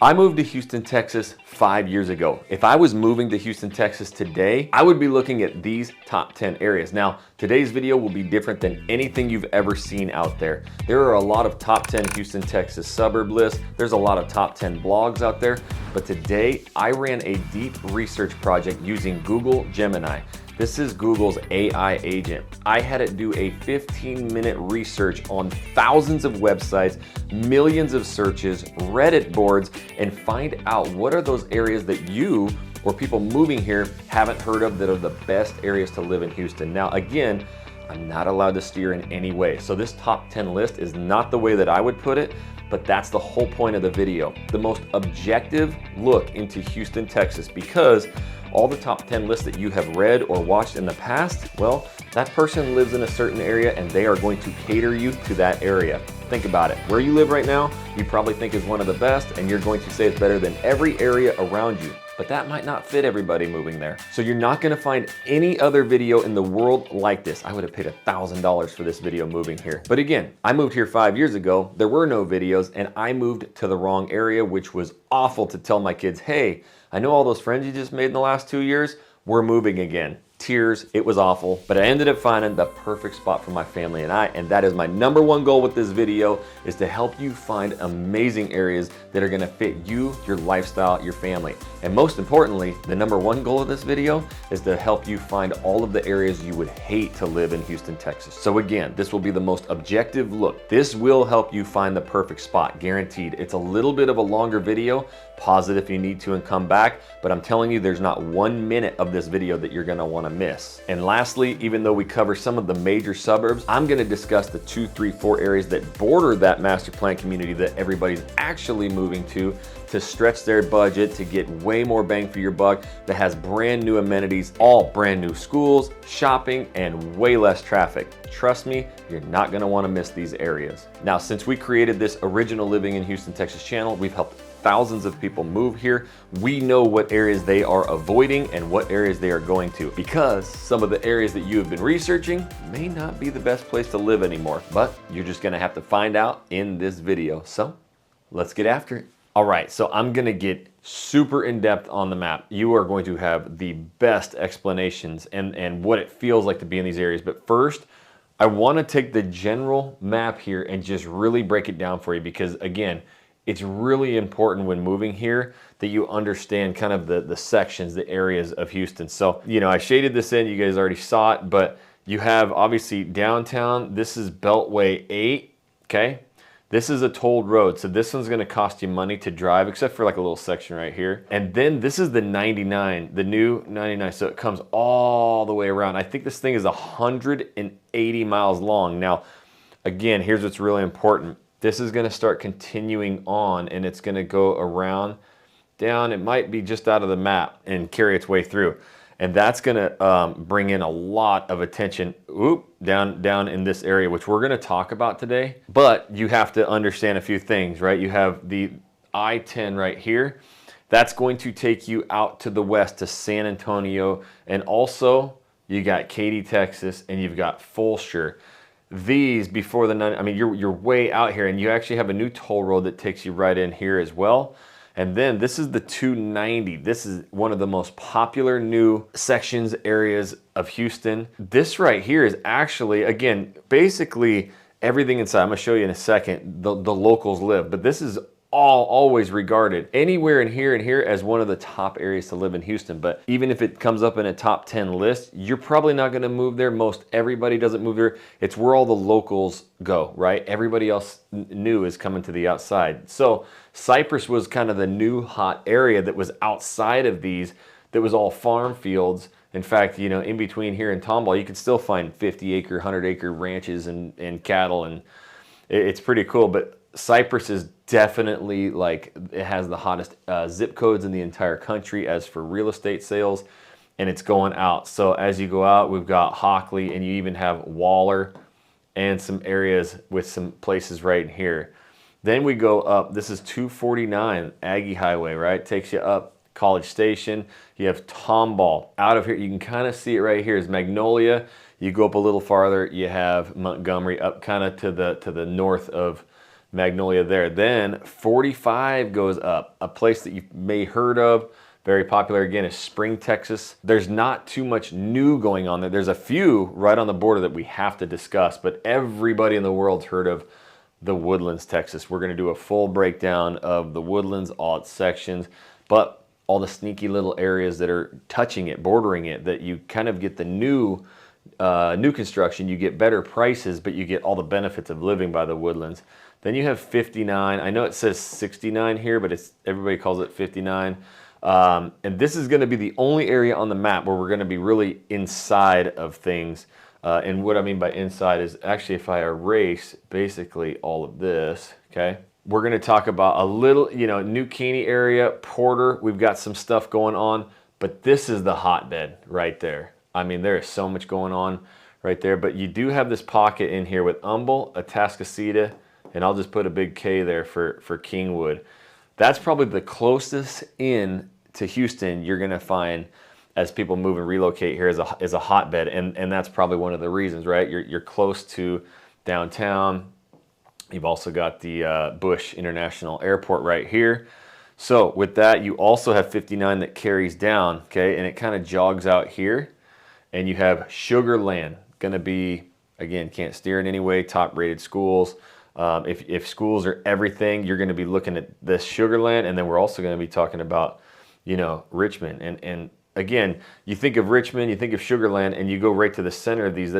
I moved to Houston, Texas 5 years ago. If I was moving to Houston, Texas today, I would be looking at these top 10 areas. Now, today's video will be different than anything you've ever seen out there. There are a lot of top 10 Houston, Texas suburb lists. There's a lot of top 10 blogs out there. But today, I ran a deep research project using Google Gemini. This is Google's AI agent. I had it do a 15-minute research on thousands of websites, millions of searches, Reddit boards, and find out what are those areas that you or people moving here haven't heard of that are the best areas to live in Houston. Now, again, I'm not allowed to steer in any way. So this top 10 list is not the way that I would put it, but that's the whole point of the video. The most objective look into Houston, Texas, because all the top 10 lists that you have read or watched in the past, well, that person lives in a certain area and they are going to cater you to that area. Think about it. Where you live right now, you probably think is one of the best and you're going to say it's better than every area around you. But that might not fit everybody moving there. So you're not gonna find any other video in the world like this. I would have paid $1,000 for this video moving here. But again, I moved here 5 years ago. There were no videos and I moved to the wrong area, which was awful to tell my kids, hey, I know all those friends you just made in the last 2 years, we're moving again. Tears, it was awful, but I ended up finding the perfect spot for my family and I, and that is my #1 goal with this video, is to help you find amazing areas that are gonna fit you, your lifestyle, your family. And most importantly, the #1 goal of this video is to help you find all of the areas you would hate to live in Houston, Texas. So again, this will be the most objective look. This will help you find the perfect spot, guaranteed. It's a little bit of a longer video. Pause it if you need to and come back, but I'm telling you, there's not 1 minute of this video that you're gonna wanna miss. And lastly, even though we cover some of the major suburbs, I'm gonna discuss the 2, 3, 4 areas that border that master plan community that everybody's actually moving to stretch their budget, to get way more bang for your buck, that has brand new amenities, all brand new schools, shopping, and way less traffic. Trust me, you're not gonna wanna miss these areas. Now, since we created this original Living in Houston, Texas channel, we've helped thousands of people move here. We know what areas they are avoiding and what areas they are going to, because some of the areas that you have been researching may not be the best place to live anymore, but you're just gonna have to find out in this video. So let's get after it. All right, so I'm gonna get super in-depth on the map. You are going to have the best explanations and what it feels like to be in these areas. But first, I wanna take the general map here and just really break it down for you, because again, it's really important when moving here that you understand kind of the sections, the areas of Houston. So, you know, I shaded this in, you guys already saw it, but you have obviously downtown. This is Beltway 8, okay? This is a tolled road, so this one's gonna cost you money to drive, except for like a little section right here. And then this is the 99, the new 99, so it comes all the way around. I think this thing is 180 miles long. Now, again, here's what's really important. This is gonna start continuing on and it's gonna go around, down, it might be just out of the map and carry its way through. And that's gonna bring in a lot of attention, down in this area, which we're gonna talk about today. But you have to understand a few things, right? You have the I-10 right here. That's going to take you out to the west to San Antonio. And also you got Katy, Texas, and you've got Fulshear. These before the, I mean, you're way out here, and you actually have a new toll road that takes you right in here as well. And then this is the 290. This is one of the most popular new sections, areas of Houston. This right here is actually, again, basically everything inside. I'm gonna show you in a second, the locals live, but this is always regarded anywhere in here as one of the top areas to live in Houston. But even if it comes up in a top 10 list, you're probably not gonna move there. Most everybody doesn't move there. It's where all the locals go, right? Everybody else new is coming to the outside. So Cypress was kind of the new hot area that was outside of these, that was all farm fields. In fact, you know, in between here and Tomball, you can still find 50-acre, 100-acre ranches and cattle, and it's pretty cool. But Cypress is definitely, like, it has the hottest zip codes in the entire country as for real estate sales, and it's going out. So as you go out, we've got Hockley, and you even have Waller and some areas with some places right here. Then we go up, this is 249 Aggie Highway, right? Takes you up College Station. You have Tomball. Out of here, you can kind of see it right here is Magnolia. You go up a little farther, you have Montgomery up kind of to the north of Magnolia there. Then 45 goes up. A place that you may heard of, very popular again, is Spring, Texas. There's not too much new going on there. There's a few right on the border that we have to discuss, but everybody in the world's heard of the Woodlands, Texas. We're gonna do a full breakdown of the Woodlands, all its sections, but all the sneaky little areas that are touching it, bordering it, that you kind of get the new construction, you get better prices, but you get all the benefits of living by the Woodlands. Then you have 59. I know it says 69 here, but everybody calls it 59. And this is gonna be the only area on the map where we're gonna be really inside of things. And what I mean by inside is actually if I erase basically all of this, okay? We're gonna talk about a little, New Caney area, Porter, we've got some stuff going on, but this is the hotbed right there. I mean, there is so much going on right there, but you do have this pocket in here with Humble, Atascocita, and I'll just put a big K there for Kingwood. That's probably the closest in to Houston you're gonna find as people move and relocate here is a hotbed, and that's probably one of the reasons, right? You're close to downtown. You've also got the Bush International Airport right here. So with that, you also have 59 that carries down, okay? And it kind of jogs out here. And you have Sugar Land, gonna be, again, can't steer in any way, top rated schools. If schools are everything, you're gonna be looking at this Sugar Land, and then we're also gonna be talking about, Richmond. And again, you think of Richmond, you think of Sugar Land, and you go right to the center of these,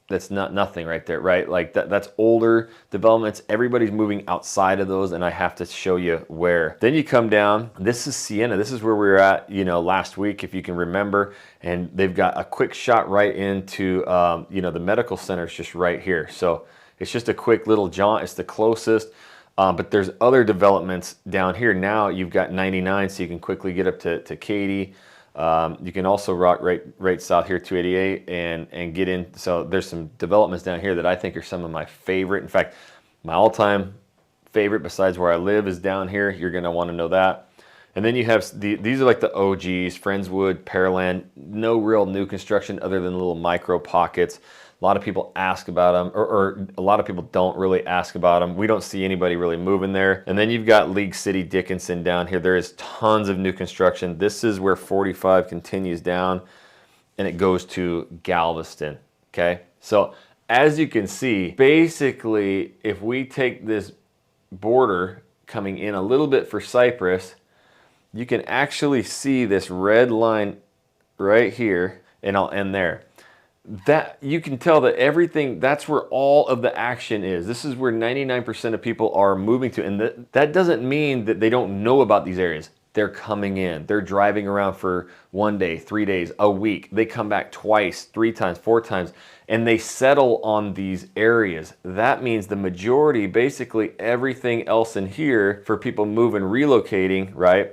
that's not nothing right there, right? Like that's older developments. Everybody's moving outside of those, and I have to show you where. Then you come down, this is Sienna. This is where we were at, last week, if you can remember, and they've got a quick shot right into, the medical center is just right here. So it's just a quick little jaunt. It's the closest, but there's other developments down here. Now you've got 99, so you can quickly get up to Katy. You can also rock right south here, 288, and get in. So there's some developments down here that I think are some of my favorite. In fact, my all-time favorite besides where I live is down here. You're gonna wanna know that. And then you have, these are like the OGs, Friendswood, Pearland, no real new construction other than little micro pockets. A lot of people ask about them, or a lot of people don't really ask about them. We don't see anybody really moving there. And then you've got League City, Dickinson down here. There is tons of new construction. This is where 45 continues down and it goes to Galveston, okay? So as you can see, basically, if we take this border coming in a little bit for Cypress, you can actually see this red line right here, and I'll end there. That you can tell that everything, that's where all of the action is. This is where 99% of people are moving to, and that doesn't mean that they don't know about these areas. They're coming in, they're driving around for 1 day, 3 days, a week. They come back twice, 3 times, 4 times, and they settle on these areas. That means the majority, basically everything else in here for people moving, relocating, right,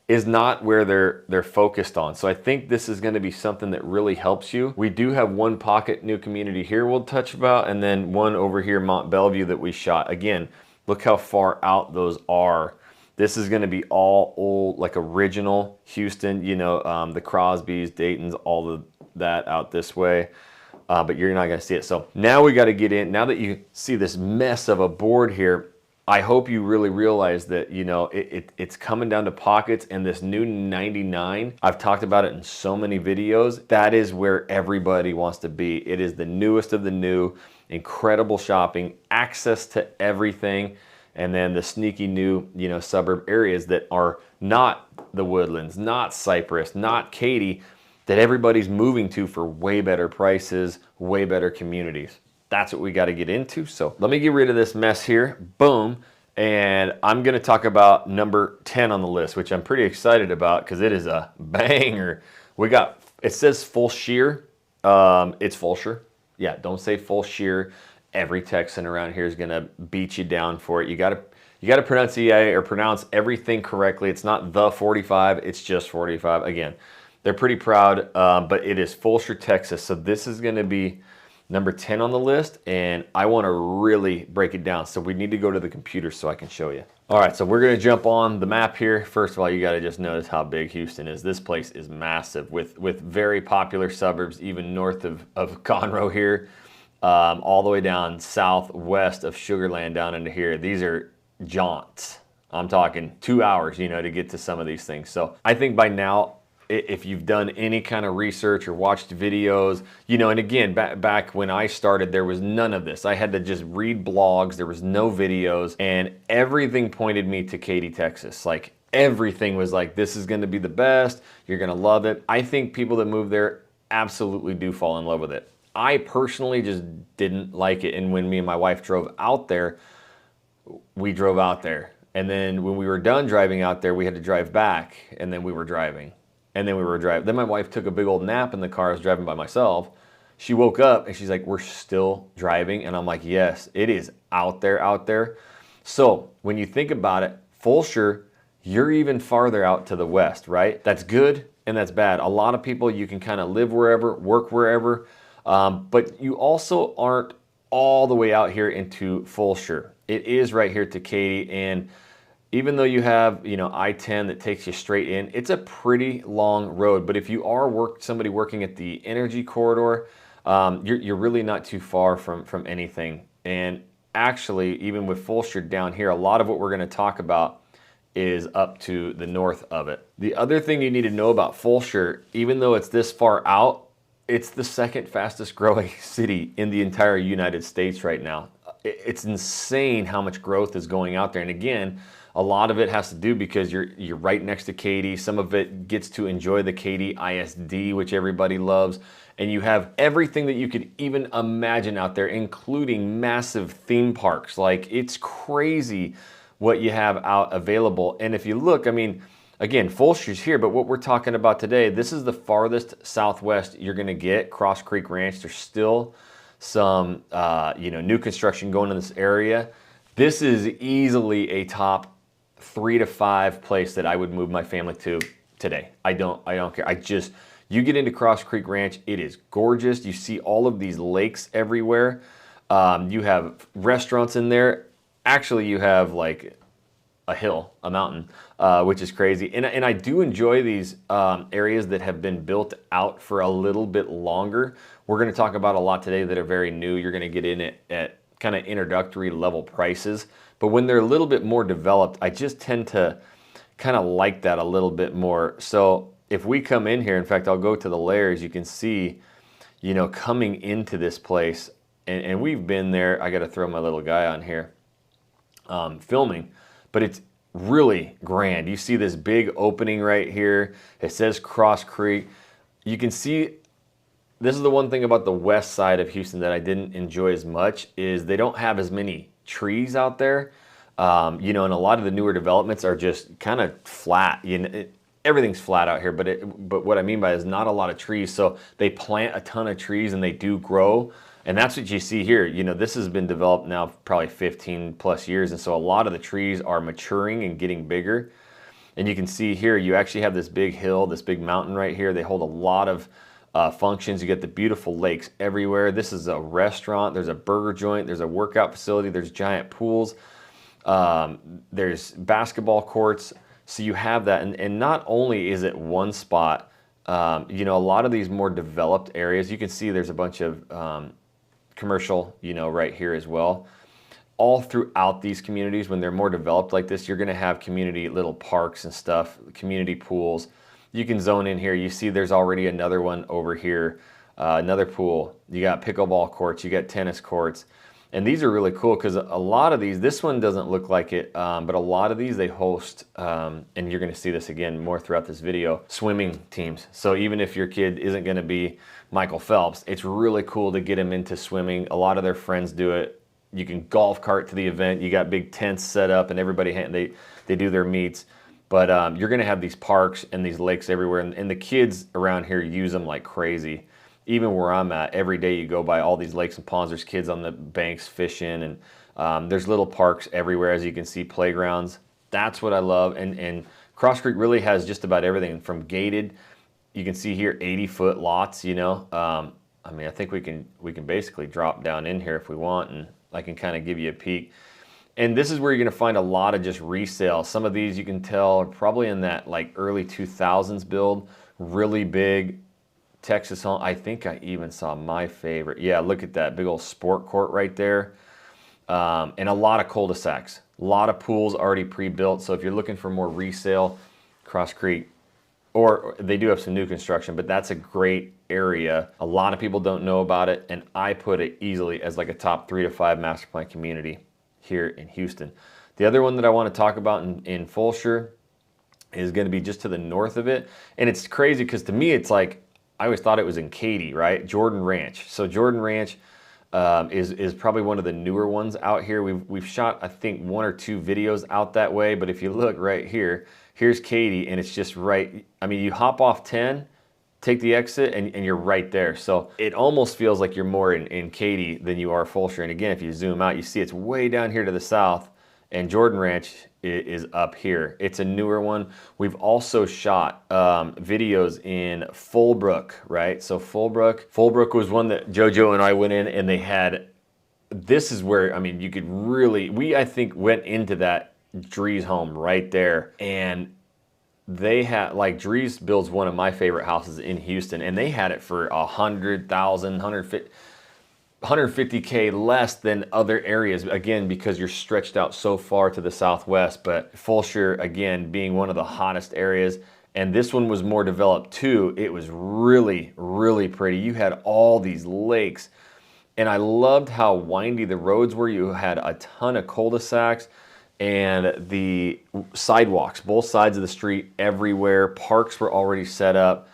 is not where they're focused on. So I think this is gonna be something that really helps you. We do have one pocket new community here we'll touch about, and then one over here, Mont Bellevue, that we shot. Again, look how far out those are. This is gonna be all old, like original Houston, the Crosbys, Daytons, all of that out this way. But you're not gonna see it. So now we gotta get in. Now that you see this mess of a board here, I hope you really realize that, it's coming down to pockets, and this new 99, I've talked about it in so many videos. That is where everybody wants to be. It is the newest of the new, incredible shopping, access to everything, and then the sneaky new, suburb areas that are not the Woodlands, not Cypress, not Katy, that everybody's moving to for way better prices, way better communities. That's what we got to get into. So let me get rid of this mess here. Boom. And I'm going to talk about number 10 on the list, which I'm pretty excited about because it is a banger. It says Fulshear. It's Fulshear. Yeah, don't say Fulshear. Every Texan around here is going to beat you down for it. You got to pronunciate or pronounce everything correctly. It's not the 45. It's just 45. Again, they're pretty proud, but it is Fulshear, Texas. So this is going to be number 10 on the list, and I want to really break it down. So we need to go to the computer so I can show you. All right, so we're going to jump on the map here. First of all, you got to just notice how big Houston is. This place is massive with very popular suburbs, even north of Conroe here. all the way down southwest of Sugarland down into here. These are jaunts. I'm talking 2 hours, you know, to get to some of these things. So I think by now, if you've done any kind of research or watched videos, you know, and again, back when I started, there was none of this. I had to just read blogs. There was no videos, and everything pointed me to Katy, Texas. Like everything was like, this is going to be the best. You're going to love it. I think people that move there absolutely do fall in love with it. I personally just didn't like it. And when me and my wife drove out there, we drove out there. And then when we were done driving out there, we had to drive back, and then we were driving. And then we were driving. Then my wife took a big old nap in the car. I was driving by myself. She woke up and she's like, we're still driving. And I'm like, yes, it is out there, out there. So when you think about it, Fulshear, you're even farther out to the west, right? That's good and that's bad. A lot of people, you can kind of live wherever, work wherever, but you also aren't all the way out here into Fulshear. It is right here to Katy, and even though you have, you know, I-10 that takes you straight in, it's a pretty long road. But if you are somebody working at the energy corridor, you're really not too far from anything. And actually, even with Fulshear down here, a lot of what we're going to talk about is up to the north of it. The other thing you need to know about Fulshear, even though it's this far out, it's the second fastest growing city in the entire United States right now. It's insane how much growth is going out there. And again, a lot of it has to do because you're right next to Katy. Some of it gets to enjoy the Katy ISD, which everybody loves. And you have everything that you could even imagine out there, including massive theme parks. Like, it's crazy what you have out available. And if you look, I mean, again, Fulshear's here, but what we're talking about today, this is the farthest southwest you're gonna get, Cross Creek Ranch. There's still some you know, new construction going in this area. This is easily a top 3 to 5 place that I would move my family to today. I don't care. You get into Cross Creek Ranch, it is gorgeous. You see all of these lakes everywhere. You have restaurants in there. Actually, you have like a hill, a mountain, which is crazy. And I do enjoy these areas that have been built out for a little bit longer. We're going to talk about a lot today that are very new. You're going to get in it at kind of introductory level prices. But when they're a little bit more developed, I just tend to kind of like that a little bit more. So if we come in here, in fact, I'll go to the layers, you can see, you know, coming into this place, and we've been there. I got to throw my little guy on here filming, but it's really grand. You see this big opening right here. It says Cross Creek. You can see, this is the one thing about the west side of Houston that I didn't enjoy as much, is they don't have as many trees out there. You know, and a lot of the newer developments are just kind of flat. You know, everything's flat out here, but what I mean by it is not a lot of trees. So they plant a ton of trees and they do grow. And that's what you see here. You know, this has been developed now probably 15 plus years. And so a lot of the trees are maturing and getting bigger. And you can see here, you actually have this big hill, this big mountain right here. They hold a lot of functions. You get the beautiful lakes everywhere. This is a restaurant. There's a burger joint. There's a workout facility. There's giant pools. There's basketball courts. So you have that. And not only is it one spot, you know, a lot of these more developed areas, you can see there's a bunch of commercial, you know, right here as well. All throughout these communities, when they're more developed like this, you're going to have community little parks and stuff, community pools. You can zone in here. You see there's already another one over here, another pool. You got pickleball courts, you got tennis courts. And these are really cool because a lot of these, this one doesn't look like it, but a lot of these they host, and you're going to see this again more throughout this video, swimming teams. So even if your kid isn't going to be Michael Phelps, it's really cool to get him into swimming. A lot of their friends do it. You can golf cart to the event. You got big tents set up and everybody, they do their meets. But you're going to have these parks and these lakes everywhere. And the kids around here use them like crazy. Even where I'm at, every day you go by all these lakes and ponds, there's kids on the banks fishing, and there's little parks everywhere, as you can see, playgrounds. That's what I love. And Cross Creek really has just about everything from gated. You can see here 80-foot lots, you know. I mean, I think we can basically drop down in here if we want, and I can kind of give you a peek. And this is where you're going to find a lot of just resale. Some of these you can tell are probably in that like early 2000s build, really big, Texas home. I think I even saw my favorite. Yeah, look at that big old sport court right there. And a lot of cul-de-sacs, a lot of pools already pre-built. So if you're looking for more resale, Cross Creek, or they do have some new construction, but that's a great area. A lot of people don't know about it, and I put it easily as like a top 3 to 5 master plan community here in Houston. The other one that I want to talk about in Fulshear is going to be just to the north of it. And it's crazy because to me, it's like, I always thought it was in Katy, right? Jordan Ranch. So Jordan Ranch is probably one of the newer ones out here. We've shot, I think, 1 or 2 videos out that way. But if you look right here, here's Katy, and it's just right. I mean, you hop off 10, take the exit, and you're right there. So it almost feels like you're more in Katy than you are Fulshear. And again, if you zoom out, you see it's way down here to the south, and Jordan Ranch is up here. It's a newer one. We've also shot videos in Fullbrook, right? So Fullbrook was one that JoJo and I went in, and they had, this is where, I mean, you could really, I think went into that Drees home right there, and they had, like, Drees builds one of my favorite houses in Houston, and they had it for 100,000, 150K less than other areas, again, because you're stretched out so far to the southwest. But Fulshear, again, being one of the hottest areas, and this one was more developed too. It was really, really pretty. You had all these lakes, and I loved how windy the roads were. You had a ton of cul-de-sacs, and the sidewalks, both sides of the street, everywhere. Parks were already set up.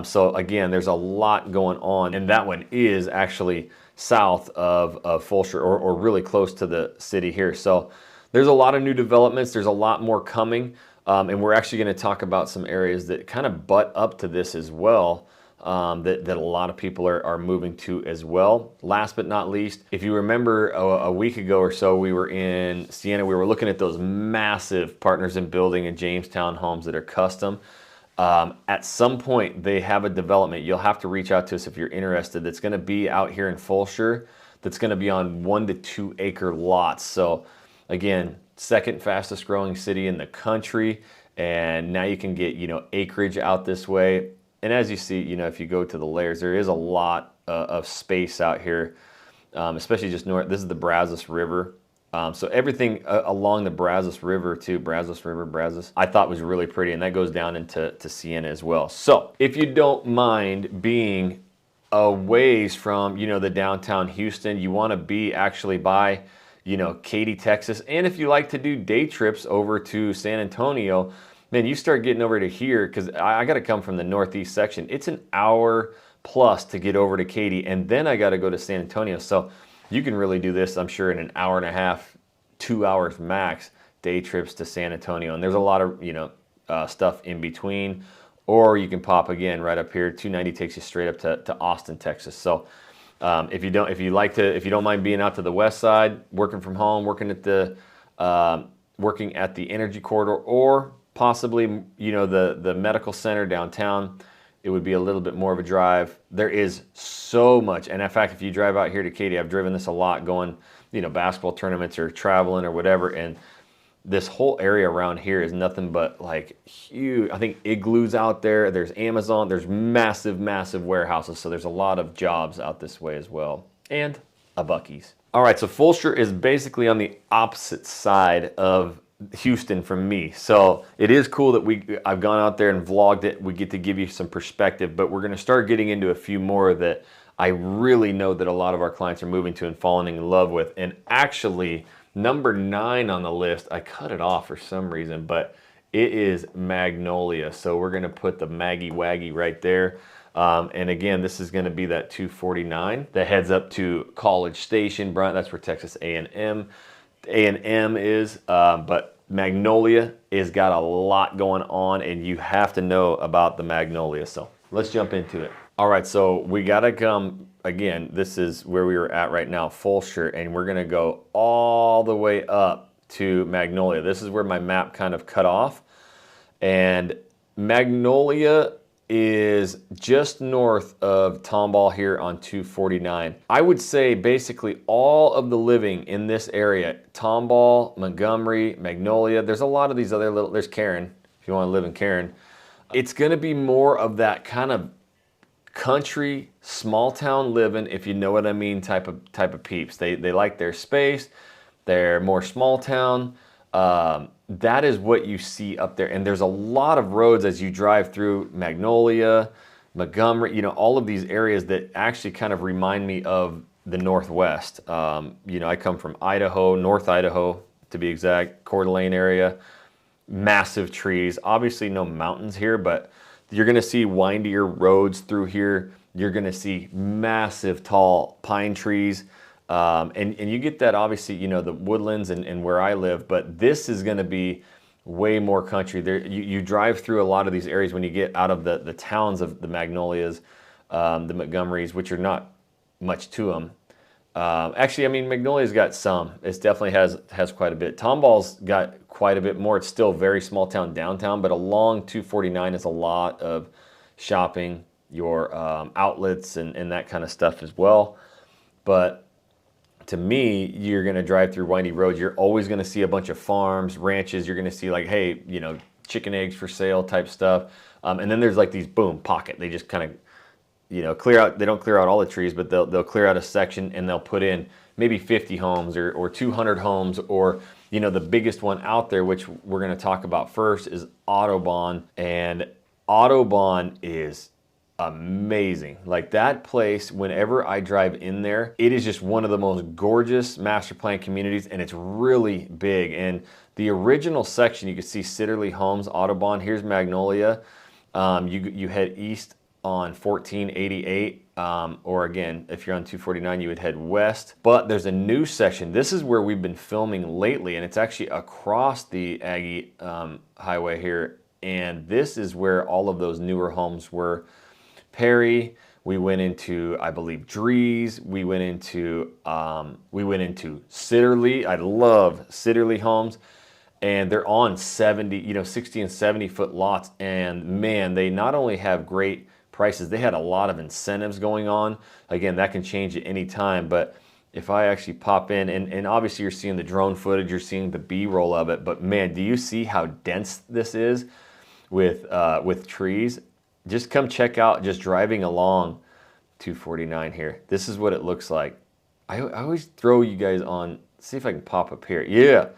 So again, there's a lot going on, and that one is actually south of Fulshear, or really close to the city here. So there's a lot of new developments. There's a lot more coming, and we're actually going to talk about some areas that kind of butt up to this as well, that a lot of people are moving to as well. Last but not least, if you remember a week ago or so, we were in Siena. We were looking at those massive Partners in Building and Jamestown homes that are custom. At some point, they have a development. You'll have to reach out to us if you're interested. That's going to be out here in Fulshear. That's going to be on 1 to 2 acre lots. So again, second fastest growing city in the country. And now you can get, acreage out this way. And as you see, if you go to the layers, there is a lot of space out here, especially just north. This is the Brazos River. So everything along the Brazos River too, Brazos, I thought was really pretty, and that goes down into Siena as well. So if you don't mind being a ways from, the downtown Houston, you want to be actually by, Katy, Texas, and if you like to do day trips over to San Antonio, man, you start getting over to here, because I got to come from the northeast section. It's an hour plus to get over to Katy, and then I got to go to San Antonio. So you can really do this, I'm sure, in an hour and a half, 2 hours max, day trips to San Antonio. And there's a lot of, stuff in between. Or you can pop, again, right up here. 290 takes you straight up to Austin, Texas. So if you don't mind being out to the west side, working from home, working at the energy corridor, or possibly, the medical center downtown, it would be a little bit more of a drive. There is so much. And in fact, if you drive out here to Katy, I've driven this a lot going, basketball tournaments or traveling or whatever. And this whole area around here is nothing but like huge. I think igloos out there. There's Amazon. There's massive, massive warehouses. So there's a lot of jobs out this way as well. And a Buc-ee's. All right, so Fulshear is basically on the opposite side of Houston from me. So it is cool that I've gone out there and vlogged it. We get to give you some perspective, but we're going to start getting into a few more that I really know that a lot of our clients are moving to and falling in love with. And actually, number 9 on the list, I cut it off for some reason, but it is Magnolia. So we're going to put the Maggie Waggy right there. And again, this is going to be that 249 that heads up to College Station. That's where Texas A&M is, but Magnolia has got a lot going on, and you have to know about the Magnolia. So let's jump into it. All right, so we gotta come, again, this is where we were at right now, Fulshear, and we're gonna go all the way up to Magnolia. This is where my map kind of cut off, and Magnolia is just north of Tomball here on 249. I would say basically all of the living in this area, Tomball, Montgomery, Magnolia, there's a lot of these other there's Karen, if you want to live in Karen. It's going to be more of that kind of country, small town living, if you know what I mean, type of peeps. They like their space. They're more small town. That is what you see up there. And there's a lot of roads as you drive through Magnolia, Montgomery, you know, all of these areas that actually kind of remind me of the Northwest. You know, I come from Idaho, North Idaho to be exact, Coeur d'Alene area. Massive trees, obviously no mountains here, but you're gonna see windier roads through here. You're gonna see massive tall pine trees. And you get that obviously, you know, the Woodlands and where I live, but this is gonna be way more country. There, you drive through a lot of these areas when you get out of the towns of the Magnolias, the Montgomerys, which are not much to them. Actually, I mean, Magnolia's got some. It definitely has quite a bit. Tomball's got quite a bit more. It's still very small town downtown, but along 249 is a lot of shopping, your outlets and that kind of stuff as well. But to me, you're going to drive through windy roads. You're always going to see a bunch of farms, ranches. You're going to see like, hey, you know, chicken eggs for sale type stuff. And then there's like these boom pocket. They just kind of, you know, clear out. They don't clear out all the trees, but they'll clear out a section and they'll put in maybe 50 homes or 200 homes, or, you know, the biggest one out there, which we're going to talk about first, is Audubon. And Audubon is amazing. Like that place, whenever I drive in there, it is just one of the most gorgeous master plan communities, and it's really big. And the original section, you can see Sitterly Homes, Audubon. Here's Magnolia. You head east on 1488, or again, if you're on 249, you would head west. But there's a new section. This is where we've been filming lately, and it's actually across the Aggie Highway here. And this is where all of those newer homes were. Perry, we went into, I believe, Drees. We went into Sitterly. I love Sitterly Homes. And they're on 70, you know, 60 and 70 foot lots. And man, they not only have great prices, they had a lot of incentives going on. Again, that can change at any time, but if I actually pop in, and obviously you're seeing the drone footage, you're seeing the B-roll of it, but man, do you see how dense this is with trees? Just come check out, just driving along 249 here. This is what it looks like. I always throw you guys on, see if I can pop up here. Yeah.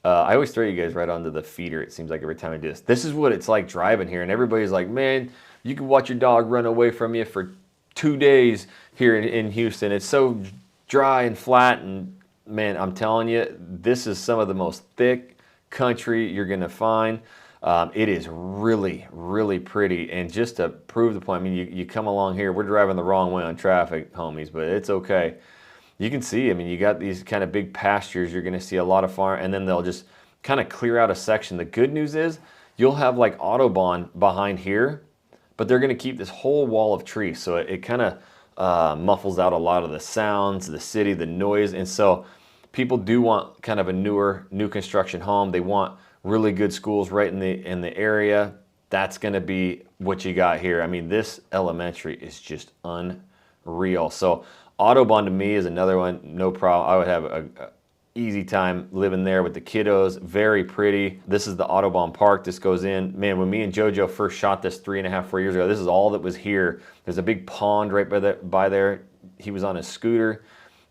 I always throw you guys right onto the feeder, it seems like, every time I do this. This is what it's like driving here, and everybody's like, man, you can watch your dog run away from you for 2 days here in Houston. It's so dry and flat, and man, I'm telling you, this is some of the most thick country you're gonna find. It is really, really pretty. And just to prove the point, I mean, you come along here, we're driving the wrong way on traffic, homies, but it's okay. You can see, I mean, you got these kind of big pastures. You're going to see a lot of farm, and then they'll just kind of clear out a section. The good news is you'll have like Audubon behind here, but they're going to keep this whole wall of trees. So it kind of muffles out a lot of the sounds, the city, the noise. And so people do want kind of a new construction home. They want really good schools right in the area. That's going to be what you got here. I mean, this elementary is just unreal. So Audubon to me is another one, no problem. I would have a easy time living there with the kiddos. Very pretty. This is the Audubon Park. This goes in. Man, when me and JoJo first shot this 3.5-4 years ago, this is all that was here. There's a big pond right by there. He was on a scooter.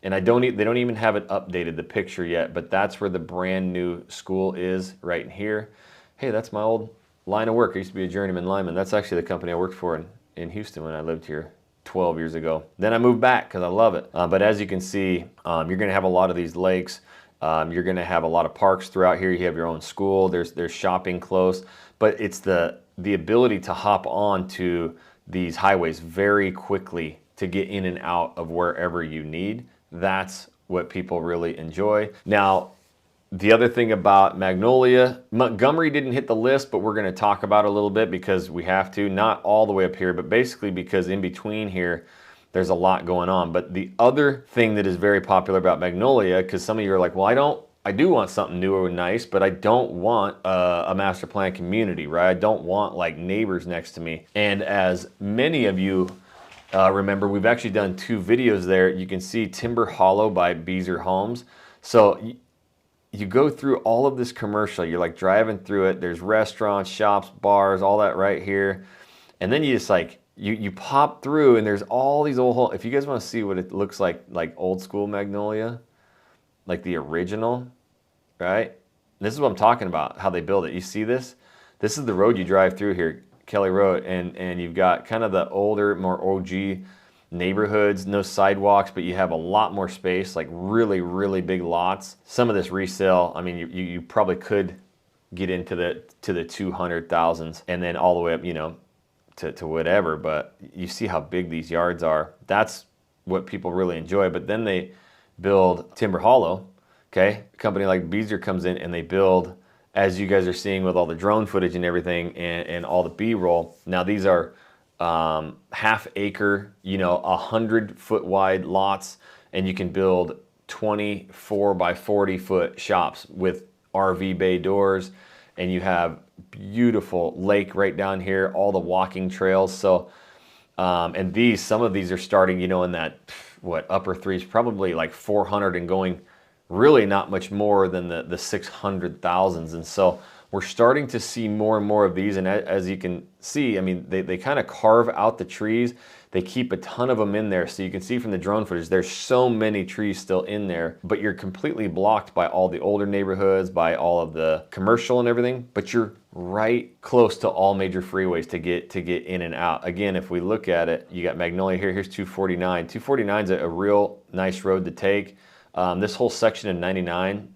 And they don't even have it updated, the picture yet, but that's where the brand new school is, right in here. Hey, that's my old line of work. I used to be a journeyman lineman. That's actually the company I worked for in Houston when I lived here 12 years ago. Then I moved back because I love it. But as you can see, you're going to have a lot of these lakes. You're going to have a lot of parks throughout here. You have your own school. There's shopping close, but it's the ability to hop on to these highways very quickly to get in and out of wherever you need. That's what people really enjoy. Now, the other thing about Magnolia, Montgomery didn't hit the list, but we're going to talk about it a little bit because we have to. Not all the way up here, but basically because in between here, there's a lot going on. But the other thing that is very popular about Magnolia, because some of you are like, well, I do want something new and nice, but I don't want a master plan community, right? I don't want like neighbors next to me. And as many of you remember, we've actually done 2 videos there. You can see Timber Hollow by Beezer Homes. So you go through all of this commercial, you're like driving through it. There's restaurants, shops, bars, all that right here. And then you just like you pop through and there's all these old homes. If you guys want to see what it looks like old school Magnolia, like the original, right? This is what I'm talking about, how they build it. You see this? This is the road you drive through here, Kelly Road, and you've got kind of the older, more OG neighborhoods, no sidewalks, but you have a lot more space, like really, really big lots. Some of this resale, I mean, you probably could get into the 200,000s and then all the way up, you know, to whatever, but you see how big these yards are. That's what people really enjoy. But then they build Timber Hollow, okay? A company like Beazer comes in and they build, as you guys are seeing with all the drone footage and everything and all the B-roll. Now these are half acre, you know, 100-foot wide lots, and you can build 24 by 40 foot shops with RV bay doors, and you have beautiful lake right down here, all the walking trails. So and some of these are starting, you know, in that upper threes, probably like 400 and going really not much more than the 600,000s. And so we're starting to see more and more of these. And as you can see, I mean, they kind of carve out the trees. They keep a ton of them in there. So you can see from the drone footage, there's so many trees still in there, but you're completely blocked by all the older neighborhoods, by all of the commercial and everything, but you're right close to all major freeways to get in and out. Again, if we look at it, you got Magnolia here, here's 249. 249 is a real nice road to take. This whole section of 99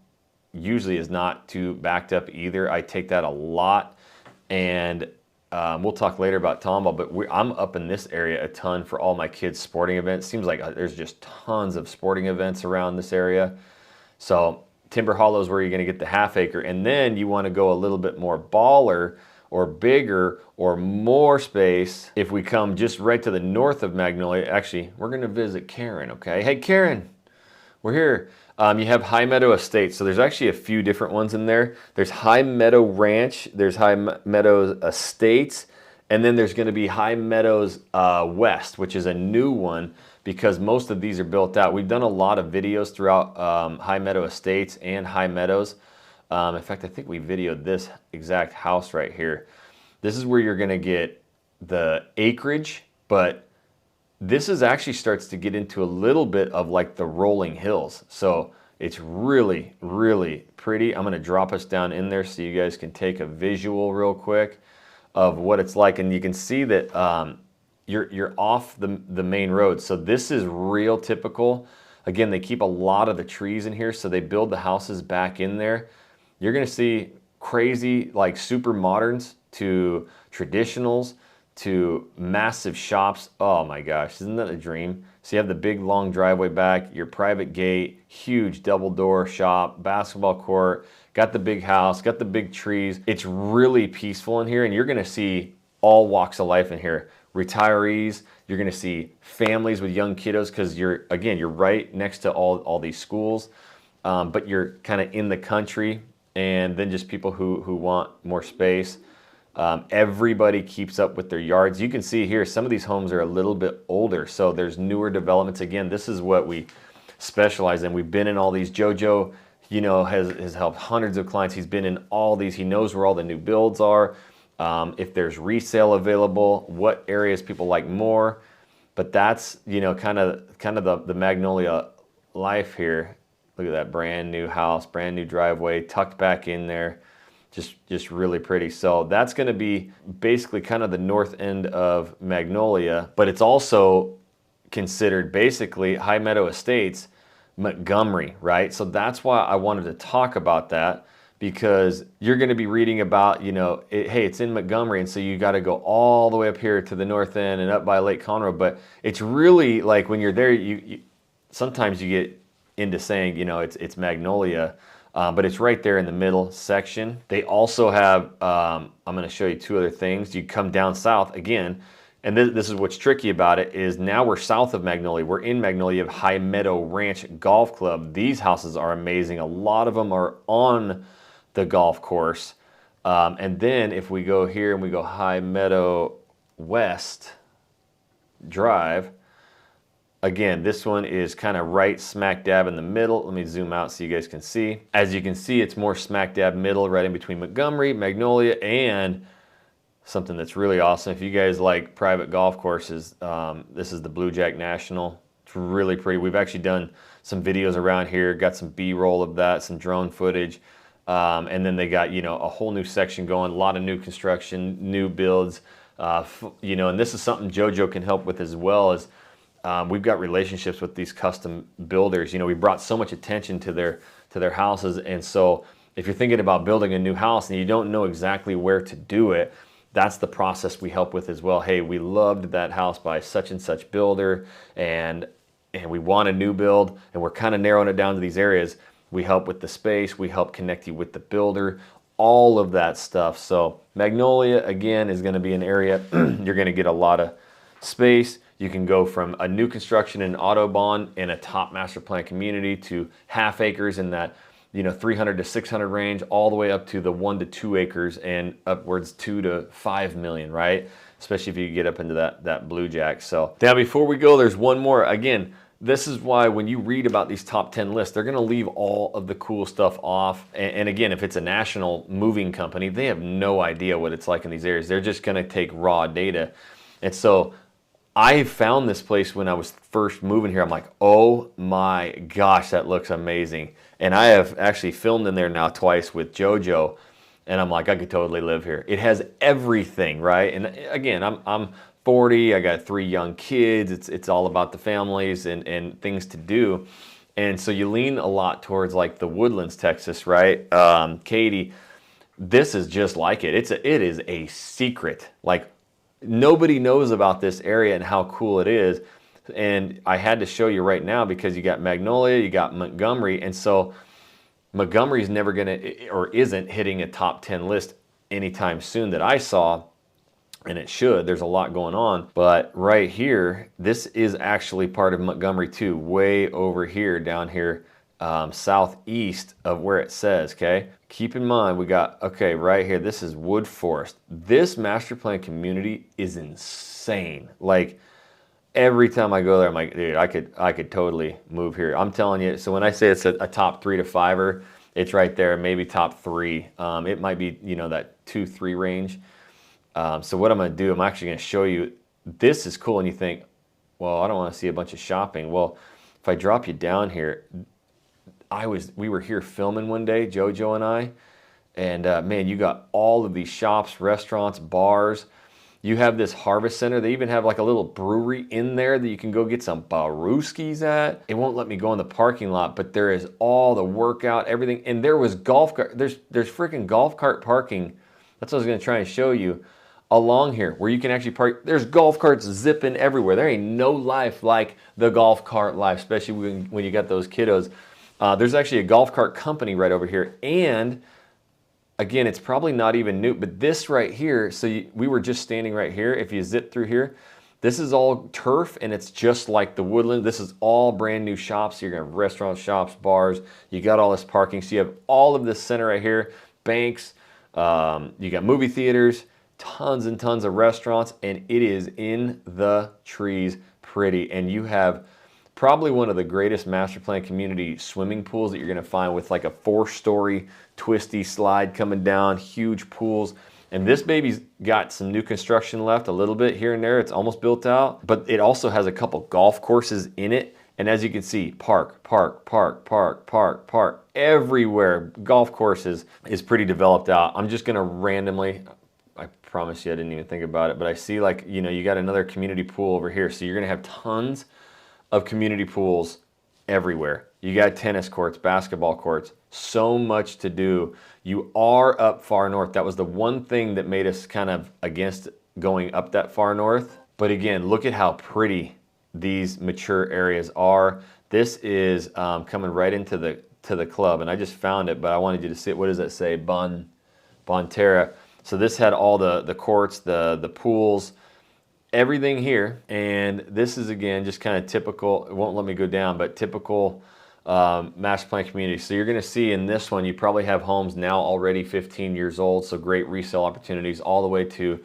usually is not too backed up either. I take that a lot, and we'll talk later about Tomball, but I'm up in this area a ton for all my kids' sporting events. Seems like there's just tons of sporting events around this area. So Timber Hollow is where you're going to get the half acre, and then you want to go a little bit more baller or bigger or more space. If we come just right to the north of Magnolia, actually, we're going to visit Karen, okay? Hey, Karen, we're here. You have High Meadow Estates. So there's actually a few different ones in there. There's High Meadow Ranch, there's High Meadows Estates, and then there's going to be High Meadows West, which is a new one because most of these are built out. We've done a lot of videos throughout High Meadow Estates and High Meadows. In fact, I think we videoed this exact house right here. This is where you're going to get the acreage, but this is actually starts to get into a little bit of like the rolling hills. So it's really, really pretty. I'm going to drop us down in there so you guys can take a visual real quick of what it's like. And you can see that you're off the main road. So this is real typical. Again, they keep a lot of the trees in here, so they build the houses back in there. You're going to see crazy, like super moderns to traditionals to massive shops. Oh my gosh, isn't that a dream? So you have the big long driveway back, your private gate, huge double door shop, basketball court, got the big house, got the big trees. It's really peaceful in here, and you're gonna see all walks of life in here. Retirees, you're gonna see families with young kiddos because you're right next to all these schools, but you're kind of in the country, and then just people who want more space. Everybody keeps up with their yards. You can see here, some of these homes are a little bit older, so there's newer developments. Again, this is what we specialize in. We've been in all these. JoJo, you know, has helped hundreds of clients. He's been in all these. He knows where all the new builds are, if there's resale available, what areas people like more. But that's, you know, kind of the Magnolia life here. Look at that brand new house, brand new driveway, tucked back in there. Just really pretty. So that's going to be basically kind of the north end of Magnolia, but it's also considered basically High Meadow Estates, Montgomery, right? So that's why I wanted to talk about that, because you're going to be reading about, you know, hey, it's in Montgomery, and so you got to go all the way up here to the north end and up by Lake Conroe. But it's really like when you're there, you sometimes you get into saying, you know, it's Magnolia. But it's right there in the middle section. They also have, I'm going to show you two other things. You come down south again, and this is what's tricky about it, is now we're south of Magnolia. We're in Magnolia. You have High Meadow Ranch Golf Club. These houses are amazing. A lot of them are on the golf course. And then if we go here and we go High Meadow West Drive, again, this one is kind of right smack dab in the middle. Let me zoom out so you guys can see. As you can see, it's more smack dab middle, right in between Montgomery, Magnolia, and something that's really awesome. If you guys like private golf courses, this is the Blue Jack National. It's really pretty. We've actually done some videos around here, got some B-roll of that, some drone footage. And then they got, you know, a whole new section going, a lot of new construction, new builds, you know, and this is something JoJo can help with as well. As we've got relationships with these custom builders. You know, we brought so much attention to their houses, and so if you're thinking about building a new house and you don't know exactly where to do it, that's the process we help with as well. Hey, we loved that house by such and such builder, and we want a new build, and we're kind of narrowing it down to these areas. We help with the space, we help connect you with the builder, all of that stuff. So Magnolia, again, is going to be an area you're going to get a lot of space. You can go from a new construction in Autobahn in a top master plan community to half acres in that, you know, 300 to 600 range, all the way up to the 1 to 2 acres and upwards 2 to 5 million, right? Especially if you get up into that Blue Jack. So now before we go, there's one more. Again, this is why when you read about these top 10 lists, they're gonna leave all of the cool stuff off. And again, if it's a national moving company, they have no idea what it's like in these areas. They're just gonna take raw data. And so I found this place when I was first moving here. I'm like, oh my gosh, that looks amazing. And I have actually filmed in there now twice with JoJo, and I'm like, I could totally live here. It has everything, right? And again, I'm 40, I got 3 young kids. It's all about the families and things to do. And so you lean a lot towards like the Woodlands, Texas, right? Katy, this is just like it. It is a secret. Like, nobody knows about this area and how cool it is. And I had to show you right now because you got Magnolia, you got Montgomery, and so Montgomery's never gonna, or isn't hitting a top 10 list anytime soon that I saw, and it should. There's a lot going on. But right here, this is actually part of Montgomery too, way over here, down here, southeast of where it says, okay? Keep in mind, we got, okay, right here, this is Wood Forest. This master plan community is insane. Like, every time I go there, I'm like, dude, I could totally move here. I'm telling you, so when I say it's a top 3 to 5er, it's right there, maybe top 3. It might be, you know, that 2-3 range. So what I'm gonna do, I'm actually gonna show you, this is cool, and you think, well, I don't wanna see a bunch of shopping. Well, if I drop you down here, we were here filming one day, JoJo and I, and man, you got all of these shops, restaurants, bars. You have this harvest center. They even have like a little brewery in there that you can go get some brewskis at. It won't let me go in the parking lot, but there is all the workout, everything. And there was golf cart. There's freaking golf cart parking. That's what I was gonna try and show you along here, where you can actually park. There's golf carts zipping everywhere. There ain't no life like the golf cart life, especially when you got those kiddos. There's actually a golf cart company right over here, and again, it's probably not even new, but this right here, so we were just standing right here. If you zip through here, this is all turf, and it's just like the Woodland. This is all brand new shops. You're gonna have restaurants, shops, bars. You got all this parking. So you have all of this center right here, banks, you got movie theaters, tons and tons of restaurants, and it is in the trees pretty. And you have probably one of the greatest master plan community swimming pools that you're gonna find, with like a 4-story twisty slide coming down, huge pools. And this baby's got some new construction left, a little bit here and there. It's almost built out, but it also has a couple golf courses in it. And as you can see, park, park, park, park, park, park, everywhere. Golf courses is pretty developed out. I'm just gonna randomly, I promise you I didn't even think about it, but I see, like, you know, you got another community pool over here. So you're gonna have tons of community pools everywhere. You got tennis courts, basketball courts, so much to do. You are up far north. That was the one thing that made us kind of against going up that far north. But again, look at how pretty these mature areas are. This is coming right into the club, and I just found it, but I wanted you to see it. What does that say? Bonterra. So this had all the courts, the pools, everything here. And this is, again, just kind of typical. It won't let me go down, but typical master plan community. So you're going to see in this one, you probably have homes now already 15 years old, so great resale opportunities, all the way to,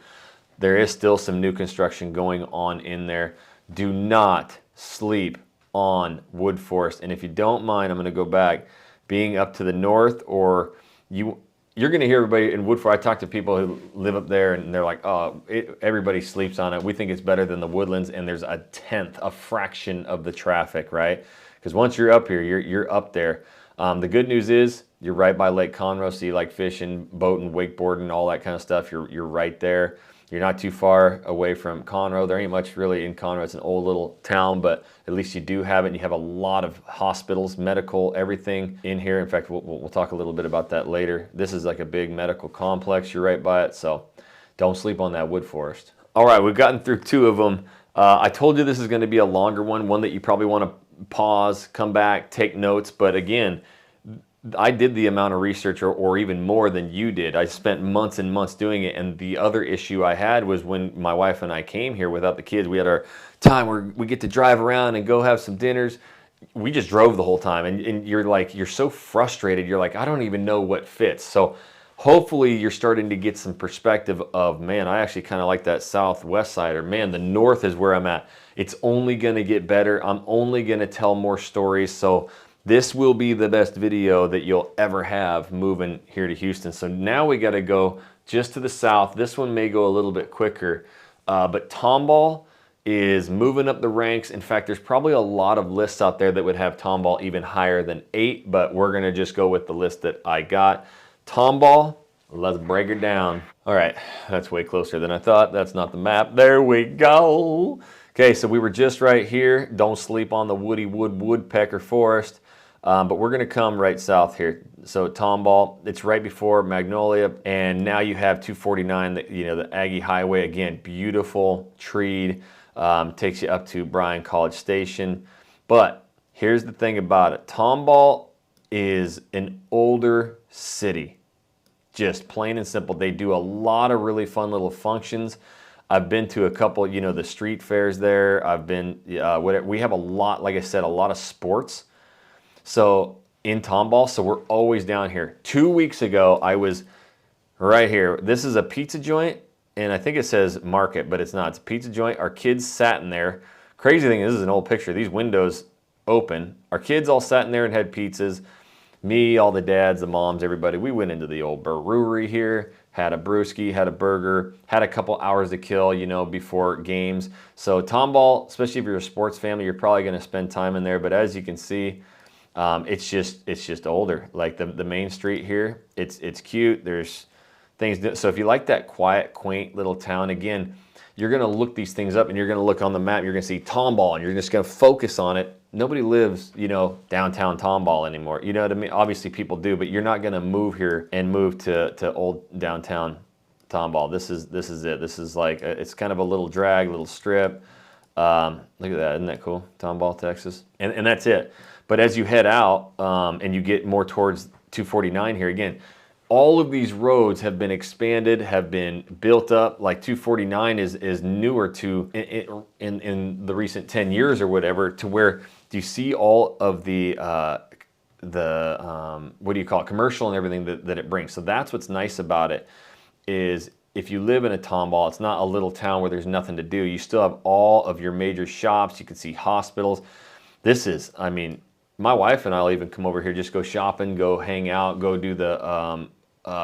there is still some new construction going on in there. Do not sleep on Wood Forest. And if you don't mind, I'm going to go back, being up to the north, or you you're going to hear everybody in Woodford. I talk to people who live up there, and they're like, oh, everybody sleeps on it. We think it's better than the Woodlands, and there's a tenth, a fraction of the traffic, right? Because once you're up here, you're up there. The good news is you're right by Lake Conroe, so you like fishing, boating, wakeboarding, all that kind of stuff. You're right there. You're not too far away from Conroe. There ain't much really in Conroe. It's an old little town, but at least you do have it. And you have a lot of hospitals, medical, everything in here. In fact, we'll talk a little bit about that later. This is like a big medical complex. You're right by it, so don't sleep on that wood forest. All right, we've gotten through 2 of them. I told you this is going to be a longer one that you probably want to pause, come back, take notes. But again, I did the amount of research or even more than you did. I spent months and months doing it. And the other issue I had was when my wife and I came here without the kids, we had our time where we get to drive around and go have some dinners. We just drove the whole time. And you're like, you're so frustrated. You're like, I don't even know what fits. So hopefully you're starting to get some perspective of, man, I actually kind of like that southwest side, or man, the north is where I'm at. It's only going to get better. I'm only going to tell more stories. So this will be the best video that you'll ever have moving here to Houston. So now we got to go just to the south. This one may go a little bit quicker, but Tomball is moving up the ranks. In fact, there's probably a lot of lists out there that would have Tomball even higher than 8, but we're going to just go with the list that I got. Tomball, let's break it down. All right, that's way closer than I thought. That's not the map. There we go. Okay, so we were just right here. Don't sleep on the woodpecker forest. But we're going to come right south here. So Tomball, it's right before Magnolia, and now you have 249, the Aggie Highway. Again, beautiful, treed, takes you up to Bryan College Station. But here's the thing about it. Tomball is an older city, just plain and simple. They do a lot of really fun little functions. I've been to a couple, the street fairs there. I've been, we have a lot, like I said, a lot of sports. So in Tomball, so we're always down here. 2 weeks ago, I was right here. This is a pizza joint, and I think it says market, but it's not. It's a pizza joint. Our kids sat in there. Crazy thing is, this is an old picture. These windows open. Our kids all sat in there and had pizzas. Me, all the dads, the moms, everybody. We went into the old brewery here, had a brewski, had a burger, had a couple hours to kill, before games. So Tomball, especially if you're a sports family, you're probably going to spend time in there. But as you can see, it's just older. Like the main street here, it's cute. There's things. So if you like that quiet, quaint little town, again, you're gonna look these things up and you're gonna look on the map. You're gonna see Tomball, and you're just gonna focus on it. Nobody lives, downtown Tomball anymore. You know what I mean? Obviously people do, but you're not gonna move here and move to old downtown Tomball. This is it. This is like it's kind of a little drag, little strip. Look at that. Isn't that cool? Tomball, Texas, and that's it. But as you head out and you get more towards 249 here, again, all of these roads have been expanded, have been built up. Like 249 is newer to in the recent 10 years or whatever, to where do you see all of the what do you call it, commercial and everything that it brings. So that's what's nice about it, is if you live in a Tomball, it's not a little town where there's nothing to do. You still have all of your major shops. You can see hospitals. This is, I mean, my wife and I'll even come over here, just go shopping, go hang out, go do the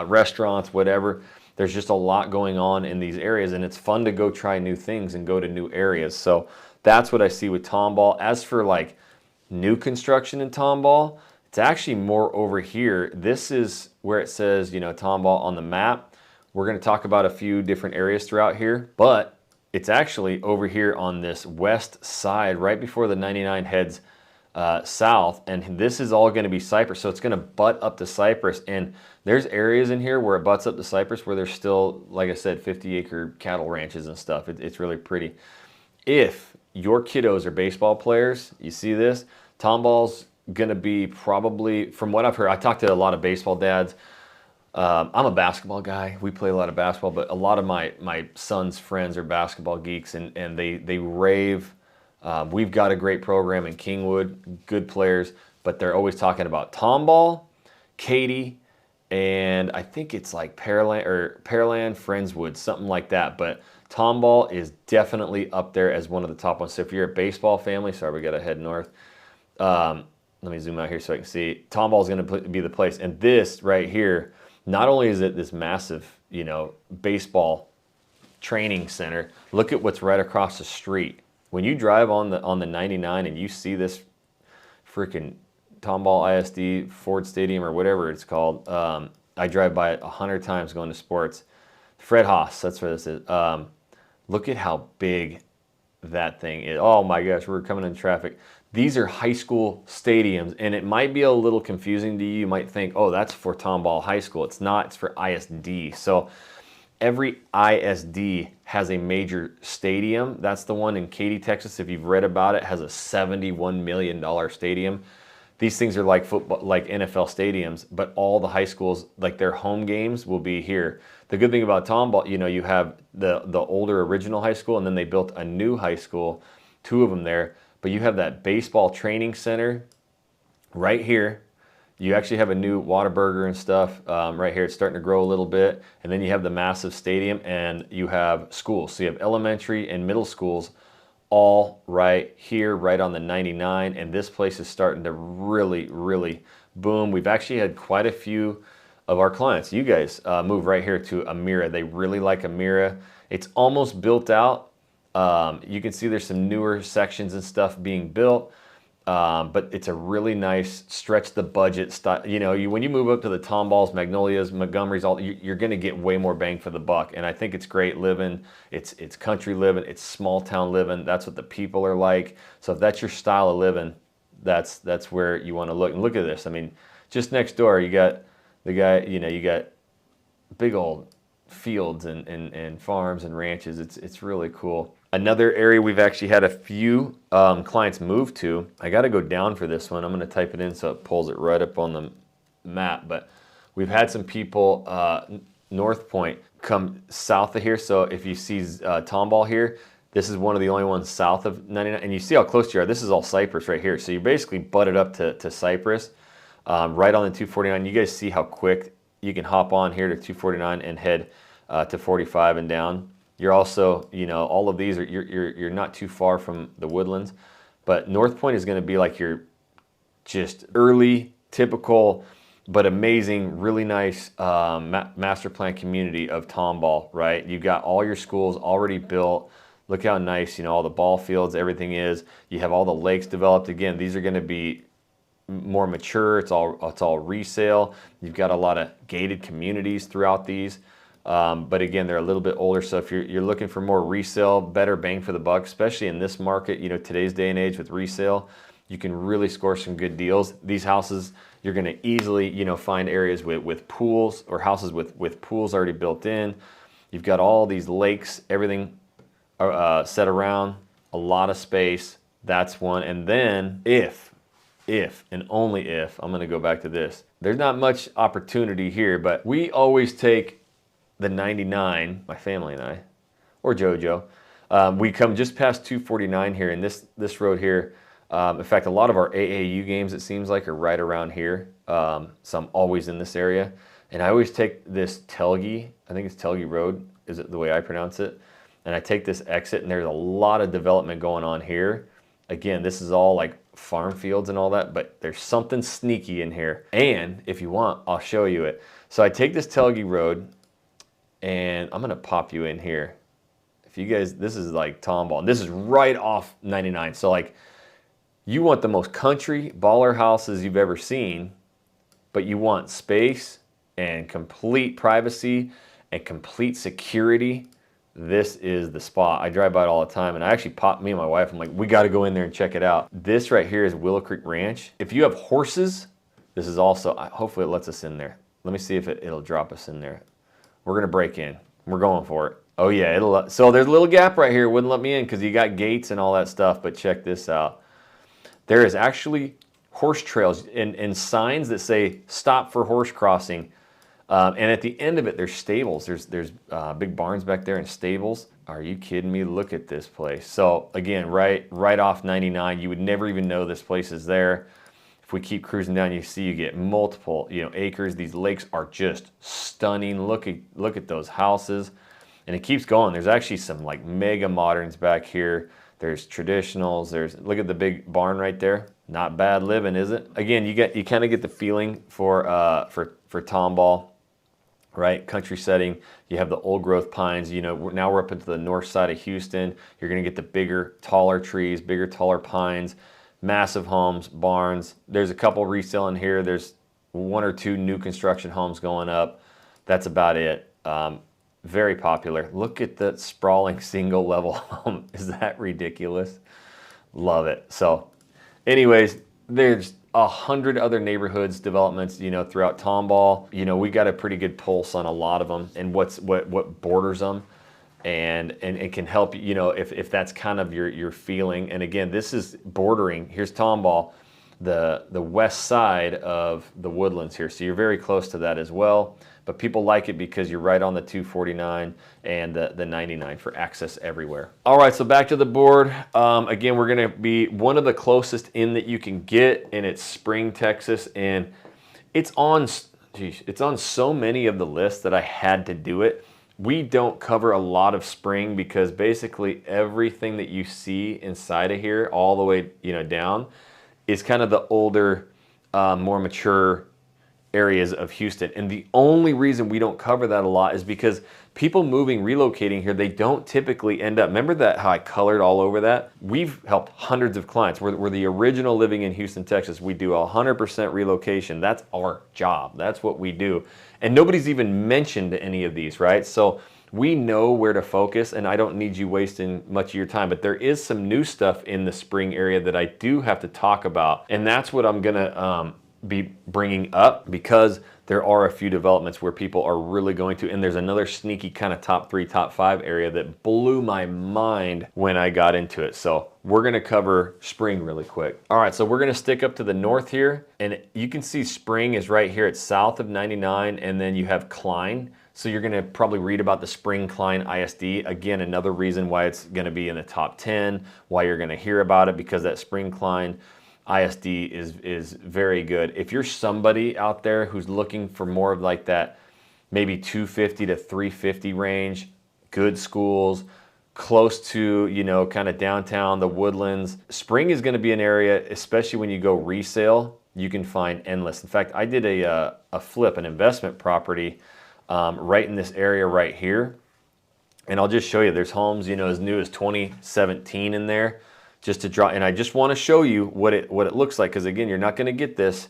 restaurants, whatever. There's just a lot going on in these areas, and it's fun to go try new things and go to new areas. So that's what I see with Tomball. As for like new construction in Tomball, it's actually more over here. This is where it says, Tomball on the map. We're going to talk about a few different areas throughout here, but it's actually over here on this west side, right before the 99 heads south, and this is all going to be Cypress, so it's going to butt up to Cypress. And there's areas in here where it butts up to Cypress where there's still, like I said, 50-acre cattle ranches and stuff. It's really pretty. If your kiddos are baseball players, you see this, Tomball's going to be probably, from what I've heard, I talked to a lot of baseball dads. I'm a basketball guy. We play a lot of basketball, but a lot of my son's friends are basketball geeks, and they rave. We've got a great program in Kingwood, good players, but they're always talking about Tomball, Katy, and I think it's like Pearland, Friendswood, something like that. But Tomball is definitely up there as one of the top ones. So if you're a baseball family, sorry, we got to head north. Let me zoom out here so I can see. Tomball is going to be the place. And this right here, Not only is it this massive, you know, baseball training center, look at what's right across the street. When you drive on the 99 and you see this freaking Tomball ISD Ford Stadium or whatever it's called, I drive by it 100 times going to sports. Fred Haas, that's where this is. Look at how big that thing is. Oh my gosh, we're coming in traffic. These are high school stadiums, and it might be a little confusing to you. You might think, oh, that's for Tomball High School. It's not, it's for ISD. So every ISD has a major stadium. That's the one in Katy, Texas. If you've read about it, has a $71 million stadium. These things are like football, like NFL stadiums, but all the high schools, like their home games will be here. The good thing about Tomball, you know, you have the older original high school, and then they built a new high school, 2 of them there. But you have that baseball training center right here. You actually have a new Whataburger and stuff right here. It's starting to grow a little bit. And then you have the massive stadium, and you have schools. So you have elementary and middle schools all right here, right on the 99. And this place is starting to really, really boom. We've actually had quite a few of our clients, you guys, move right here to Amira. They really like Amira. It's almost built out. You can see there's some newer sections and stuff being built, but it's a really nice stretch the budget style. You know, when you move up to the Tomballs, Magnolias, Montgomerys, you're going to get way more bang for the buck. And I think it's great living. It's country living. It's small town living. That's what the people are like. So if that's your style of living, that's where you want to look. And look at this. I mean, just next door, you got the guy. You know, you got big old fields and farms and ranches. It's really cool. Another area we've actually had a few clients move to. I got to go down for this one. I'm going to type it in so it pulls it right up on the map. But we've had some people, North Point, come south of here. So if you see Tomball here, this is one of the only ones south of 99. And you see how close you are. This is all Cypress right here. So you're basically butted up to Cypress, right on the 249. You guys see how quick you can hop on here to 249 and head to 45 and down. You're also, you know, all of these are you're not too far from the Woodlands, but North Point is going to be like your just early, typical, but amazing, really nice master plan community of Tomball. Right? You've got all your schools already built. Look how nice, you know, all the ball fields, everything is. You have all the lakes developed. Again, these are going to be more mature. It's all resale. You've got a lot of gated communities throughout these. But again, they're a little bit older. So if you're looking for more resale, better bang for the buck, especially in this market, you know, today's day and age with resale, you can really score some good deals. These houses, you're going to easily, you know, find areas with pools or houses with pools already built in. You've got all these lakes, everything set around, a lot of space. That's one. And then if and only if, I'm going to go back to this. There's not much opportunity here, but we always take the 99, my family and I, or JoJo. We come just past 249 here, and this road here. In fact, a lot of our AAU games, it seems like, are right around here. So I'm always in this area. And I always take this Telge, I think it's Telge Road, is it the way I pronounce it? And I take this exit, and there's a lot of development going on here. Again, this is all like farm fields and all that, but there's something sneaky in here. And if you want, I'll show you it. So I take this Telge Road, and I'm gonna pop you in here. If you guys, this is like Tomball, and this is right off 99. So like, you want the most country baller houses you've ever seen, but you want space and complete privacy and complete security. This is the spot. I drive by it all the time, and I actually me and my wife, I'm like, we gotta go in there and check it out. This right here is Willow Creek Ranch. If you have horses, this is also, hopefully it lets us in there. Let me see if it'll drop us in there. We're gonna break in. We're going for it. Oh yeah, so there's a little gap right here. It wouldn't let me in because you got gates and all that stuff, but check this out. There is actually horse trails and signs that say stop for horse crossing. And at the end of it, there's stables. There's big barns back there and stables. Are you kidding me? Look at this place. So again, right off 99, you would never even know this place is there. If we keep cruising down, you get multiple, you know, acres. These lakes are just stunning. Look at those houses, and it keeps going. There's actually some like mega moderns back here. There's traditionals. Look at the big barn right there. Not bad living, is it? Again, you kind of get the feeling for Tomball. right? Country setting. You have the old growth pines. You know, now we're up into the north side of Houston. You're going to get the bigger, taller trees, bigger, taller pines, massive homes, barns. There's a couple resale in here. There's 1 or 2 new construction homes going up. That's about it. Very popular. Look at the sprawling single level home. Is that ridiculous? Love it. So anyways, there's 100 other neighborhoods, developments, you know, throughout Tomball. You know, we got a pretty good pulse on a lot of them and what borders them, and it can help, you know, if that's kind of your feeling. And again, this is bordering. Here's Tomball, the west side of the Woodlands here. So you're very close to that as well. But people like it because you're right on the 249 and the 99 for access everywhere. All right, so back to the board. Again, we're gonna be one of the closest in that you can get, and it's Spring, Texas. And it's on so many of the lists that I had to do it. We don't cover a lot of Spring because basically everything that you see inside of here, all the way, you know, down, is kind of the older, more mature areas of Houston. And the only reason we don't cover that a lot is because people moving, relocating here, they don't typically end up, remember that how I colored all over that? We've helped hundreds of clients. We're the original living in Houston, Texas. We do 100% relocation. That's our job. That's what we do. And nobody's even mentioned any of these, right? So we know where to focus, and I don't need you wasting much of your time, but there is some new stuff in the Spring area that I do have to talk about. And that's what I'm gonna be bringing up, because there are a few developments where people are really going to, and there's another sneaky kind of top 3, top 5 area that blew my mind when I got into it. So we're gonna cover Spring really quick. All right, so we're gonna stick up to the north here, and you can see Spring is right here. It's south of 99, and then you have Klein. So you're gonna probably read about the Spring Klein ISD. Again, another reason why it's gonna be in the top 10, why you're gonna hear about it, because that Spring Klein ISD is very good. If you're somebody out there who's looking for more of like that maybe 250 to 350 range, good schools, close to, you know, kind of downtown, the Woodlands, Spring is going to be an area, especially when you go resale, you can find endless. In fact, I did a flip, an investment property right in this area right here. And I'll just show you, there's homes, you know, as new as 2017 in there. Just to draw, and I just want to show you what it looks like, because again, you're not going to get this.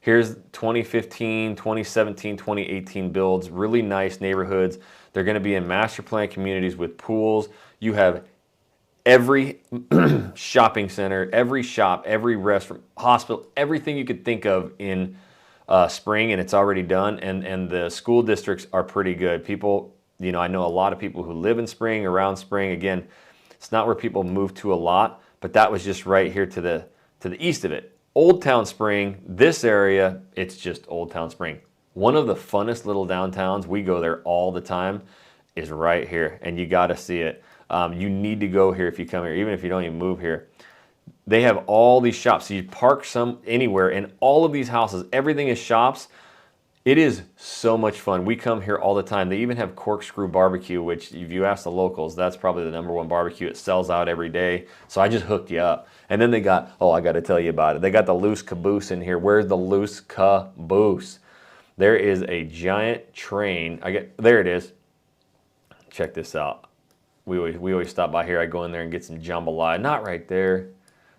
Here's 2015, 2017, 2018 builds, really nice neighborhoods. They're going to be in master plan communities with pools. You have every shopping center, every shop, every restaurant, hospital, everything you could think of in Spring, and it's already done. And the school districts are pretty good. People, you know, I know a lot of people who live in Spring, around Spring. Again, it's not where people move to a lot, but that was just right here to the east of it. Old Town Spring, this area, it's just Old Town Spring. One of the funnest little downtowns, we go there all the time, is right here, and you got to see it. You need to go here if you come here, even if you don't even move here. They have all these shops, so you park anywhere, and all of these houses, everything is shops. It is so much fun. We come here all the time. They even have Corkscrew Barbecue, which if you ask the locals, that's probably the #1 barbecue. It sells out every day. So I just hooked you up. And then they got, oh, I got to tell you about it. They got the loose caboose in here. Where's the loose caboose? There is a giant train. There it is. Check this out. We always stop by here. I go in there and get some jambalaya. Not right there.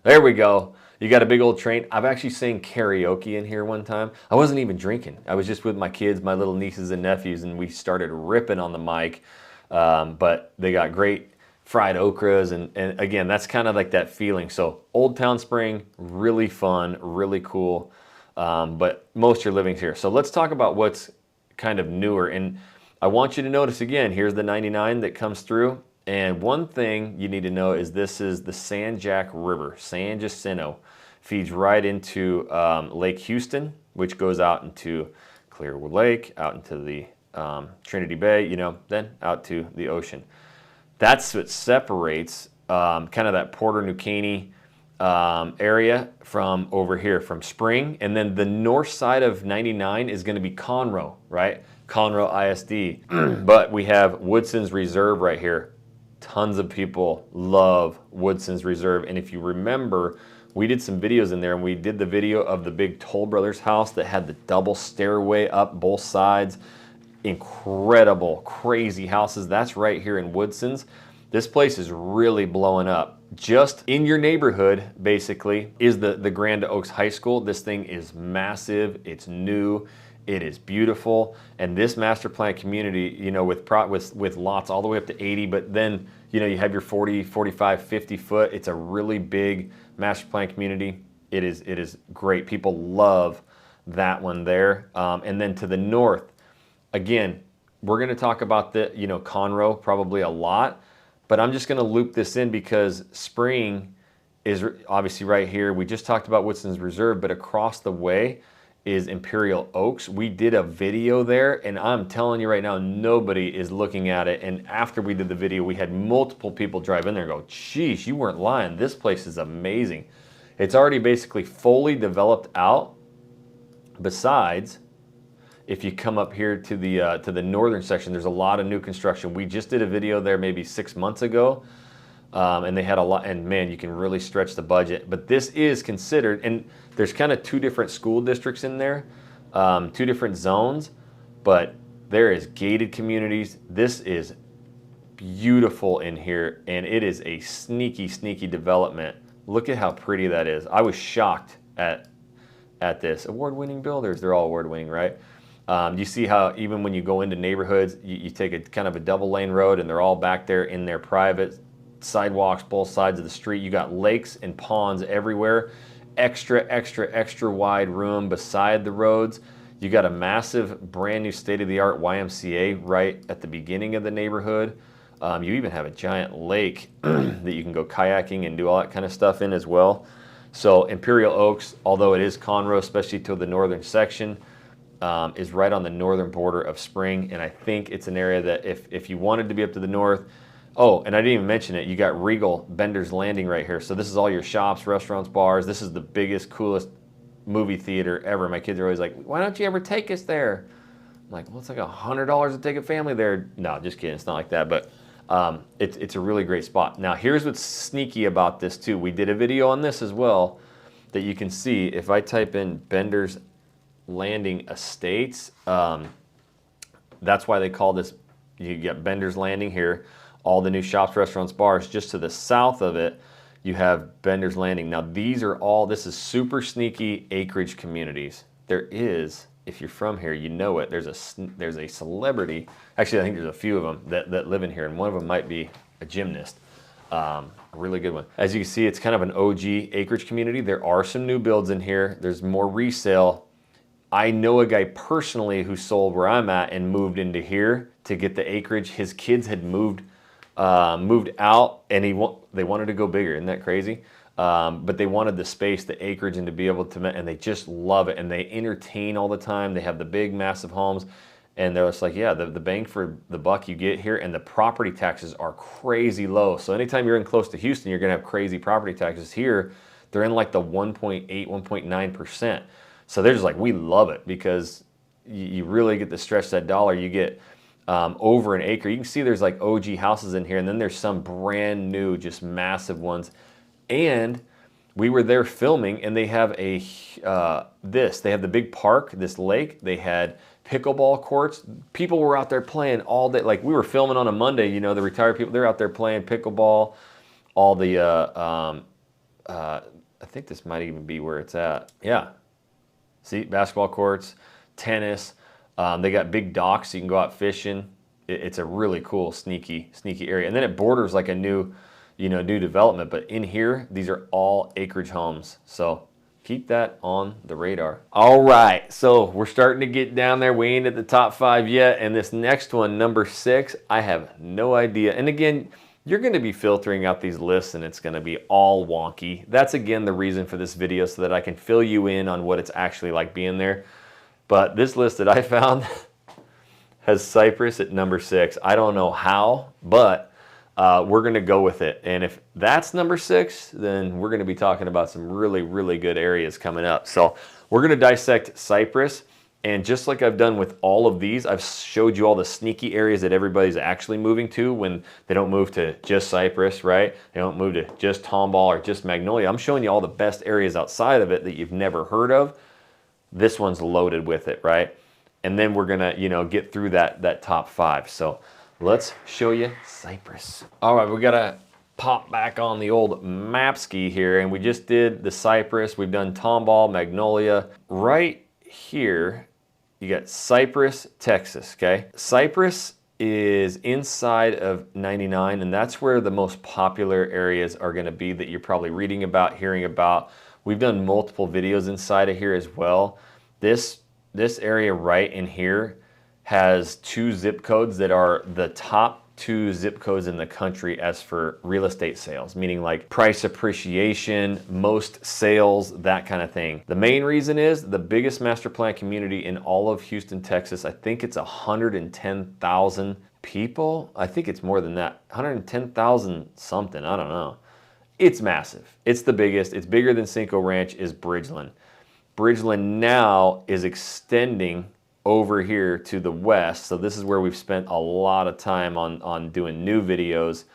There we go. You got a big old train. I've actually sang karaoke in here one time. I wasn't even drinking. I was just with my kids, my little nieces and nephews, and we started ripping on the mic. But they got great fried okras, and again, that's kind of like that feeling. So Old Town Spring, really fun, really cool. But most of your living's here. So let's talk about what's kind of newer. And I want you to notice again, here's the 99 that comes through. And one thing you need to know is this is the San Jac River. San Jacinto feeds right into Lake Houston, which goes out into Clearwood Lake, out into the Trinity Bay, you know, then out to the ocean. That's what separates kind of that Porter New Caney area from over here, from Spring. And then the north side of 99 is going to be Conroe, right? Conroe ISD. But we have Woodson's Reserve right here. Tons of people love Woodson's Reserve. And if you remember, we did some videos in there, and we did the video of the big Toll Brothers house that had the double stairway up both sides. incredible, crazy houses. That's right here in Woodlands. This place is really blowing up. Just in your neighborhood, basically, is the Grand Oaks High School. This thing is massive, it's new, it is beautiful. And this master plan community, you know, with lots all the way up to 80, but then, you know, you have your 40, 45, 50 foot. It's a really big master plan community. It is great. People love that one there. And then to the north, again, we're going to talk about the, you know, Conroe probably a lot, but I'm just going to loop this in because Spring is obviously right here. We just talked about Woodlands Reserve, but across the way is Imperial Oaks. We did a video there, and I'm telling you right now, nobody is looking at it. And after we did the video, we had multiple people drive in there and go, "Sheesh, you weren't lying. This place is amazing." It's already basically fully developed out. Besides, if you come up here to the northern section, there's a lot of new construction. We just did a video there maybe 6 months ago, and they had a lot, and man, you can really stretch the budget. But this is considered, and there's kind of two different school districts in there, two different zones, but there is gated communities. This is beautiful in here, and it is a sneaky, sneaky development. Look at how pretty that is. I was shocked at this. Award-winning builders, they're all award-winning, right? You see how even when you go into neighborhoods, you take a kind of a double lane road and they're all back there in their private sidewalks, both sides of the street. You got lakes and ponds everywhere. Extra, extra, extra wide room beside the roads. You got a massive brand new state-of-the-art YMCA right at the beginning of the neighborhood. You even have a giant lake that you can go kayaking and do all that kind of stuff in as well. So Imperial Oaks, although it is Conroe, especially to the northern section, is right on the northern border of Spring, and I think it's an area that if you wanted to be up to the north, oh, and I didn't even mention it, you got Regal Bender's Landing right here. So this is all your shops, restaurants, bars. This is the biggest, coolest movie theater ever. My kids are always like, "Why don't you ever take us there?" I'm like, "Well, it's like $100 to take a family there." No, just kidding. It's not like that, but it's a really great spot. Now, here's what's sneaky about this too. We did a video on this as well that you can see. If I type in Bender's Landing Estates, that's why they call this, you get Bender's Landing here, all the new shops, restaurants, bars. Just to the south of it, you have Bender's Landing. Now these are all, this is super sneaky acreage communities. There is, if you're from here, you know it, there's a celebrity, actually I think there's a few of them that live in here, and one of them might be a gymnast. A really good one. As you can see, it's kind of an OG acreage community. There are some new builds in here. There's more resale. I know a guy personally who sold where I'm at and moved into here to get the acreage. His kids had moved out, and they wanted to go bigger. Isn't that crazy? But they wanted the space, the acreage, and to be able to, and they just love it. And they entertain all the time. They have the big, massive homes, and they're just like, yeah, the bang for the buck you get here, and the property taxes are crazy low. So anytime you're in close to Houston, you're gonna have crazy property taxes. Here, they're in like the 1.8, 1.9%. So they're just like, we love it because you really get to stretch that dollar. You get over an acre. You can see there's like OG houses in here, and then there's some brand new, just massive ones. And we were there filming, and they have they have the big park, this lake. They had pickleball courts. People were out there playing all day. Like, we were filming on a Monday, you know, the retired people, they're out there playing pickleball. All the, I think this might even be where it's at. Yeah. See, basketball courts, tennis. They got big docks, so you can go out fishing. It's a really cool, sneaky area. And then it borders like a new development. But in here, these are all acreage homes. So keep that on the radar. All right, so we're starting to get down there. We ain't at the top 5 yet. And this next one, number 6, I have no idea. And again, you're going to be filtering out these lists, and it's going to be all wonky. That's, again, the reason for this video, so that I can fill you in on what it's actually like being there. But this list that I found has Cypress at number 6. I don't know how, but we're going to go with it. And if that's number 6, then we're going to be talking about some really, really good areas coming up. So we're going to dissect Cypress. And just like I've done with all of these, I've showed you all the sneaky areas that everybody's actually moving to when they don't move to just Cypress, right? They don't move to just Tomball or just Magnolia. I'm showing you all the best areas outside of it that you've never heard of. This one's loaded with it, right? and then we're gonna, you know, get through that top 5. So let's show you Cypress. All right, we gotta pop back on the old map ski here, and we just did the Cypress. We've done Tomball, Magnolia. Right here, you got Cypress, Texas, okay? Cypress is inside of 99, and that's where the most popular areas are gonna be that you're probably reading about, hearing about. We've done multiple videos inside of here as well. This area right in here has 2 zip codes that are the top 2 zip codes in the country as for real estate sales, meaning like price appreciation, most sales, that kind of thing. The main reason is the biggest master plan community in all of Houston, Texas. I think it's 110,000 people. I think it's more than that, 110,000 something, I don't know. It's massive. It's the biggest. It's bigger than Cinco Ranch is Bridgeland. Bridgeland now is extending over here to the west. So this is where we've spent a lot of time on doing new videos,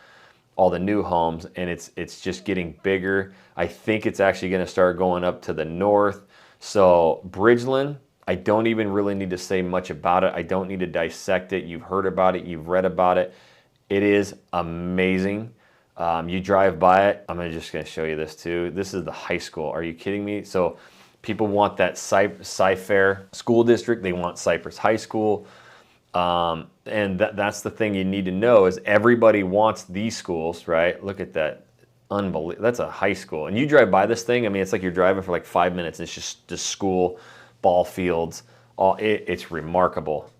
all the new homes, and it's just getting bigger. I think it's actually gonna start going up to the north. So Bridgeland, I don't even really need to say much about it. I don't need to dissect it. You've heard about it, you've read about it. It is amazing. You drive by it. I'm just gonna show you this too. This is the high school. Are you kidding me? So people want that Cy-Fair school district. They want Cypress High School. And that's the thing you need to know is everybody wants these schools, right? Look at that. Unbelievable. That's a high school. And you drive by this thing, I mean, it's like you're driving for like 5 minutes. It's just the school, ball fields. It's remarkable.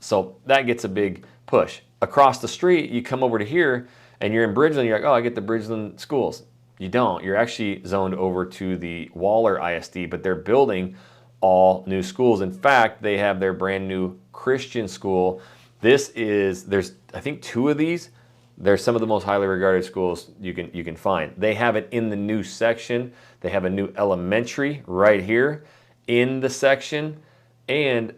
So that gets a big push. Across the street, you come over to here and you're in Bridgeland. You're like, oh, I get the Bridgeland schools. You don't. You're actually zoned over to the Waller ISD, but they're building all new schools. In fact, they have their brand new Christian school. There's I think 2 of these. They're some of the most highly regarded schools you can find. They have it in the new section. They have a new elementary right here in the section, and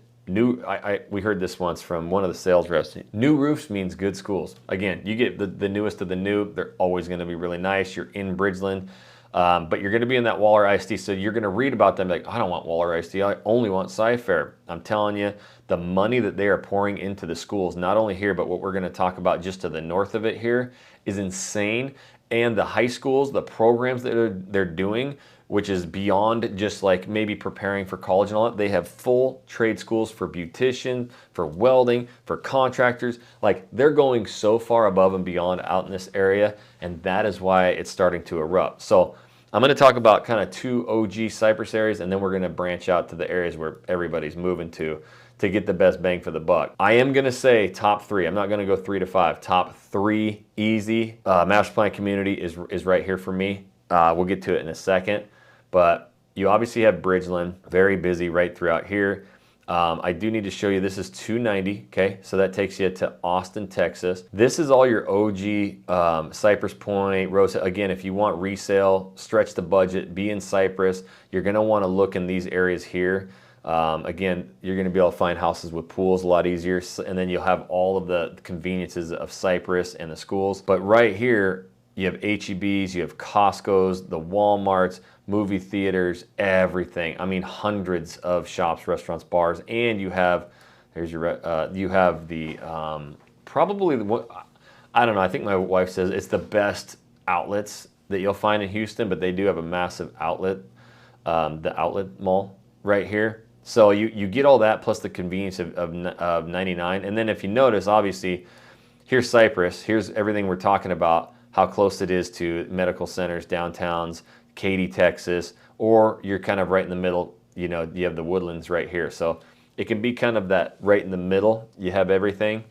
we heard this once from one of the sales reps. New roofs means good schools. Again, you get the newest of the new. They're always going to be really nice. You're in Bridgeland, but you're going to be in that Waller ISD. So you're going to read about them like, I don't want Waller ISD. I only want Cy-Fair. I'm telling you, the money that they are pouring into the schools, not only here, but what we're going to talk about just to the north of it here, is insane. And the high schools, the programs that they're doing, which is beyond just like maybe preparing for college and all that. They have full trade schools for beautician, for welding, for contractors. Like they're going so far above and beyond out in this area, and that is why it's starting to erupt. So I'm gonna talk about kind of 2 OG Cypress areas, and then we're gonna branch out to the areas where everybody's moving to get the best bang for the buck. I am gonna say top 3. I'm not gonna go 3 to 5. Top 3 easy. Master plan community is right here for me. We'll get to it in a second. But you obviously have Bridgeland, very busy right throughout here. I do need to show you, this is 290, okay? So that takes you to Austin, Texas. This is all your OG Cypress Point, Rose. Again, if you want resale, stretch the budget, be in Cypress, you're gonna wanna look in these areas here. Again, you're gonna be able to find houses with pools a lot easier, and then you'll have all of the conveniences of Cypress and the schools. But right here, you have HEBs, you have Costco's, the Walmarts, movie theaters, everything. I mean, hundreds of shops, restaurants, bars, and you have, you have the, probably, I don't know, I think my wife says it's the best outlets that you'll find in Houston, but they do have a massive outlet, the outlet mall right here. So you get all that plus the convenience of 99. And then if you notice, obviously, here's Cypress, here's everything we're talking about, how close it is to medical centers, downtowns, Katy, Texas, or you're kind of right in the middle, you know, you have the Woodlands right here. So it can be kind of that right in the middle, you have everything.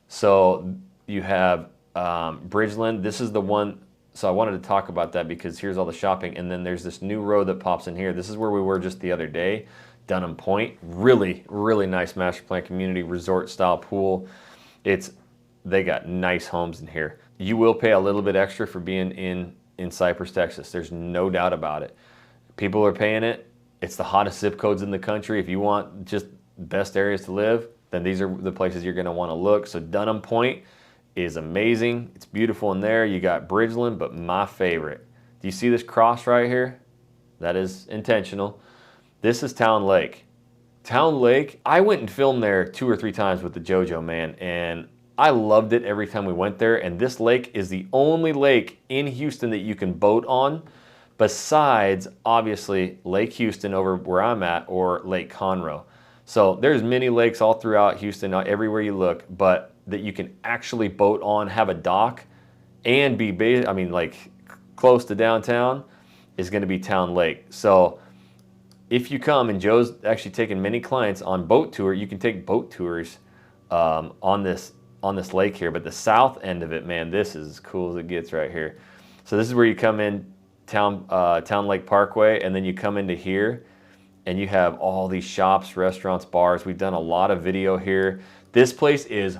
So you have Bridgeland, this is the one, so I wanted to talk about that because here's all the shopping, and then there's this new road that pops in here. This is where we were just the other day, Dunham Point. Really, really nice master plan community, resort style pool. They got nice homes in here. You will pay a little bit extra for being in Cypress, Texas. There's no doubt about it. People are paying it. It's the hottest zip codes in the country. If you want just best areas to live, then these are the places you're gonna wanna look. So Dunham Point is amazing. It's beautiful in there. You got Bridgeland, but my favorite. Do you see this cross right here? That is intentional. This is Town Lake. Town Lake, I went and filmed there 2 or 3 times with the JoJo, man, and I loved it every time we went there. And this lake is the only lake in Houston that you can boat on, besides obviously Lake Houston over where I'm at, or Lake Conroe. So there's many lakes all throughout Houston, everywhere you look, but that you can actually boat on, have a dock, and be, I mean, like close to downtown, is going to be Town Lake. So if you come, and Joe's actually taking many clients on boat tour, you can take boat tours on this lake here. But the south end of it, man, this is as cool as it gets right here. So this is where you come in Town Lake Parkway, and then you come into here, and you have all these shops, restaurants, bars. We've done a lot of video here. This place is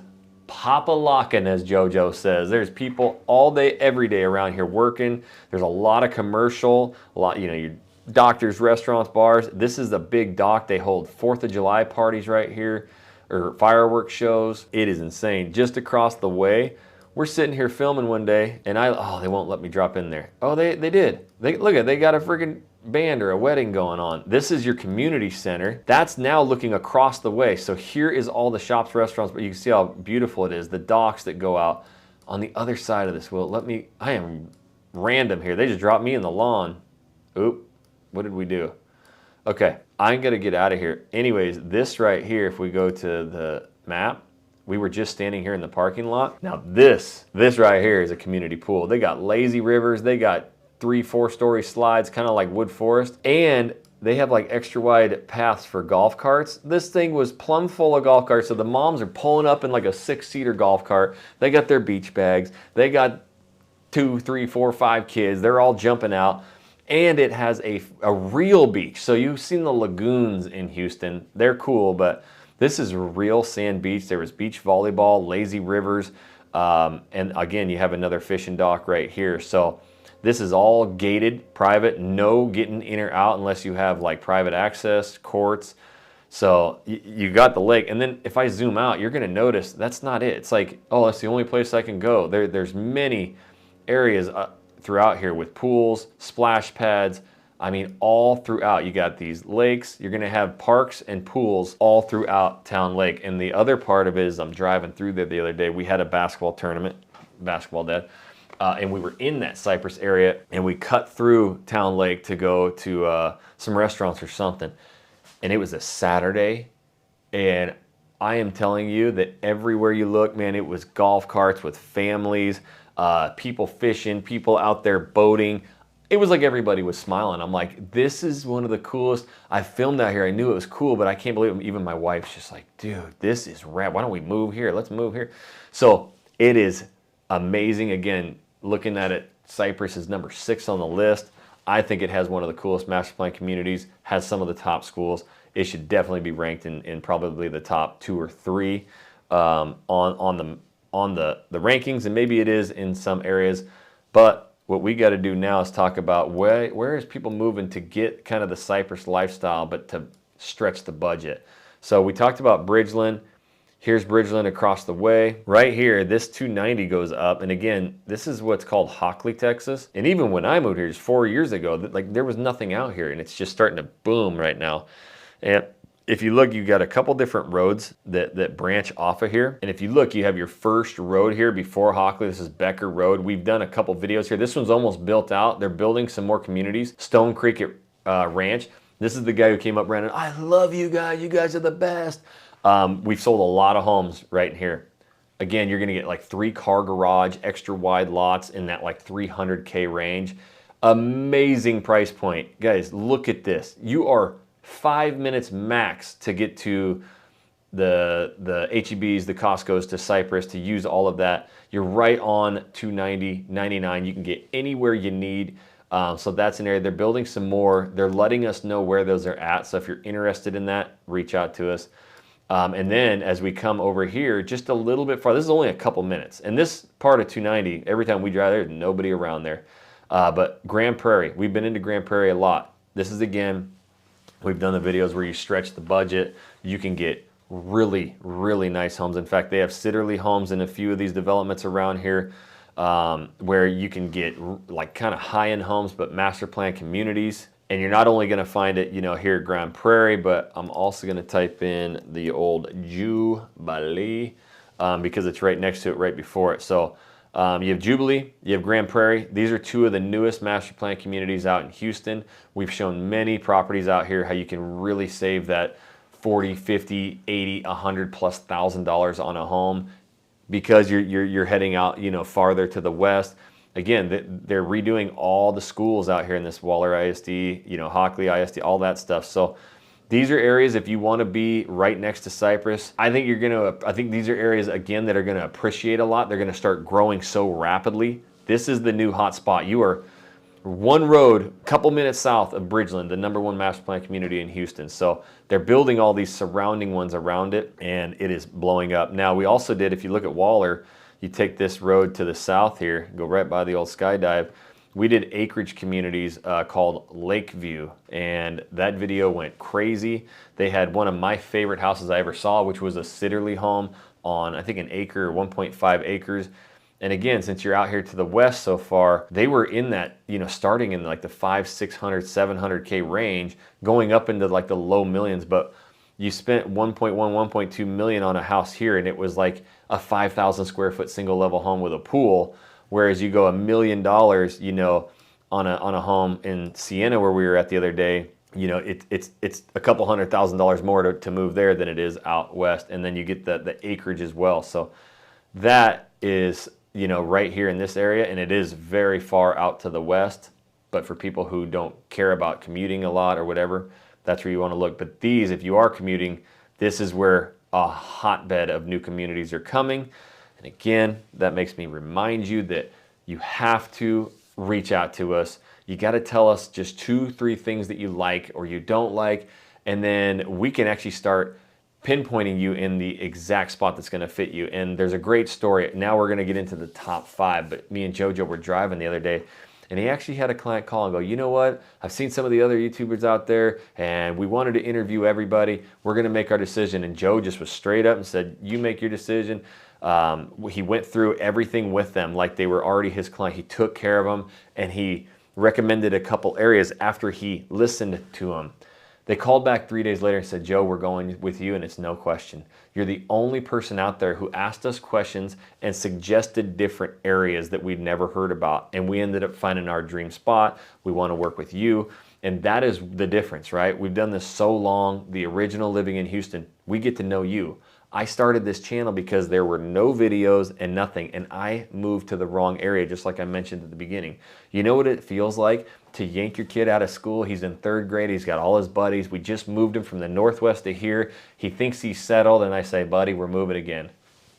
pop-a-lockin', as JoJo says. There's people all day, every day around here working. There's a lot of commercial, a lot, you know, your doctors, restaurants, bars. This is a big dock. They hold 4th of July parties right here, or fireworks shows. It is insane. Just across the way, we're sitting here filming one day, and they won't let me drop in there. Oh, they did. Look at, they got a freaking band or a wedding going on. This is your community center. That's now looking across the way. So here is all the shops, restaurants, but you can see how beautiful it is. The docks that go out on the other side of this. Well, I am random here. They just dropped me in the lawn. Oop, what did we do? Okay, I'm gonna get out of here. Anyways, this right here, if we go to the map, we were just standing here in the parking lot. Now this right here is a community pool. They got lazy rivers. They got 3-4 story slides, kind of like Wood Forest. And they have like extra wide paths for golf carts. This thing was plumb full of golf carts. So the moms are pulling up in like a 6-seater golf cart. They got their beach bags. They got 2, 3, 4, 5 kids. They're all jumping out. And it has a real beach. So you've seen the lagoons in Houston. They're cool, but this is a real sand beach. There was beach volleyball, lazy rivers. And again, you have another fishing dock right here. So this is all gated, private, no getting in or out unless you have like private access, courts. So you got the lake. And then if I zoom out, you're gonna notice that's not it. It's like, oh, that's the only place I can go. There's many areas throughout here with pools, splash pads. I mean, all throughout. You got these lakes. You're gonna have parks and pools all throughout Town Lake. And the other part of it is, I'm driving through there the other day. We had a basketball tournament, basketball dad. And we were in that Cypress area, and we cut through Town Lake to go to some restaurants or something. And it was a Saturday, and I am telling you that everywhere you look, man, it was golf carts with families, people fishing, people out there boating. It was like everybody was smiling. I'm like, this is one of the coolest. I filmed out here. I knew it was cool, but I can't believe it. Even my wife's just like, dude, this is rad. Why don't we move here? Let's move here. So it is amazing. Again, looking at it, Cypress is number 6 on the list. I think it has one of the coolest master plan communities, has some of the top schools. It should definitely be ranked in probably the top 2 or 3 on the rankings, and maybe it is in some areas. But what we got to do now is talk about where is people moving to get kind of the Cypress lifestyle, but to stretch the budget. So we talked about Bridgeland. Here's Bridgeland across the way. Right here, this 290 goes up. And again, this is what's called Hockley, Texas. And even when I moved here just 4 years ago, like there was nothing out here, and it's just starting to boom right now. And if you look, you got a couple different roads that branch off of here. And if you look, you have your first road here before Hockley. This is Becker Road. We've done a couple videos here. This one's almost built out. They're building some more communities. Stone Creek Ranch. This is the guy who came up, Brandon. I love you guys. You guys are the best. We've sold a lot of homes right in here. Again, you're gonna get like 3-car garage, extra wide lots in that like 300K range. Amazing price point. Guys, look at this. You are 5 minutes max to get to the HEBs, the Costco's, to Cypress, to use all of that. You're right on 290, 99. You can get anywhere you need. So that's an area. They're building some more. They're letting us know where those are at. So if you're interested in that, reach out to us. And then as we come over here, just a little bit far, this is only a couple minutes. And this part of 290, every time we drive, there's nobody around there. But Grand Prairie, we've been into Grand Prairie a lot. This is, again, we've done the videos where you stretch the budget. You can get really, really nice homes. In fact, they have Sitterly homes in a few of these developments around here, where you can get like kind of high-end homes, but master plan communities. And you're not only going to find it, you know, here at Grand Prairie, but I'm also going to type in the old Jubilee because it's right next to it, right before it. So you have Jubilee, you have Grand Prairie. These are two of the newest master plan communities out in Houston. We've shown many properties out here how you can really save that 40, 50, 80, 100 plus $1,000 on a home because you're heading out, you know, farther to the west. Again, they're redoing all the schools out here in this Waller ISD, you know, Hockley ISD, all that stuff. So these are areas, if you want to be right next to Cypress, I think these are areas, again, that are going to appreciate a lot. They're going to start growing so rapidly. This is the new hot spot. You are one road, a couple minutes south of Bridgeland, the #1 master plan community in Houston. So they're building all these surrounding ones around it, and it is blowing up. Now, we also did, if you look at Waller, you take this road to the south here, go right by the old skydive. We did acreage communities called Lakeview, and that video went crazy. They had one of my favorite houses I ever saw, which was a Sitterly home on, I think, an acre, 1.5 acres. And again, since you're out here to the west so far, they were in that, you know, starting in like the 500, 600, 700K range, going up into like the low millions. But you spent 1.1, 1.2 million on a house here, and it was like a 5,000 square foot single level home with a pool. Whereas you go $1 million, you know, on a home in Siena where we were at the other day, you know, it's a couple $100,000 more to move there than it is out west. And then you get the acreage as well. So that is, you know, right here in this area, and it is very far out to the west. But for people who don't care about commuting a lot or whatever, that's where you want to look. But these, if you are commuting, this is where a hotbed of new communities are coming. And again, that makes me remind you that you have to reach out to us. You got to tell us just 2-3 things that you like or you don't like, and then we can actually start pinpointing you in the exact spot that's going to fit you. And there's a great story. Now we're going to get into the top 5, but me and Jojo were driving the other day, and he actually had a client call and go, you know what? I've seen some of the other YouTubers out there, and we wanted to interview everybody. We're going to make our decision. And Joe just was straight up and said, you make your decision. He went through everything with them like they were already his client. He took care of them, and he recommended a couple areas after he listened to them. They called back 3 days later and said, Joe, we're going with you, and it's no question. You're the only person out there who asked us questions and suggested different areas that we'd never heard about, and we ended up finding our dream spot. We want to work with you, and that is the difference, right? We've done this so long, the original Living in Houston. We get to know you. I started this channel because there were no videos and nothing, and I moved to the wrong area, just like I mentioned at the beginning. You know what it feels like to yank your kid out of school? He's in 3rd grade, he's got all his buddies. We just moved him from the Northwest to here. He thinks he's settled, and I say, buddy, we're moving again.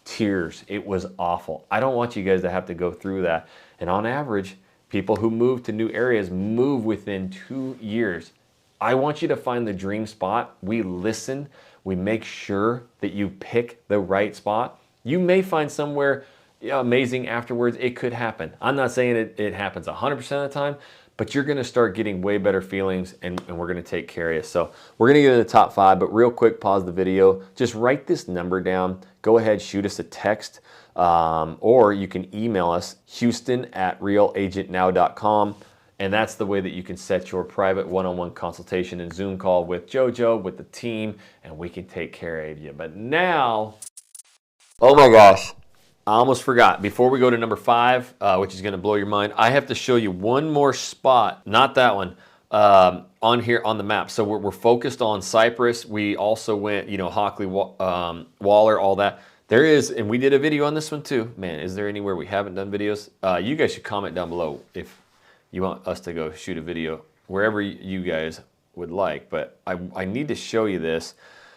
Tears. It was awful. I don't want you guys to have to go through that. And on average, people who move to new areas move within 2 years. I want you to find the dream spot. We listen. We make sure that you pick the right spot. You may find somewhere amazing afterwards. It could happen. I'm not saying it happens 100% of the time, but you're going to start getting way better feelings, and we're going to take care of you. So we're going to get into the top 5, but real quick, pause the video. Just write this number down. Go ahead, shoot us a text, or you can email us, houston@realagentnow.com. And that's the way that you can set your private one-on-one consultation and Zoom call with JoJo, with the team, and we can take care of you. But now, oh my gosh, I almost forgot. Before we go to number 5, which is going to blow your mind, I have to show you one more spot, not that one, on here on the map. So we're focused on Cypress. We also went, you know, Hockley, Waller, all that. There is, and we did a video on this one too. Man, is there anywhere we haven't done videos? You guys should comment down below if you want us to go shoot a video wherever you guys would like. But I need to show you this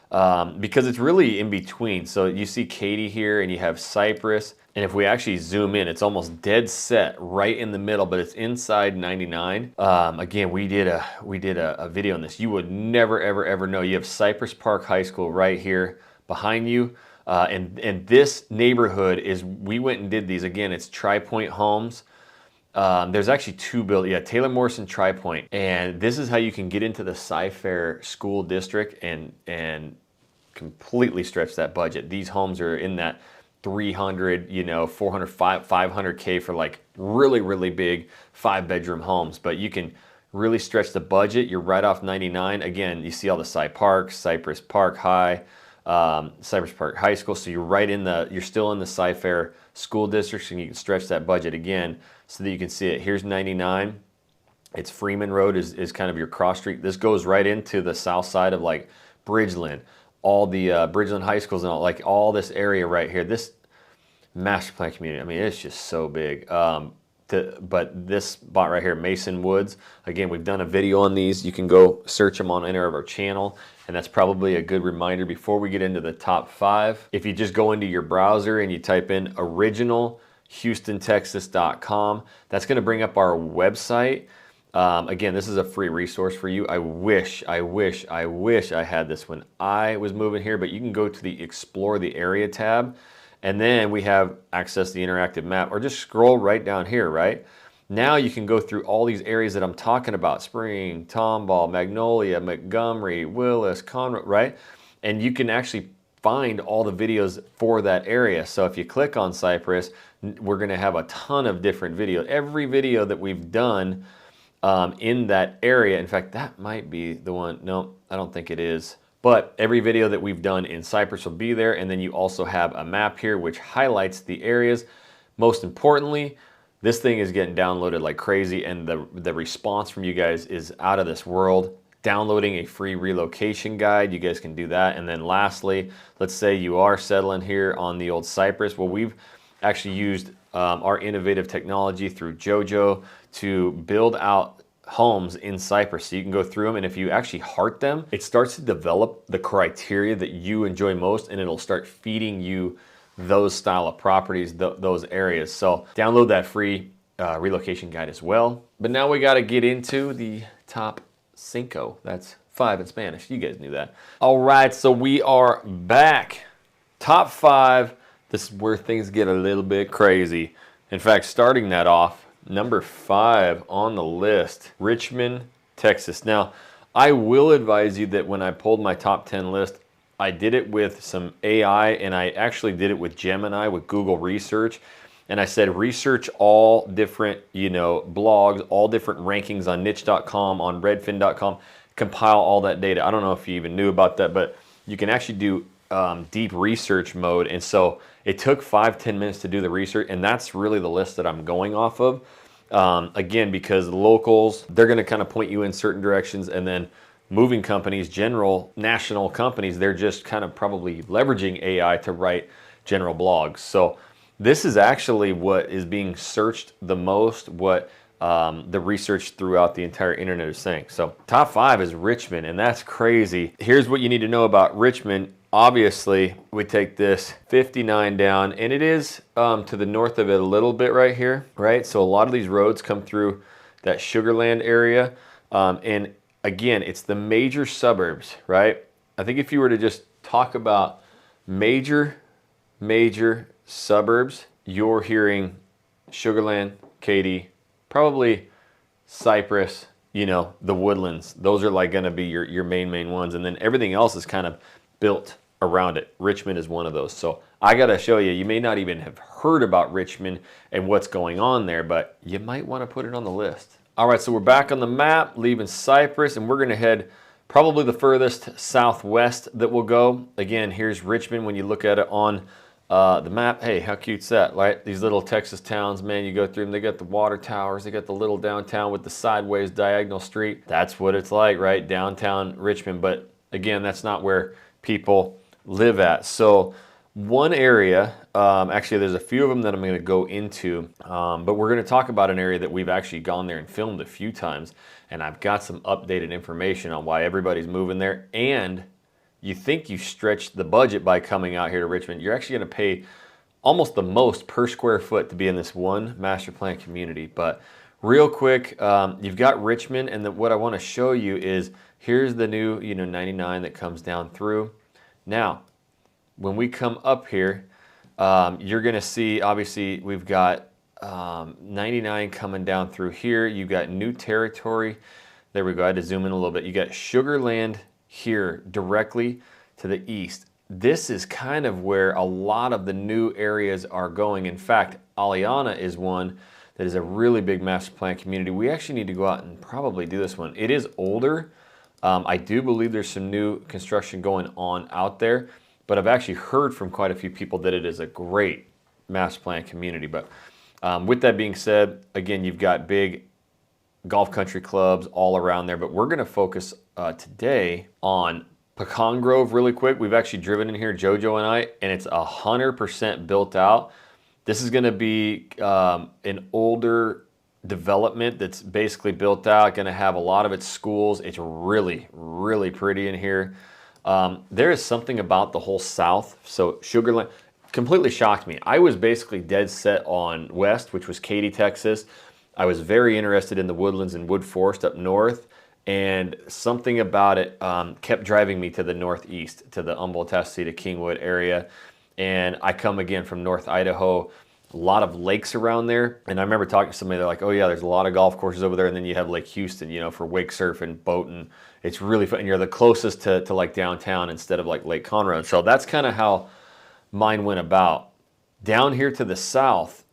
because it's really in between. So you see Katy here, and you have Cypress. And if we actually zoom in, it's almost dead set right in the middle, but it's inside 99. Again, we did a video on this. You would never, ever know. You have Cypress Park High School right here behind you. And this neighborhood is, we went and did these. Again, it's Tri-Point Homes. There's actually 2 buildings, yeah, Taylor Morrison Tri-Point, and this is how you can get into the Cy-Fair school district and completely stretch that budget. These homes are in that 300, you know, 400, 500K for like really big 5-bedroom homes, but you can really stretch the budget, you're right off 99. Again, you see all the Parks, Cypress Park High, Cypress Park High School. So you're right in the, you're still in the Cy-Fair school districts, and you can stretch that budget again so that you can see it. Here's 99. It's Freeman Road is kind of your cross street. This goes right into the south side of like Bridgeland, all the Bridgeland high schools and all, like all this area right here. This master plan community, I mean, it's just so big. But this spot right here, Mason Woods, again, we've done a video on these. You can go search them on any of our channel, and that's probably a good reminder before we get into the top 5. If you just go into your browser and you type in originalhoustentexas.com, that's going to bring up our website. Again, this is a free resource for you. I wish I had this when I was moving here, but you can go to the Explore the Area tab, and then we have access to the interactive map, or just scroll right down here, right? Now you can go through all these areas that I'm talking about: Spring, Tomball, Magnolia, Montgomery, Willis, Conroe, right? And you can actually find all the videos for that area. So if you click on Cypress, we're gonna have a ton of different videos. Every video that we've done in that area. In fact, that might be the one. No, I don't think it is. But every video that we've done in Cypress will be there. And then you also have a map here which highlights the areas. Most importantly, this thing is getting downloaded like crazy, and the response from you guys is out of this world. Downloading a free relocation guide, you guys can do that. And then lastly, let's say you are settling here on the old Cypress. Well, we've actually used our innovative technology through JoJo to build out homes in Cypress. So you can go through them, and if you actually heart them, it starts to develop the criteria that you enjoy most, and it'll start feeding you those style of properties, those areas. So download that free relocation guide as well. But now we got to get into the top 5. That's 5 in Spanish. You guys knew that. All right, so we are back. Top 5. This is where things get a little bit crazy. In fact, starting that off, number 5 on the list, Richmond, Texas. Now, I will advise you that when I pulled my top 10 list, I did it with some AI, and I actually did it with Gemini, with Google Research. And I said, research all different, blogs, all different rankings on niche.com, on redfin.com, compile all that data. I don't know if you even knew about that, but you can actually do deep research mode. And so it took 5-10 minutes to do the research, and that's really the list that I'm going off of. Again, because the locals, they're going to kind of point you in certain directions, and then moving companies, general national companies, they're just kind of probably leveraging AI to write general blogs. So this is actually what is being searched the most, what the research throughout the entire internet is saying. So top 5 is Richmond, and that's crazy. Here's what you need to know about Richmond. Obviously, we take this 59 down, and it is to the north of it a little bit right here, right? So a lot of these roads come through that Sugarland area. And again, it's the major suburbs, right? I think if you were to just talk about major suburbs, you're hearing Sugarland, Katy, probably Cypress, the Woodlands. Those are like going to be your main ones. And then everything else is kind of built around it. Richmond is one of those. So I got to show you, you may not even have heard about Richmond and what's going on there, but you might want to put it on the list. All right, so we're back on the map, leaving Cypress, and we're going to head probably the furthest southwest that we'll go. Again, here's Richmond when you look at it on the map. Hey, how cute's that, right? These little Texas towns, man, you go through them, they got the water towers, they got the little downtown with the sideways diagonal street. That's what it's like, right? Downtown Richmond. But again, that's not where people live at. So one area, actually there's a few of them that I'm going to go into, but we're going to talk about an area that we've actually gone there and filmed a few times, and I've got some updated information on why everybody's moving there. And you think you stretched the budget by coming out here to Richmond, you're actually going to pay almost the most per square foot to be in this one master plan community. But real quick, you've got Richmond, and what I want to show you is here's the new 99 that comes down through. Now, when we come up here, you're going to see, obviously, we've got 99 coming down through here. You got New Territory. There we go. I had to zoom in a little bit. You got Sugarland here directly to the east. This is kind of where a lot of the new areas are going. In fact, Aliana is one that is a really big master plan community. We actually need to go out and probably do this one. It is older. I do believe there's some new construction going on out there, but I've actually heard from quite a few people that it is a great master plan community. But with that being said, again, you've got big golf country clubs all around there, but we're going to focus today on Pecan Grove really quick. We've actually driven in here, Jojo and I, and it's 100% built out. This is going to be an older development that's basically built out, going to have a lot of its schools. It's really, really pretty in here. There is something about the whole South. So Sugarland completely shocked me. I was basically dead set on West, which was Katy, Texas. I was very interested in the Woodlands and Wood Forest up north, and something about it kept driving me to the Northeast, to the Humboldt, Tacoma, Kingwood area. And I come again from North Idaho, a lot of lakes around there. And I remember talking to somebody, they're like, oh yeah, there's a lot of golf courses over there. And then you have Lake Houston, you know, for wake surfing, boating. It's really fun. And you're the closest to like downtown instead of like Lake Conroe. And so that's kind of how mine went about. Down here to the south,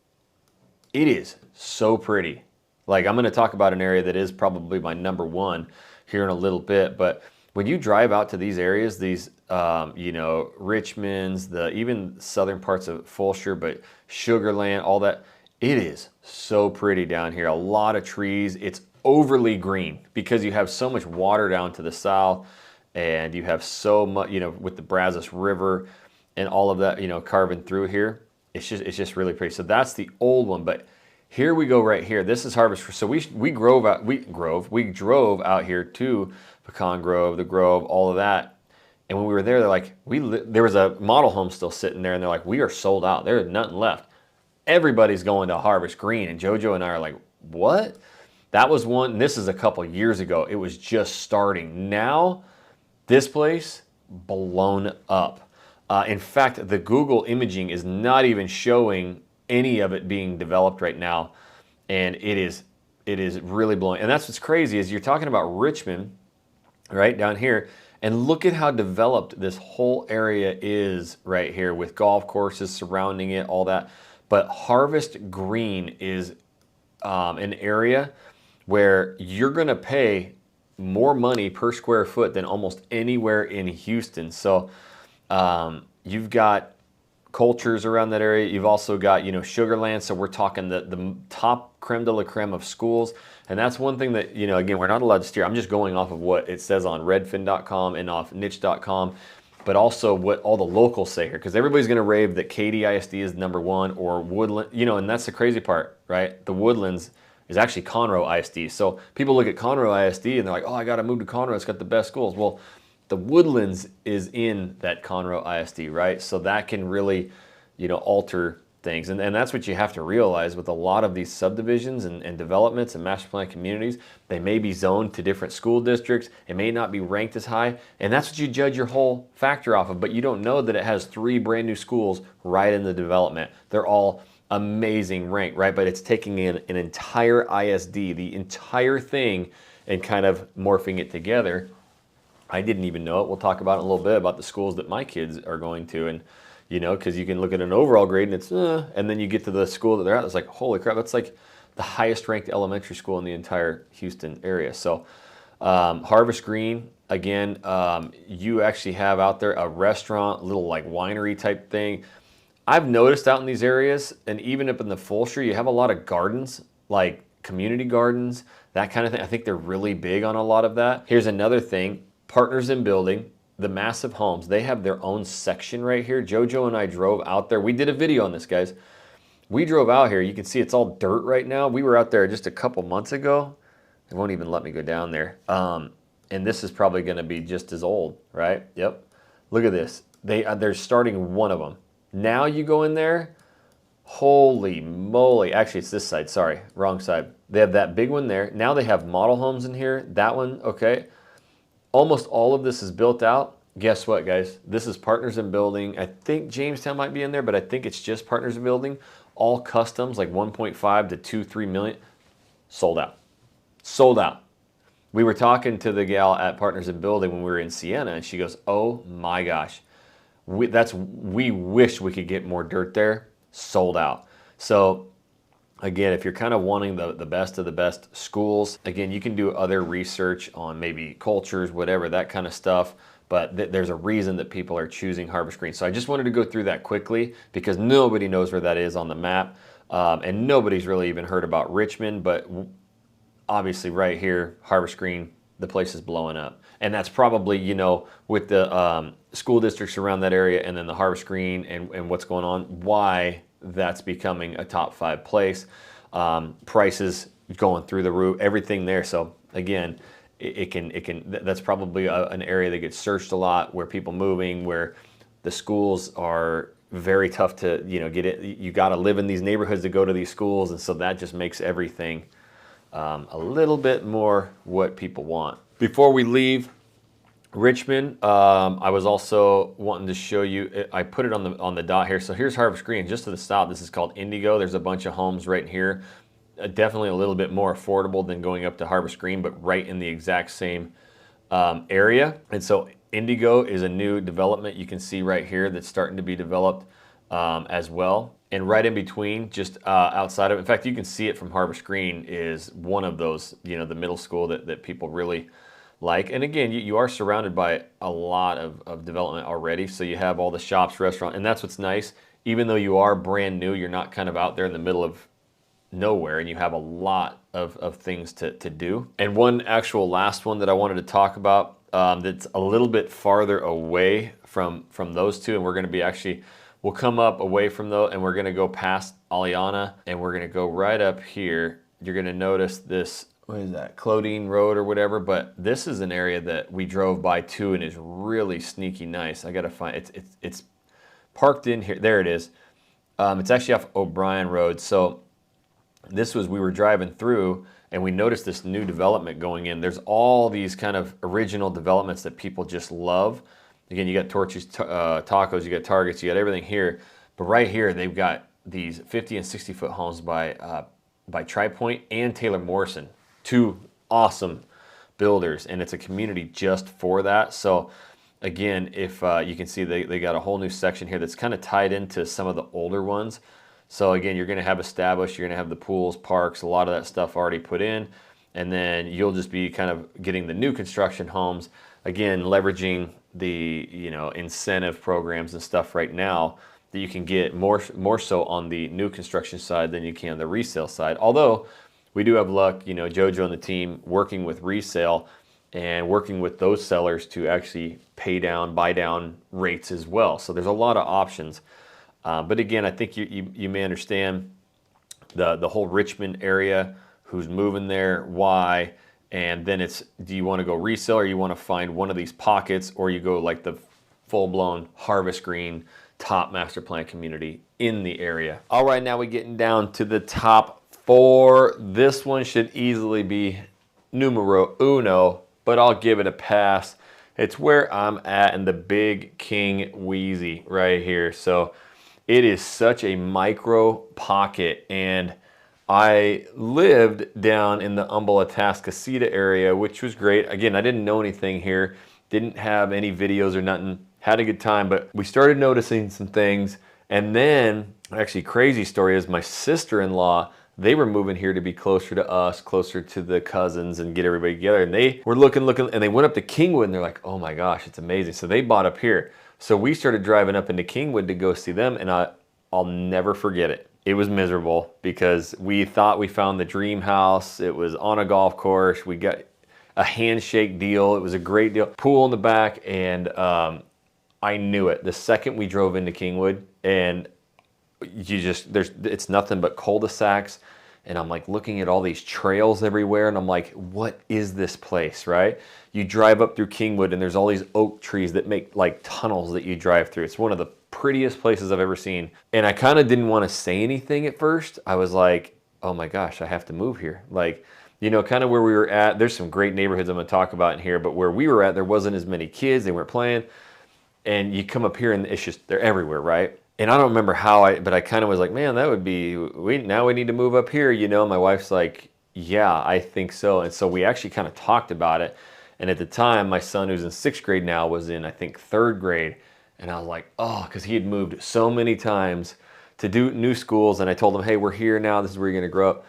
it is so pretty. Like, I'm going to talk about an area that is probably my #1 here in a little bit, but when you drive out to these areas, these, you know, Richmond's, even southern parts of Fulshear, but Sugarland, all that, it is so pretty down here. A lot of trees. It's overly green because you have so much water down to the south, and you have so much, you know, with the Brazos River and all of that, you know, carving through here. It's just really pretty. So that's the old one, but here we go right here. This is Harvest. So we drove out here to Pecan Grove, the Grove, all of that. And when we were there, they're like, there was a model home still sitting there, and they're like, we are sold out. There's nothing left. Everybody's going to Harvest Green, and JoJo and I are like, what? That was one. And this is a couple years ago. It was just starting. Now, this place blown up. In fact, the Google imaging is not even showing any of it being developed right now, and it is really blowing. And that's what's crazy is you're talking about Richmond, right down here, and look at how developed this whole area is right here with golf courses surrounding it, all that. But Harvest Green is an area where you're going to pay more money per square foot than almost anywhere in Houston. So you've got cultures around that area. You've also got, you know, Sugarland. So we're talking the top creme de la creme of schools. And that's one thing that, you know, again, we're not allowed to steer. I'm just going off of what it says on redfin.com and off niche.com, but also what all the locals say here, because everybody's going to rave that Katy ISD is #1 or Woodland, you know, and that's the crazy part, right? The Woodlands is actually Conroe ISD. So people look at Conroe ISD and they're like, oh, I got to move to Conroe. It's got the best schools. Well, the Woodlands is in that Conroe ISD, right? So that can really, you know, alter things. And that's what you have to realize with a lot of these subdivisions and developments and master plan communities. They may be zoned to different school districts. It may not be ranked as high. And that's what you judge your whole factor off of. But you don't know that it has 3 brand new schools right in the development. They're all amazing ranked, right? But it's taking in an entire ISD, the entire thing, and kind of morphing it together. I didn't even know it. We'll talk about it in a little bit about the schools that my kids are going to, and you know, because you can look at an overall grade and it's, and then you get to the school that they're at. It's like, holy crap, that's like the highest ranked elementary school in the entire Houston area. So Harvest Green, again, you actually have out there a restaurant, little like winery type thing. I've noticed out in these areas, and even up in the Fulshear, you have a lot of gardens, like community gardens, that kind of thing. I think they're really big on a lot of that. Here's another thing. Partners in Building, the massive homes, they have their own section right here. JoJo and I drove out there. We did a video on this, guys. We drove out here. You can see it's all dirt right now. We were out there just a couple months ago. They won't even let me go down there. And this is probably going to be just as old, right? Yep. Look at this. They're starting one of them. Now you go in there, holy moly. Actually, it's this side. Sorry, wrong side. They have that big one there. Now they have model homes in here. That one, okay. Almost all of this is built out. Guess what, guys? This is Partners in Building. I think Jamestown might be in there, but I think it's just Partners in Building. All customs, like 1.5 to 2-3 million. Sold out. Sold out. We were talking to the gal at Partners in Building when we were in Siena, and she goes, oh my gosh. We wish we could get more dirt there. Sold out. So Again, if you're kind of wanting the best of the best schools, again, you can do other research on maybe cultures, whatever, that kind of stuff. But there's a reason that people are choosing Harvest Green. So I just wanted to go through that quickly because nobody knows where that is on the map. And nobody's really even heard about Richmond, but obviously right here, Harvest Green, the place is blowing up. And that's probably, you know, with the school districts around that area and then the Harvest Green and what's going on, why that's becoming a top 5 place. Prices going through the roof, everything there. So again, that's probably an area that gets searched a lot, where people moving, where the schools are very tough to, you know, get it. You got to live in these neighborhoods to go to these schools. And so that just makes everything a little bit more what people want. Before we leave Richmond, I was also wanting to show you, I put it on the dot here. So here's Harvest Green, just to the south. This is called Indigo. There's a bunch of homes right here. Definitely a little bit more affordable than going up to Harvest Green, but right in the exact same area. And so Indigo is a new development you can see right here that's starting to be developed as well. And right in between, just outside of, in fact, you can see it from Harvest Green, is one of those, you know, the middle school that people really like. And again, you are surrounded by a lot of development already. So you have all the shops, restaurant, and that's what's nice. Even though you are brand new, you're not kind of out there in the middle of nowhere, and you have a lot of things to do. And one actual last one that I wanted to talk about that's a little bit farther away from those two, and we're going to be actually, we'll come up away from those, and we're going to go past Aliana, and we're going to go right up here. You're going to notice this, what is that, Claudine Road or whatever, but this is an area that we drove by too and is really sneaky nice. I got to find, it's parked in here. There it is. It's actually off O'Brien Road. So this was, we were driving through and we noticed this new development going in. There's all these kind of original developments that people just love. Again, you got Torchy's Tacos, you got Targets, you got everything here. But right here, they've got these 50 and 60 foot homes by Tri-Point and Taylor Morrison. Two awesome builders, and it's a community just for that. So again, if you can see, they got a whole new section here that's kind of tied into some of the older ones. So again, you're going to have established, you're going to have the pools, parks, a lot of that stuff already put in, and then you'll just be kind of getting the new construction homes, again leveraging the, you know, incentive programs and stuff right now that you can get more so on the new construction side than you can on the resale side. Although we do have luck, you know, JoJo and the team working with resale and working with those sellers to actually buy down rates as well. So there's a lot of options. But again, I think you may understand the whole Richmond area, who's moving there, why, and then it's, do you want to go resale, or you want to find one of these pockets, or you go like the full-blown Harvest Green top master plan community in the area. All right, now we're getting down to the top 4. This one should easily be numero uno, but I'll give it a pass. It's where I'm at in the Big King Wheezy right here. So it is such a micro pocket, and I lived down in the Atascocita area, which was great. Again, I didn't know anything here, didn't have any videos or nothing, had a good time, but we started noticing some things. And then, actually, crazy story is my sister-in-law, they were moving here to be closer to us, closer to the cousins, and get everybody together. And they were looking, and they went up to Kingwood, and they're like, oh my gosh, it's amazing. So they bought up here. So we started driving up into Kingwood to go see them, and I'll never forget it. It was miserable because we thought we found the dream house. It was on a golf course. We got a handshake deal. It was a great deal. Pool in the back, and I knew it the second we drove into Kingwood, and it's nothing but cul-de-sacs, and I'm like looking at all these trails everywhere, and I'm like, what is this place, right? You drive up through Kingwood, and there's all these oak trees that make like tunnels that you drive through. It's one of the prettiest places I've ever seen. And I kind of didn't want to say anything at first. I was like, oh my gosh, I have to move here. Like, you know, kind of where we were at, there's some great neighborhoods I'm going to talk about in here, but where we were at, there wasn't as many kids, they weren't playing. And you come up here and it's just, they're everywhere, right? And I don't remember how but I kind of was like, man, that would be, now we need to move up here, you know? My wife's like, yeah, I think so. And so we actually kind of talked about it. And at the time, my son, who's in 6th grade now, was in, I think, 3rd grade. And I was like, oh, because he had moved so many times to do new schools, and I told him, hey, we're here now. This is where you're going to grow up.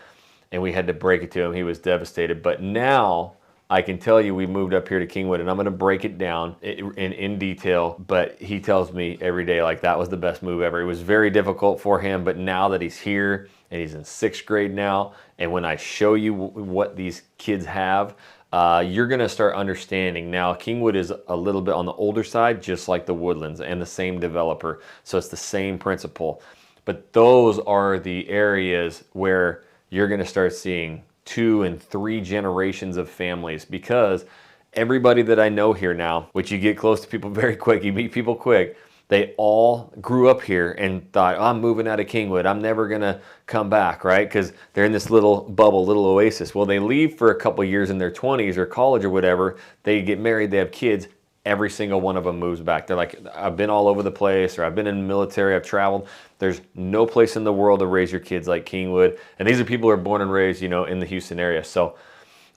And we had to break it to him. He was devastated. But now I can tell you we moved up here to Kingwood, and I'm going to break it down in detail. But he tells me every day, like, that was the best move ever. It was very difficult for him, but now that he's here and he's in 6th grade now, and when I show you what these kids have, you're going to start understanding. Now, Kingwood is a little bit on the older side, just like the Woodlands, and the same developer. So it's the same principle. But those are the areas where you're going to start seeing 2 and 3 generations of families, because everybody that I know here now, which you get close to people very quick, you meet people quick, they all grew up here and thought, oh, I'm moving out of Kingwood, I'm never going to come back, right? Because they're in this little bubble, little oasis. Well, they leave for a couple years in their 20s or college or whatever, they get married, they have kids, every single one of them moves back. They're like, I've been all over the place, or I've been in the military, I've traveled. There's no place in the world to raise your kids like Kingwood. And these are people who are born and raised, in the Houston area. So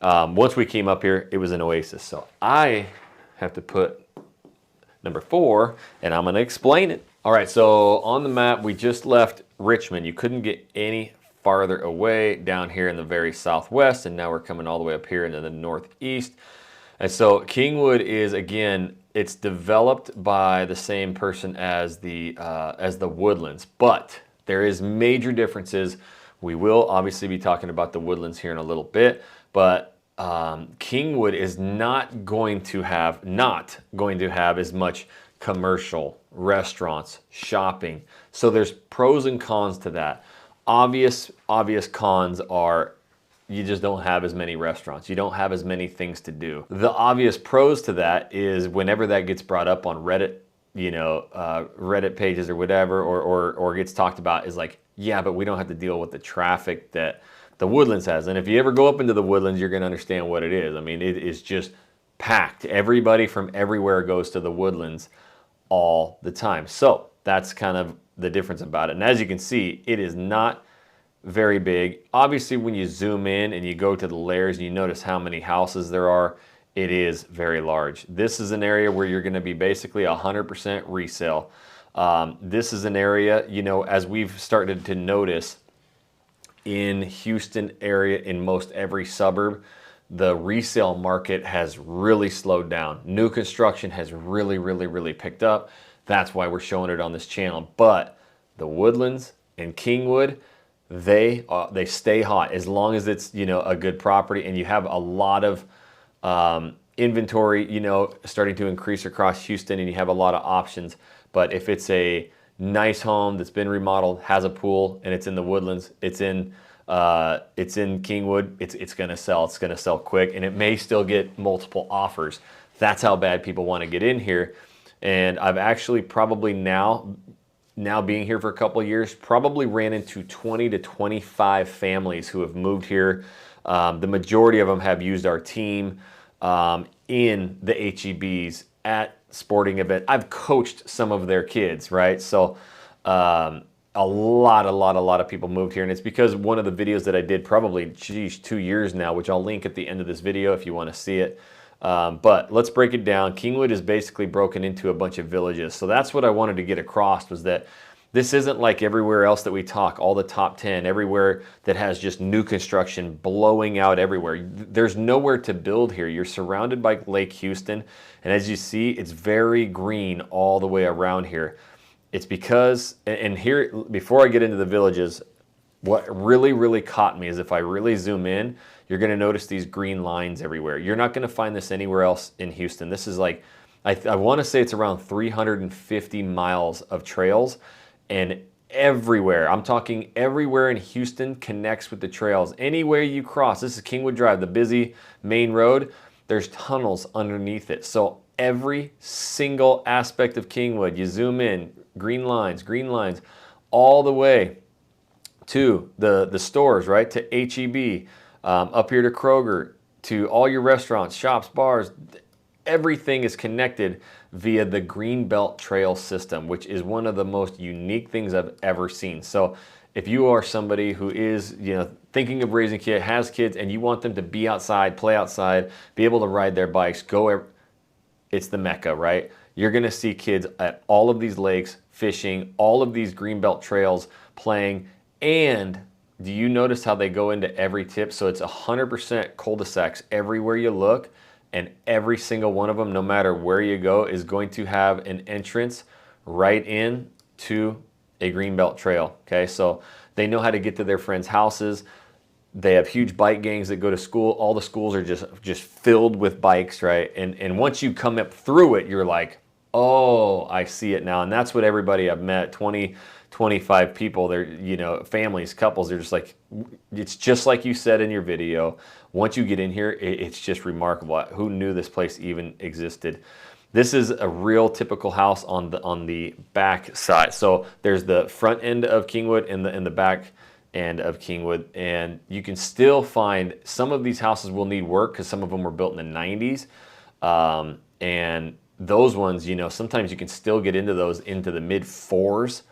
once we came up here, it was an oasis. So I have to put number 4, and I'm going to explain it. All right, so on the map, we just left Richmond. You couldn't get any farther away down here in the very southwest, and now we're coming all the way up here into the northeast. And so Kingwood is, again, it's developed by the same person as the Woodlands, but there is major differences. We will obviously be talking about the Woodlands here in a little bit, but Kingwood is not going to have as much commercial, restaurants, shopping. So there's pros and cons to that. Obvious cons are you just don't have as many restaurants. You don't have as many things to do. The obvious pros to that is whenever that gets brought up on Reddit, Reddit pages or whatever, or gets talked about, is like, yeah, but we don't have to deal with the traffic that the Woodlands has. And if you ever go up into the Woodlands, you're gonna understand what it is. I mean, it is just packed. Everybody from everywhere goes to the Woodlands all the time. So that's kind of the difference about it. And as you can see, it is not very big. Obviously, when you zoom in and you go to the layers and you notice how many houses there are, it is very large. This is an area where you're going to be basically 100% resale. This is an area, as we've started to notice in Houston area, in most every suburb, the resale market has really slowed down. New construction has really picked up. That's why we're showing it on this channel. But the Woodlands and Kingwood, they stay hot as long as it's a good property and you have a lot of inventory starting to increase across Houston, and you have a lot of options. But if it's a nice home that's been remodeled, has a pool, and it's in the Woodlands, it's in Kingwood, it's going to sell. It's going to sell quick, and it may still get multiple offers. That's how bad people want to get in here. And I've actually probably now being here for a couple of years, probably ran into 20 to 25 families who have moved here. The majority of them have used our team in the HEBs at sporting event. I've coached some of their kids, right? So a lot of people moved here, and it's because one of the videos that I did probably, 2 years now, which I'll link at the end of this video if you want to see it. But let's break it down. Kingwood is basically broken into a bunch of villages. So that's what I wanted to get across, was that this isn't like everywhere else that we talk, all the top 10, everywhere that has just new construction blowing out everywhere. There's nowhere to build here. You're surrounded by Lake Houston. And as you see, it's very green all the way around here. It's because, and here, before I get into the villages, what really caught me is if I really zoom in, you're going to notice these green lines everywhere. You're not going to find this anywhere else in Houston. This is like, I want to say it's around 350 miles of trails, and everywhere, I'm talking everywhere in Houston connects with the trails. Anywhere you cross, this is Kingwood Drive, the busy main road, there's tunnels underneath it. So every single aspect of Kingwood, you zoom in, green lines, all the way to the stores, right, to HEB, up here to Kroger, to all your restaurants, shops, bars. Everything is connected via the Greenbelt Trail system, which is one of the most unique things I've ever seen. So if you are somebody who is, thinking of raising kids, has kids, and you want them to be outside, play outside, be able to ride their bikes, it's the Mecca, right? you're gonna see kids at all of these lakes, fishing, all of these greenbelt trails, playing. And do you notice how they go into every tip? So it's 100% cul-de-sacs everywhere you look, and every single one of them, no matter where you go, is going to have an entrance right in to a greenbelt trail, okay? So they know how to get to their friends' houses. They have huge bike gangs that go to school. All the schools are just filled with bikes, right? And once you come up through it, you're like, oh, I see it now. And that's what everybody I've met, 20, 25 people, they're, you know, families, couples, they're just like, it's just like you said in your video. Once you get in here, it's just remarkable. Who knew this place even existed? This is a real typical house on the back side. So there's the front end of Kingwood and the back end of Kingwood, and you can still find some of these houses will need work because some of them were built in the 90s, and those ones, you know, sometimes you can still get into those into the mid fours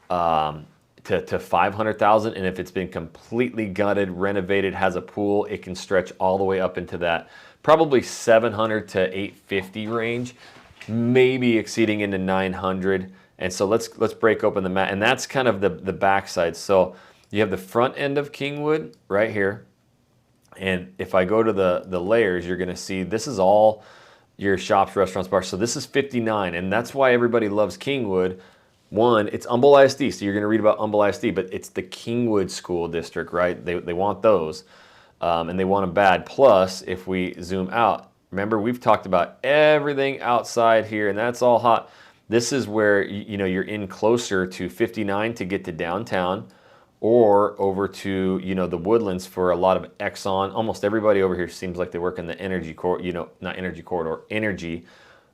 to 500,000, and if it's been completely gutted, renovated, has a pool, it can stretch all the way up into that probably 700 to 850 range, maybe exceeding into 900. And so let's break open the map, and that's kind of the backside. So you have the front end of Kingwood right here, and if I go to the layers, you're going to see this is all your shops, restaurants, bars. So this is 59, and that's why everybody loves Kingwood. One, it's Humble ISD, so you're going to read about Humble ISD, but it's the Kingwood School District, right? They want those, and they want them bad. Plus, if we zoom out, remember we've talked about everything outside here, and that's all hot. This is where you know you're in closer to 59 to get to downtown, or over to, you know, the Woodlands for a lot of Exxon. Almost everybody over here seems like they work in the energy you know, not energy corridor, energy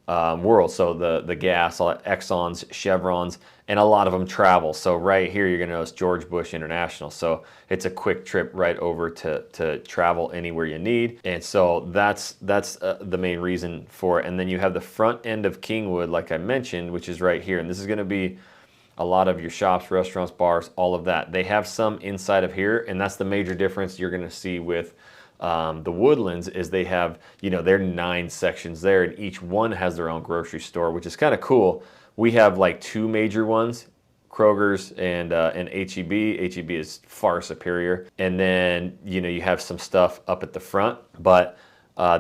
world. So the gas, all that, Exxons, Chevrons, and a lot of them travel. So right here, you're gonna notice George Bush International. So it's a quick trip right over to travel anywhere you need. And so that's the main reason for it. And then you have the front end of Kingwood, like I mentioned, which is right here. And this is gonna be a lot of your shops, restaurants, bars, all of that. They have some inside of here, and that's the major difference you're gonna see with the Woodlands is they have, you know, there are 9 sections there, and each one has their own grocery store, which is kind of cool. We have like 2 major ones, Kroger's and H-E-B. H-E-B is far superior. And then, you know, you have some stuff up at the front, but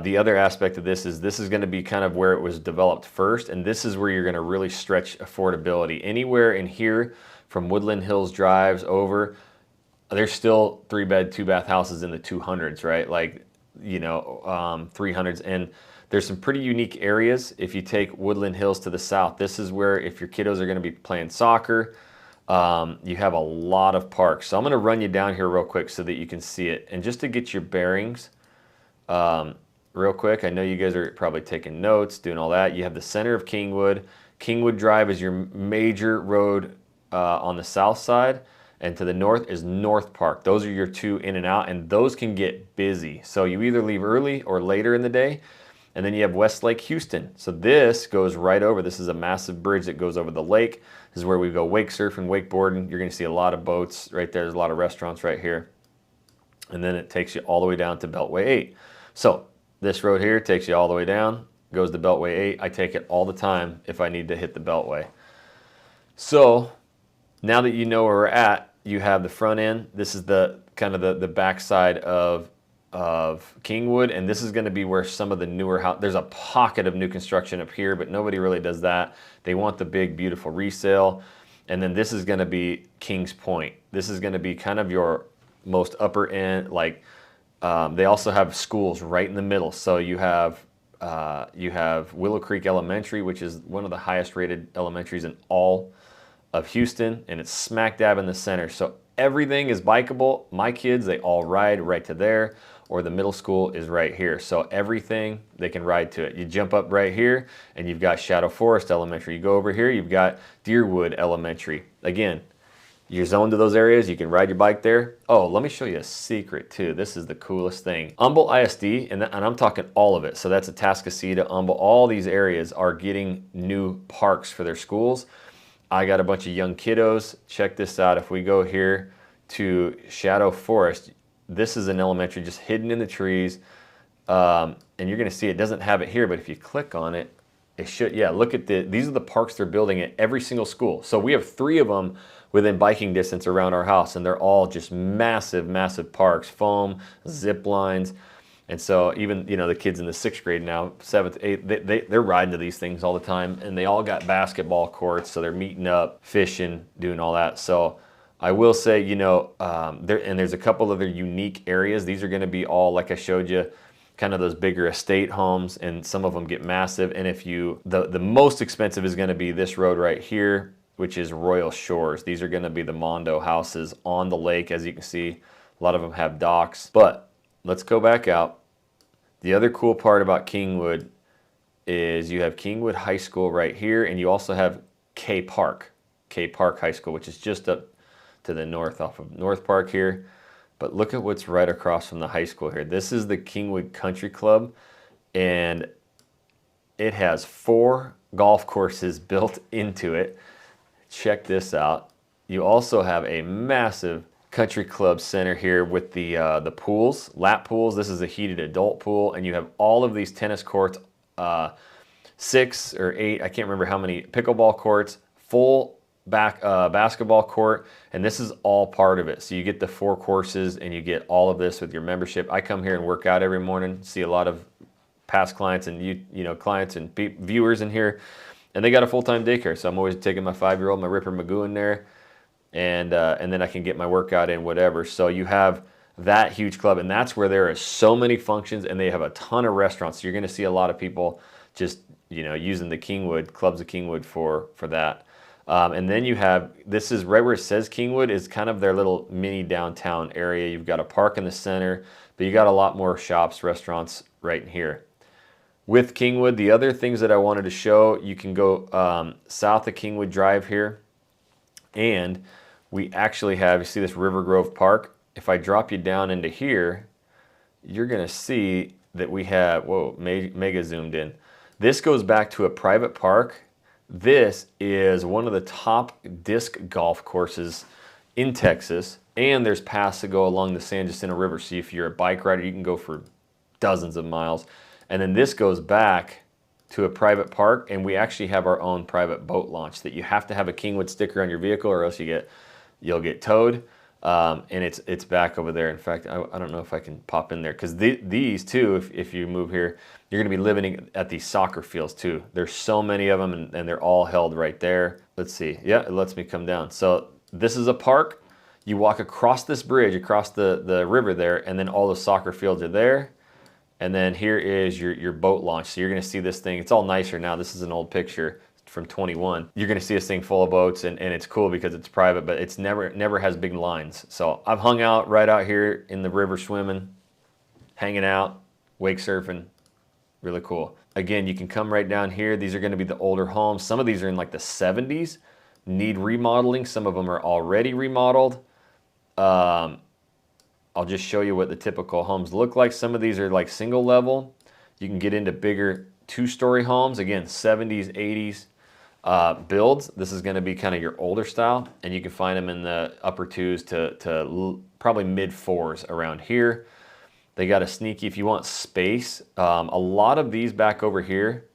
the other aspect of this is going to be kind of where it was developed first, and this is where you're going to really stretch affordability. Anywhere in here from Woodland Hills Drives over, there's still 3-bed, 2-bath houses in the 200s, right? Like, you know, 300s. And there's some pretty unique areas. If you take Woodland Hills to the south, this is where if your kiddos are going to be playing soccer, you have a lot of parks. So I'm going to run you down here real quick so that you can see it. And just to get your bearings, real quick, I know you guys are probably taking notes, doing all that. You have the center of Kingwood. Kingwood Drive is your major road on the south side, and to the north is North Park. Those are your 2 in and out, and those can get busy. So you either leave early or later in the day. And then you have West Lake Houston. So this goes right over. This is a massive bridge that goes over the lake. This is where we go wake surfing, wakeboarding. You're gonna see a lot of boats right there. There's a lot of restaurants right here. And then it takes you all the way down to Beltway 8. So this road here takes you all the way down, goes to Beltway 8. I take it all the time if I need to hit the Beltway. So now that you know where we're at, you have the front end. This is the kind of the backside of Kingwood, and this is going to be where some of the newer house. There's a pocket of new construction up here, but nobody really does that. They want the big, beautiful resale. And then this is going to be Kings Point. This is going to be kind of your most upper end, like. They also have schools right in the middle. So you have Willow Creek Elementary, which is one of the highest rated elementaries in all of Houston, and it's smack dab in the center. So everything is bikeable. My kids, they all ride right to there, or the middle school is right here. So everything, they can ride to it. You jump up right here, and you've got Shadow Forest Elementary. You go over here, you've got Deerwood Elementary. Again, you're zoned to those areas, you can ride your bike there. Oh, let me show you a secret too. This is the coolest thing. Humble ISD, and I'm talking all of it. So that's Atascocita, Humble, all these areas are getting new parks for their schools. I got a bunch of young kiddos. Check this out. If we go here to Shadow Forest, this is an elementary just hidden in the trees. And you're gonna see it doesn't have it here, but if you click on it, It should, yeah, look at these are the parks they're building at every single school. So we have 3 of them within biking distance around our house, and they're all just massive, massive parks, foam, zip lines. And so even, you know, the kids in the 6th grade now, 7th, 8th, they're riding to these things all the time, and they all got basketball courts, so they're meeting up, fishing, doing all that. So I will say, you know, there's a couple other unique areas. These are gonna be all, like I showed you, kind of those bigger estate homes, and some of them get massive. And if you, the most expensive is gonna be this road right here, which is Royal Shores. These are gonna be the Mondo houses on the lake. As you can see, a lot of them have docks. But let's go back out. The other cool part about Kingwood is you have Kingwood High School right here, and you also have K Park High School, which is just up to the north off of North Park here. But look at what's right across from the high school here. This is the Kingwood Country Club, and it has 4 golf courses built into it. Check this out. You also have a massive country club center here with the pools, lap pools. This is a heated adult pool, and you have all of these tennis courts, 6 or 8, I can't remember how many, pickleball courts, full basketball court, and this is all part of it. So you get the 4 courses, and you get all of this with your membership. I come here and work out every morning, see a lot of past clients and you know, clients and viewers in here, and they got a full-time daycare. So I'm always taking my 5-year-old, my Ripper Magoo in there, and then I can get my workout in, whatever. So you have that huge club, and that's where there are so many functions, and they have a ton of restaurants. So you're going to see a lot of people just, you know, using the Kingwood, Clubs of Kingwood for that. And then you have, this is right where it says Kingwood, is kind of their little mini downtown area. You've got a park in the center, but you got a lot more shops, restaurants right in here. With Kingwood, the other things that I wanted to show, you can go south of Kingwood Drive here, and we actually have, you see this River Grove Park? If I drop you down into here, you're gonna see that we have, whoa, mega zoomed in. This goes back to a private park. This is one of the top disc golf courses in Texas, and there's paths to go along the San Jacinto River. So if you're a bike rider, you can go for dozens of miles. And then this goes back to a private park, and we actually have our own private boat launch that you have to have a Kingwood sticker on your vehicle, or else you'll get towed. And it's back over there. In fact, I don't know if I can pop in there, because these too, if you move here, you're going to be living at these soccer fields too. There's so many of them, and they're all held right there. Let's see. Yeah, it lets me come down. So this is a park. You walk across this bridge, across the river there, and then all the soccer fields are there. And then here is your boat launch. So you're going to see this thing. It's all nicer now. This is an old picture from 21. You're going to see this thing full of boats, and it's cool because it's private, but it's never has big lines. So I've hung out right out here in the river swimming, hanging out, wake surfing. Really cool. Again, you can come right down here. These are going to be the older homes. Some of these are in like the 70s, need remodeling. Some of them are already remodeled. I'll just show you what the typical homes look like. Some of these are like single level. You can get into bigger 2-story homes. Again, 70s, 80s builds. This is going to be kind of your older style, and you can find them in the upper 2s to probably mid 4s around here. They got a sneaky, if you want space, a lot of these back over here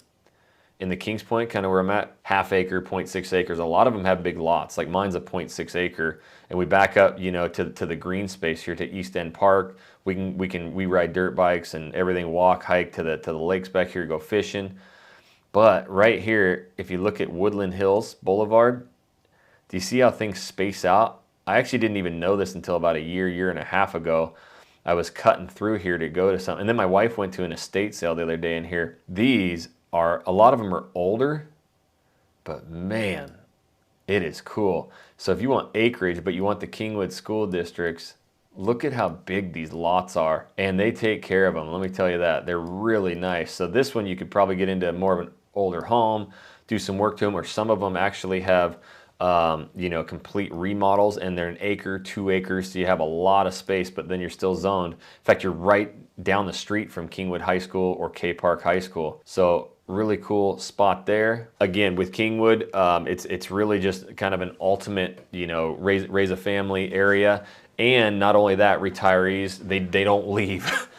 in the Kings Point, kind of where I'm at, ½ acre, 0.6 acres. A lot of them have big lots. Like mine's a 0.6 acre, and we back up, you know, to the green space here to East End Park. We ride dirt bikes and everything, walk, hike to the lakes back here, go fishing. But right here, if you look at Woodland Hills Boulevard, do you see how things space out? I actually didn't even know this until about a year and a half ago. I was cutting through here to go to something, and then my wife went to an estate sale the other day in here. These are, a lot of them are older, but man, it is cool. So if you want acreage, but you want the Kingwood school districts, look at how big these lots are, and they take care of them. Let me tell you that. They're really nice. So this one, you could probably get into more of an older home, do some work to them, or some of them actually have you know, complete remodels, and they're 1 acre, 2 acres, so you have a lot of space, but then you're still zoned. In fact, you're right down the street from Kingwood High School or K Park High School. So really cool spot there. Again, with Kingwood, it's really just kind of an ultimate, you know, raise a family area. And not only that, retirees, they don't leave.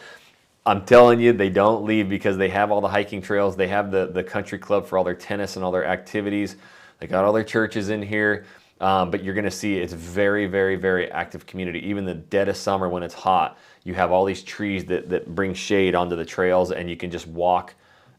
I'm telling you, they don't leave because they have all the hiking trails. They have the country club for all their tennis and all their activities. They got all their churches in here. But you're gonna see it's very, very, very active community. Even the dead of summer when it's hot, you have all these trees that bring shade onto the trails, and you can just walk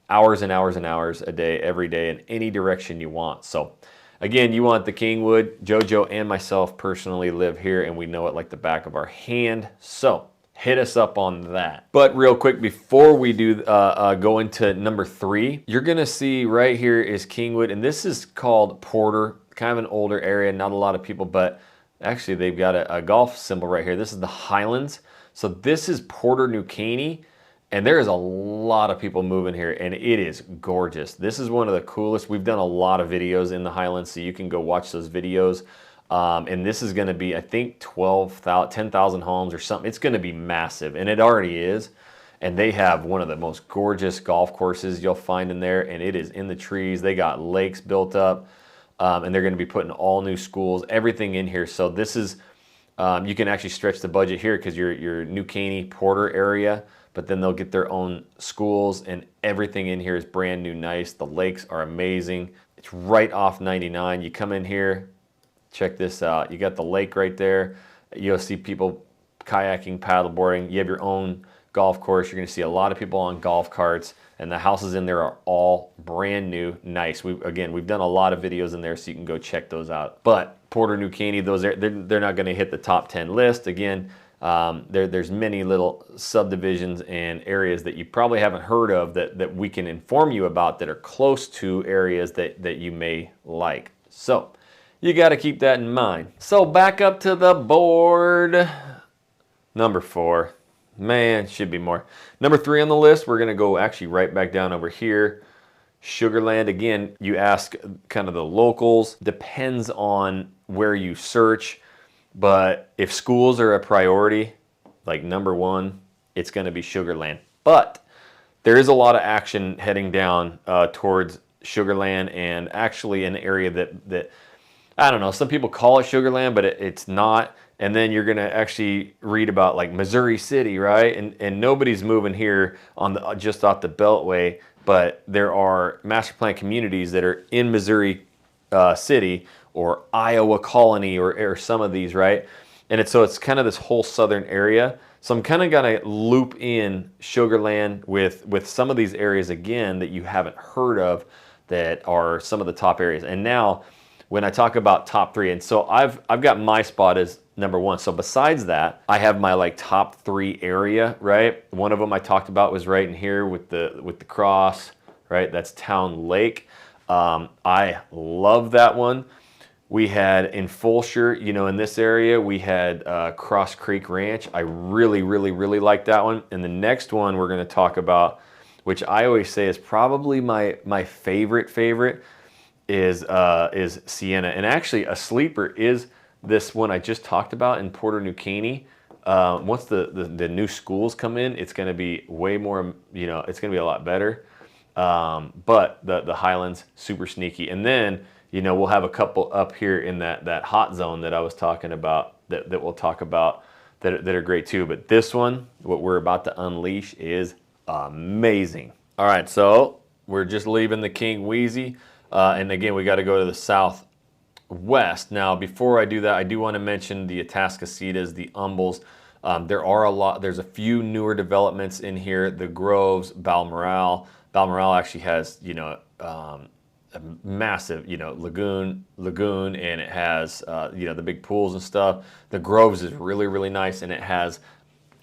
hours and hours and hours a day, every day, in any direction you want. So again, you want the Kingwood. JoJo and myself personally live here, and we know it like the back of our hand. So hit us up on that. But real quick, before we do go into number 3, you're gonna see right here is Kingwood, and this is called Porter, kind of an older area, not a lot of people, but actually they've got a golf symbol right here. This is the Highlands. So this is Porter, New Caney, and there is a lot of people moving here, and it is gorgeous. This is one of the coolest. We've done a lot of videos in the Highlands, so you can go watch those videos. And this is gonna be, I think, 10,000 homes or something. It's gonna be massive, and it already is. And they have one of the most gorgeous golf courses you'll find in there, and it is in the trees. They got lakes built up, and they're gonna be putting all new schools, everything in here. So this is, you can actually stretch the budget here because your New Caney, Porter area, but then they'll get their own schools, and everything in here is brand new, nice. The lakes are amazing. It's right off 99. You come in here, check this out. You got the lake right there. You'll see people kayaking, paddleboarding. You have your own golf course. You're gonna see a lot of people on golf carts, and the houses in there are all brand new, nice. We've done a lot of videos in there, so you can go check those out. But Porter, New Caney, they're not gonna hit the top 10 list. Again, there's many little subdivisions and areas that you probably haven't heard of that we can inform you about that are close to areas that you may like. So you got to keep that in mind. So back up to the board. Number 4. Man, should be more. Number 3 on the list, we're going to go actually right back down over here. Sugarland. Again, you ask kind of the locals. Depends on where you search. But if schools are a priority, like number 1, it's going to be Sugarland. But there is a lot of action heading down towards Sugarland, and actually an area that I don't know, some people call it Sugarland, but it's not. And then you're gonna actually read about like Missouri City, right? And nobody's moving here on just off the Beltway, but there are master plan communities that are in Missouri City or Iowa Colony or some of these, right? And so it's kind of this whole southern area. So I'm kind of gonna loop in Sugarland with some of these areas again that you haven't heard of, that are some of the top areas. And now, when I talk about top 3, and so I've got my spot as number 1. So besides that, I have my like top 3 area, right? One of them I talked about was right in here with the cross, right? That's Town Lake. I love that one. We had in Fulshear, in this area, we had Cross Creek Ranch. I really, really, really like that one. And the next one we're gonna talk about, which I always say is probably my favorite, is Sienna. And actually a sleeper is this one I just talked about in Porter, New Caney. Once the new schools come in, it's gonna be way more, it's gonna be a lot better. But the Highlands, super sneaky. And then, we'll have a couple up here in that hot zone that I was talking about, that we'll talk about, that are great too. But this one, what we're about to unleash, is amazing. All right, so we're just leaving the King Wheezy. And again, we got to go to the southwest. Now, before I do that, I do want to mention the Atascositas, the Humbles. There's a few newer developments in here. The Groves, Balmoral. Balmoral actually has, a massive, lagoon, and it has, the big pools and stuff. The Groves is really, really nice, and it has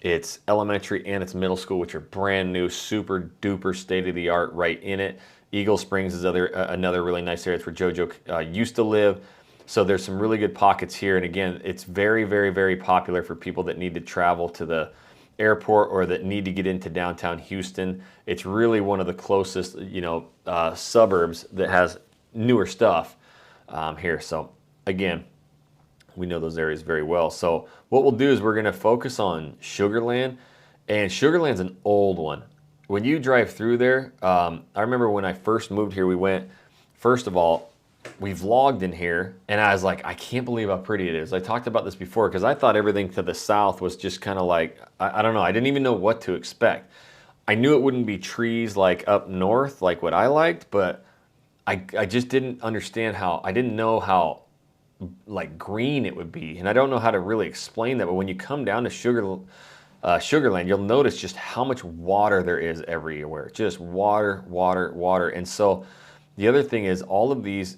its elementary and its middle school, which are brand new, super duper state-of-the-art right in it. Eagle Springs is another really nice area. It's where JoJo used to live. So there's some really good pockets here. And again, it's very, very, very popular for people that need to travel to the airport or that need to get into downtown Houston. It's really one of the closest, suburbs that has newer stuff here. So again, we know those areas very well. So what we'll do is we're gonna focus on Sugarland. And Sugarland's an old one. When you drive through there, I remember when I first moved here, we went, first of all, we vlogged in here, and I was like, I can't believe how pretty it is. I talked about this before because I thought everything to the south was just kind of like, I don't know, I didn't even know what to expect. I knew it wouldn't be trees like up north, like what I liked, but I just didn't understand how, I didn't know how like green it would be. And I don't know how to really explain that, but when you come down to Sugarland, you'll notice just how much water there is everywhere. Just water, water, water. And so the other thing is all of these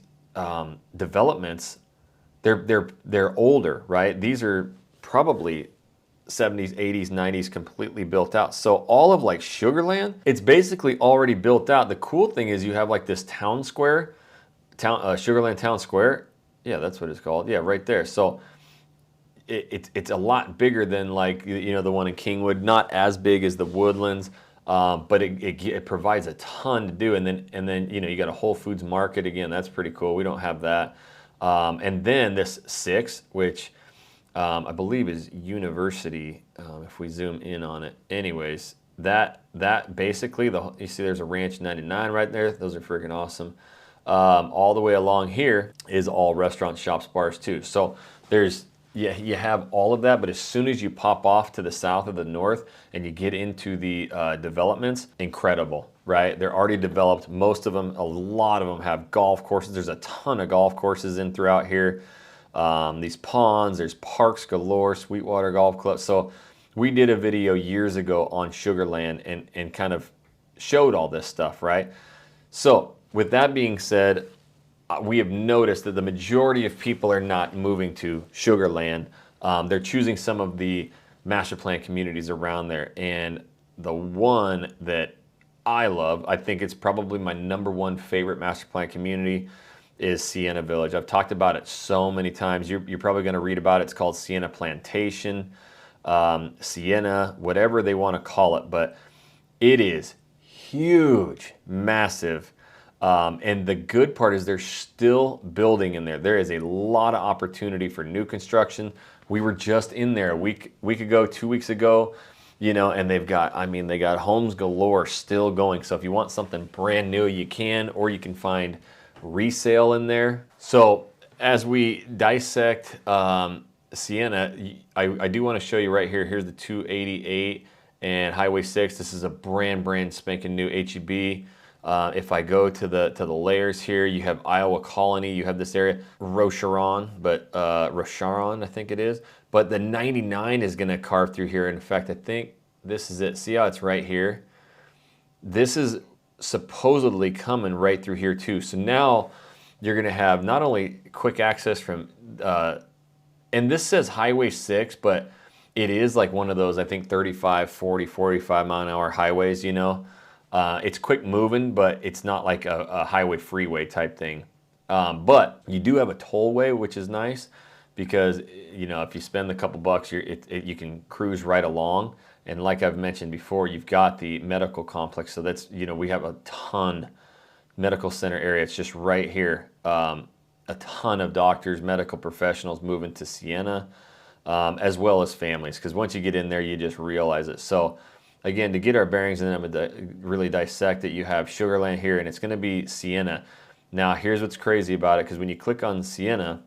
developments, they're older, right? These are probably 70s, 80s, 90s completely built out. So all of like Sugarland, it's basically already built out. The cool thing is you have like this town square, Sugarland Town Square. Yeah, that's what it's called. Yeah, right there. So it's a lot bigger than like, you know, the one in Kingwood. Not as big as the Woodlands, but it provides a ton to do. And then you know, you got a Whole Foods Market again. That's pretty cool. We don't have that. And then this 6, which I believe is University, if we zoom in on it. Anyways, that basically, you see there's a Ranch 99 right there. Those are freaking awesome. All the way along here is all restaurants, shops, bars too. So there's, yeah, you have all of that, but as soon as you pop off to the south or the north and you get into the developments, incredible, right? They're already developed. Most of them, a lot of them have golf courses. There's a ton of golf courses in throughout here. These ponds, there's parks galore, Sweetwater Golf Club. So we did a video years ago on Sugarland and kind of showed all this stuff, right? So with that being said, we have noticed that the majority of people are not moving to Sugarland. They're choosing some of the master plan communities around there. And the one that I love, I think it's probably my #1 favorite master plan community, is Sienna Village. I've talked about it so many times. You're probably going to read about it. It's called Sienna Plantation, Sienna, whatever they want to call it. But it is huge, massive. And the good part is they're still building in there. There is a lot of opportunity for new construction. We were just in there a week ago, 2 weeks ago, you know, and they've got, I mean, they got homes galore still going. So if you want something brand new, you can, or you can find resale in there. So as we dissect Sienna, I do want to show you right here. Here's the 288 and Highway 6. This is a brand spanking new HEB. If I go to the layers here, you have Iowa Colony, you have this area, Rocheron, but Rocheron, I think it is. But the 99 is going to carve through here. In fact, I think this is it. See how it's right here? This is supposedly coming right through here too. So now you're going to have not only quick access from, and this says Highway 6, but it is like one of those, I think 35, 40, 45 mile an hour highways, you know. It's quick moving, but it's not like a highway freeway type thing. But you do have a tollway, which is nice because, you know, if you spend a couple bucks, you can cruise right along. And like I've mentioned before, you've got the medical complex. So that's, you know, we have a ton medical center area. It's just right here. A ton of doctors, medical professionals moving to Sienna, as well as families. Because once you get in there, you just realize it. So again, to get our bearings and then really dissect it, you have Sugarland here, and it's going to be Sienna. Now, here's what's crazy about it, because when you click on Sienna,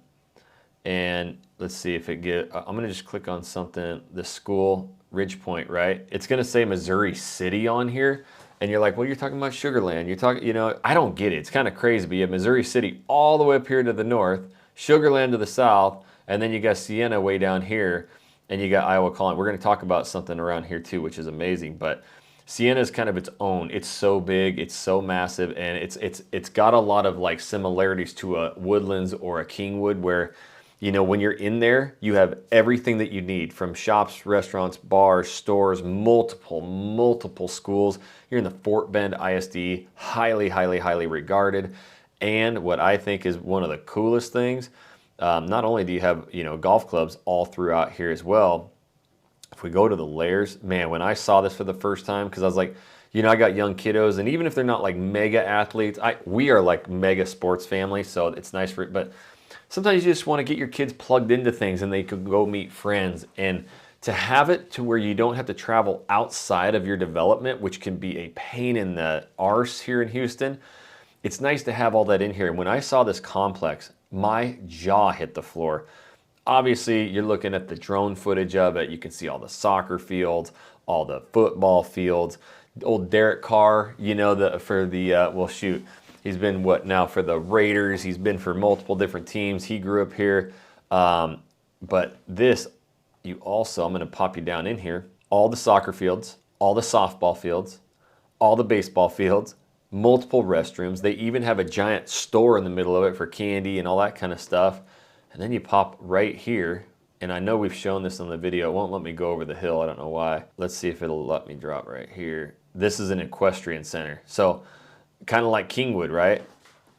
and let's see if it I'm going to just click on something, the school, Ridgepoint, right? It's going to say Missouri City on here, and you're like, well, you're talking about Sugarland. You're talking, you know, I don't get it. It's kind of crazy, but you have Missouri City all the way up here to the north, Sugarland to the south, and then you got Sienna way down here, and you got Iowa Colony. We're going to talk about something around here too, which is amazing. But Sienna is kind of its own. It's so big, it's so massive, and it's got a lot of like similarities to a Woodlands or a Kingwood, where, you know, when you're in there, you have everything that you need, from shops, restaurants, bars, stores, multiple schools. You're in the Fort Bend ISD, highly regarded. And what I think is one of the coolest things, not only do you have, you know, golf clubs all throughout here as well. If we go to the layers, man, when I saw this for the first time, because I was like, you know, I got young kiddos, and even if they're not like mega athletes, we are like mega sports family, so it's nice for it. But sometimes you just want to get your kids plugged into things and they could go meet friends. And to have it to where you don't have to travel outside of your development, which can be a pain in the arse here in Houston, it's nice to have all that in here. And when I saw this complex, my jaw hit the floor. Obviously, you're looking at the drone footage of it. You can see all the soccer fields, all the football fields. Old Derek Carr, you know, well, shoot, he's been what now for the Raiders. He's been for multiple different teams. He grew up here. But this, I'm going to pop you down in here. All the soccer fields, all the softball fields, all the baseball fields, multiple restrooms. They even have a giant store in the middle of it for candy and all that kind of stuff. And then you pop right here. And I know we've shown this on the video. It won't let me go over the hill. I don't know why. Let's see if it'll let me drop right here. This is an equestrian center. So kind of like Kingwood, right?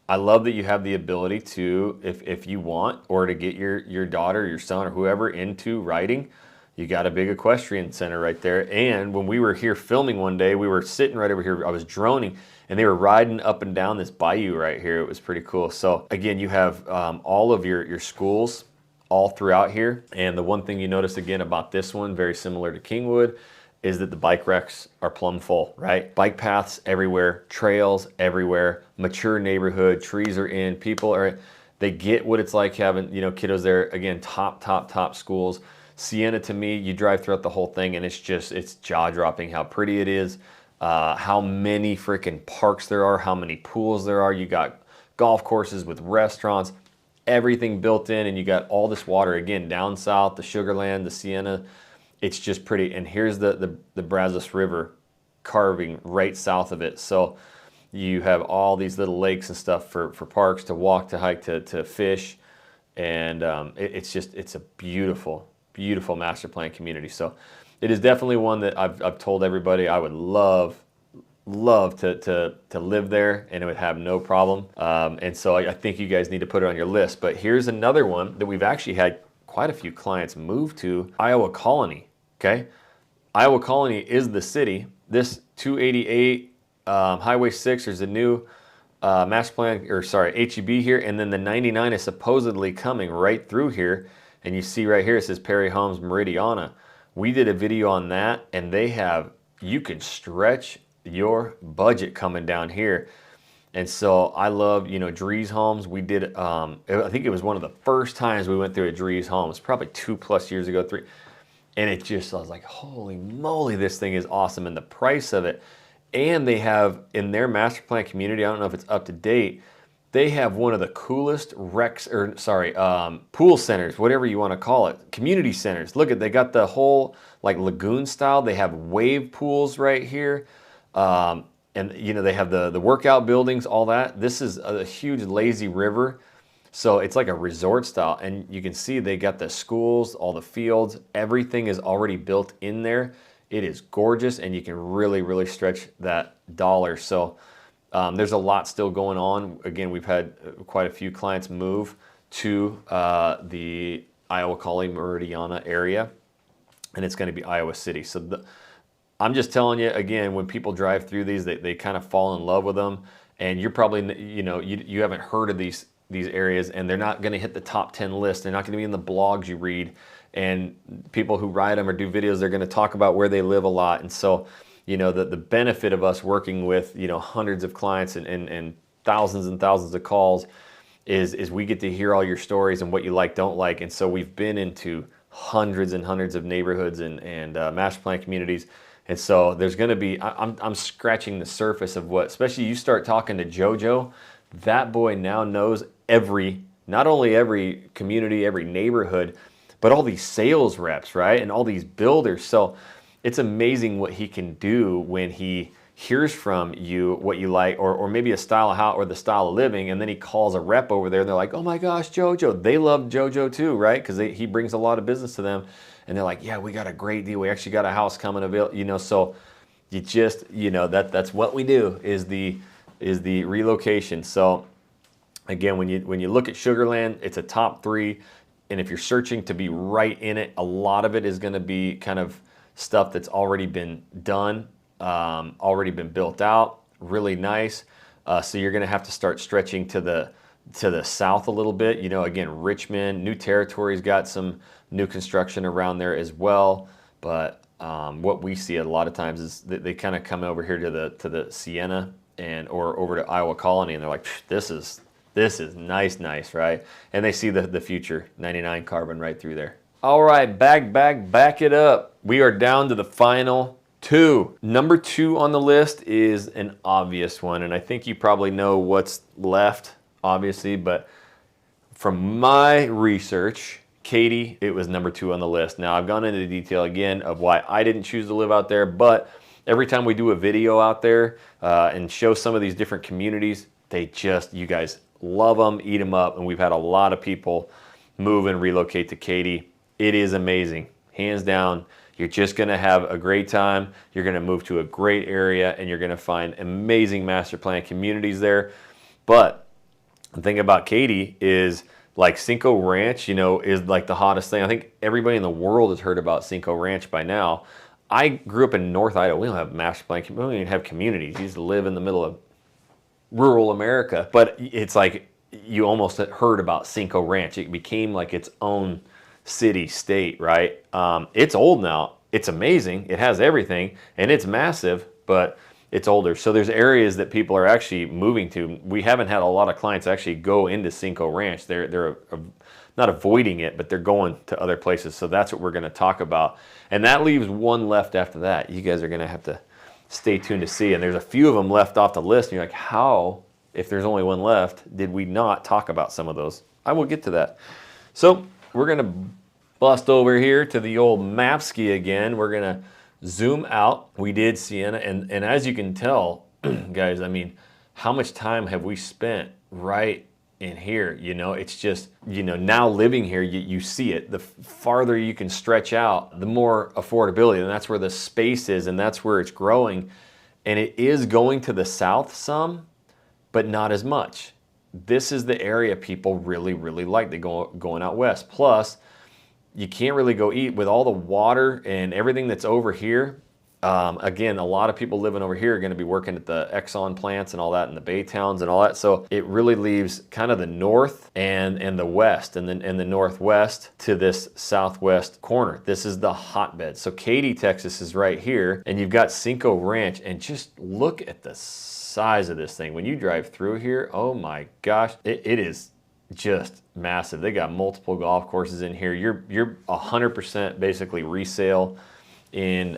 I love that you have the ability to, if you want, or to get your daughter, your son, or whoever into riding, you got a big equestrian center right there. And when we were here filming one day, we were sitting right over here. I was droning, and they were riding up and down this bayou right here. It was pretty cool. So again, you have all of your schools all throughout here. And the one thing you notice again about this one, very similar to Kingwood, is that the bike racks are plumb full, right? Bike paths everywhere, trails everywhere, mature neighborhood, trees are in, they get what it's like having, you know, kiddos there. Again, top schools. Sienna, to me, you drive throughout the whole thing and it's jaw-dropping how pretty it is, how many freaking parks there are, how many pools there are. You got golf courses with restaurants, everything built in, and you got all this water, again, down south, the Sugar Land, the Sienna. It's just pretty. And here's the Brazos River carving right south of it. So you have all these little lakes and stuff for parks to walk, to hike, to fish. And it's a beautiful master plan community. So it is definitely one that I've told everybody I would love to live there, and it would have no problem. And so I think you guys need to put it on your list. But here's another one that we've actually had quite a few clients move to, Iowa Colony. Okay, Iowa Colony is the city. This 288 Highway 6, there's a new master plan, HEB here, and then the 99 is supposedly coming right through here. And you see right here, it says Perry Homes Meridiana. We did a video on that, and you can stretch your budget coming down here. And so I love, you know, Drees Homes. We did, I think it was one of the first times we went through a Drees Homes, probably 2+ years ago, 3. And I was like, holy moly, this thing is awesome. And the price of it. And they have, in their master plan community, I don't know if it's up to date, they have one of the coolest pool centers, whatever you want to call it, community centers. Look they got the whole like lagoon style. They have wave pools right here. And you know, they have the workout buildings, all that. This is a huge lazy river. So it's like a resort style, and you can see they got the schools, all the fields, everything is already built in there. It is gorgeous, and you can really stretch that dollar. So there's a lot still going on. Again, we've had quite a few clients move to the Iowa Colony Meridiana area, and it's going to be Iowa City. So I'm just telling you, again, when people drive through these, they kind of fall in love with them, and you're probably, you know, you haven't heard of these areas, and they're not going to hit the top 10 list. They're not going to be in the blogs you read, and people who ride them or do videos, they're going to talk about where they live a lot. And so, you know, the benefit of us working with, you know, hundreds of clients and thousands and thousands of calls is we get to hear all your stories and what you like, don't like. And so we've been into hundreds and hundreds of neighborhoods and master plan communities. And so there's going to be, I'm scratching the surface of what, especially you start talking to JoJo, that boy now knows not only every community, every neighborhood, but all these sales reps, right? And all these builders. So it's amazing what he can do when he hears from you what you like, or maybe a style of house or the style of living, and then he calls a rep over there and they're like, oh my gosh, JoJo. They love JoJo too, right? Because he brings a lot of business to them. And they're like, yeah, we got a great deal. We actually got a house coming available, you know. So you just, you know, that's what we do is the relocation. So again, when you look at Sugar Land, it's a top 3. And if you're searching to be right in it, a lot of it is going to be kind of stuff that's already been done, already been built out, really nice. So you're going to have to start stretching to the south a little bit. You know, again, Richmond, New Territory's got some new construction around there as well. But what we see a lot of times is that they kind of come over here to the Sienna or over to Iowa Colony, and they're like, this is nice, right? And they see the future 99 carbon right through there. All right, back it up. We are down to the final 2. Number 2 on the list is an obvious one, and I think you probably know what's left, obviously, but from my research, Katy, it was number 2 on the list. Now, I've gone into detail again of why I didn't choose to live out there, but every time we do a video out there and show some of these different communities, you guys love them, eat them up, and we've had a lot of people move and relocate to Katy. It is amazing, hands down. You're just gonna have a great time. You're gonna move to a great area, and you're gonna find amazing master plan communities there. But the thing about Katy is, like, Cinco Ranch, you know, is like the hottest thing. I think everybody in the world has heard about Cinco Ranch by now. I grew up in North Idaho. We don't have master plan, we don't even have communities. You just live in the middle of rural America. But it's like you almost heard about Cinco Ranch. It became like its own city, state, right? It's old now. It's amazing. It has everything, and it's massive, but it's older. So there's areas that people are actually moving to. We haven't had a lot of clients actually go into Cinco Ranch. They're not avoiding it, but they're going to other places. So that's what we're going to talk about. And that leaves one left after that. You guys are going to have to stay tuned to see. And there's a few of them left off the list. And you're like, how, if there's only one left, did we not talk about some of those? I will get to that. So we're going to bust over here to the old Mapski again. We're going to zoom out. We did Sienna, and as you can tell, guys, I mean, how much time have we spent right in here? You know, it's just, you know, now living here, you see it. The farther you can stretch out, the more affordability, and that's where the space is, and that's where it's growing. And it is going to the south some, but not as much. This is the area people really, really like. They going out west. Plus, you can't really go eat with all the water and everything that's over here. Again, a lot of people living over here are going to be working at the Exxon plants and all that, in the Bay Towns and all that. So it really leaves kind of the north and the west and the northwest to this southwest corner. This is the hotbed. So Katy, Texas is right here, and you've got Cinco Ranch, and just look at the size of this thing. When you drive through here, oh my gosh, it is just massive. They got multiple golf courses in here. You're 100% basically resale in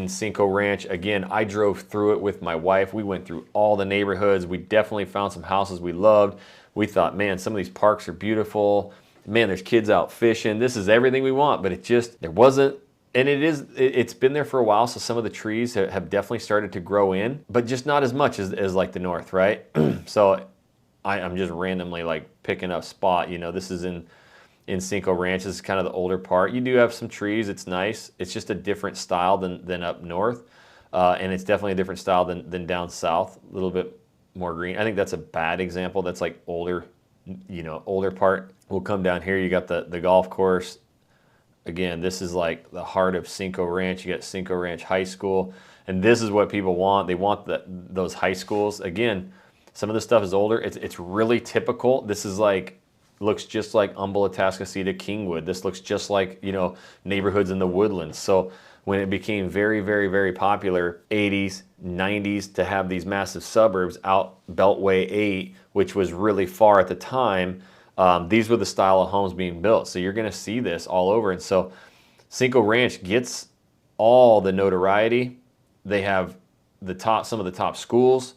Cinco Ranch. Again, I drove through it with my wife. We went through all the neighborhoods. We definitely found some houses we loved. We thought, man, some of these parks are beautiful. Man, there's kids out fishing. This is everything we want, but there wasn't. And it's been there for a while, so some of the trees have definitely started to grow in, but just not as much as like the north, right? So I'm just randomly like picking up spot. You know, this is in Cinco Ranch. This is kind of the older part. You do have some trees. It's nice. It's just a different style than up north. And it's definitely a different style than down south, a little bit more green. I think that's a bad example. That's like older, you know, older part. We'll come down here. You got the golf course. Again, this is like the heart of Cinco Ranch. You got Cinco Ranch High School. And this is what people want. They want those high schools. Again, some of this stuff is older. It's really typical. This is like, looks just like Humble, Atascocita, Kingwood. This looks just like, you know, neighborhoods in the Woodlands. So when it became very, very, very popular, 80s, 90s, to have these massive suburbs out Beltway 8, which was really far at the time, these were the style of homes being built. So you're going to see this all over. And so Cinco Ranch gets all the notoriety. They have some of the top schools.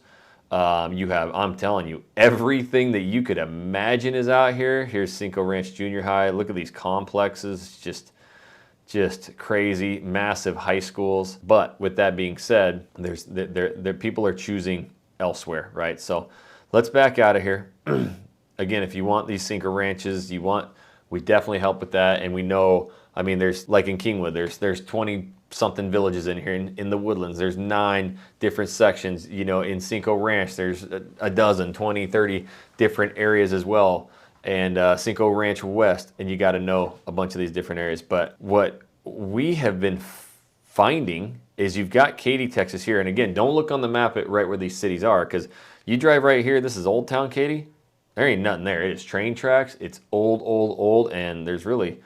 You have, I'm telling you, everything that you could imagine is out here. Here's Cinco Ranch Junior High. Look at these complexes, just crazy, massive high schools. But with that being said, people are choosing elsewhere, right? So let's back out of here. Again, if you want these Cinco Ranches, we definitely help with that. And we know, I mean, there's, like in Kingwood, there's 20 something villages in here. In the Woodlands, there's 9 different sections. You know, in Cinco Ranch, there's a dozen, 20, 30 different areas as well. And Cinco Ranch West, and you got to know a bunch of these different areas. But what we have been finding is you've got Katy, Texas here. And again, don't look on the map at right where these cities are, because you drive right here. This is Old Town Katy. There ain't nothing there. It is train tracks. It's old, and there's really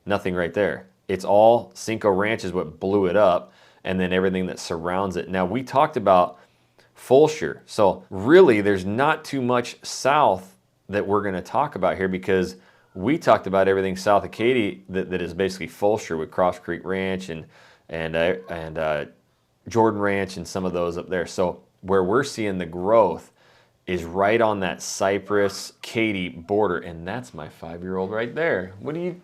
nothing right there. It's all Cinco Ranch is what blew it up, and then everything that surrounds it. Now, we talked about Fulshear. So really, there's not too much south that we're going to talk about here, because we talked about everything south of Katy that is basically Fulshear, with Cross Creek Ranch and and Jordan Ranch and some of those up there. So where we're seeing the growth is right on that Cypress Katy border, and that's my 5-year-old right there. What do you?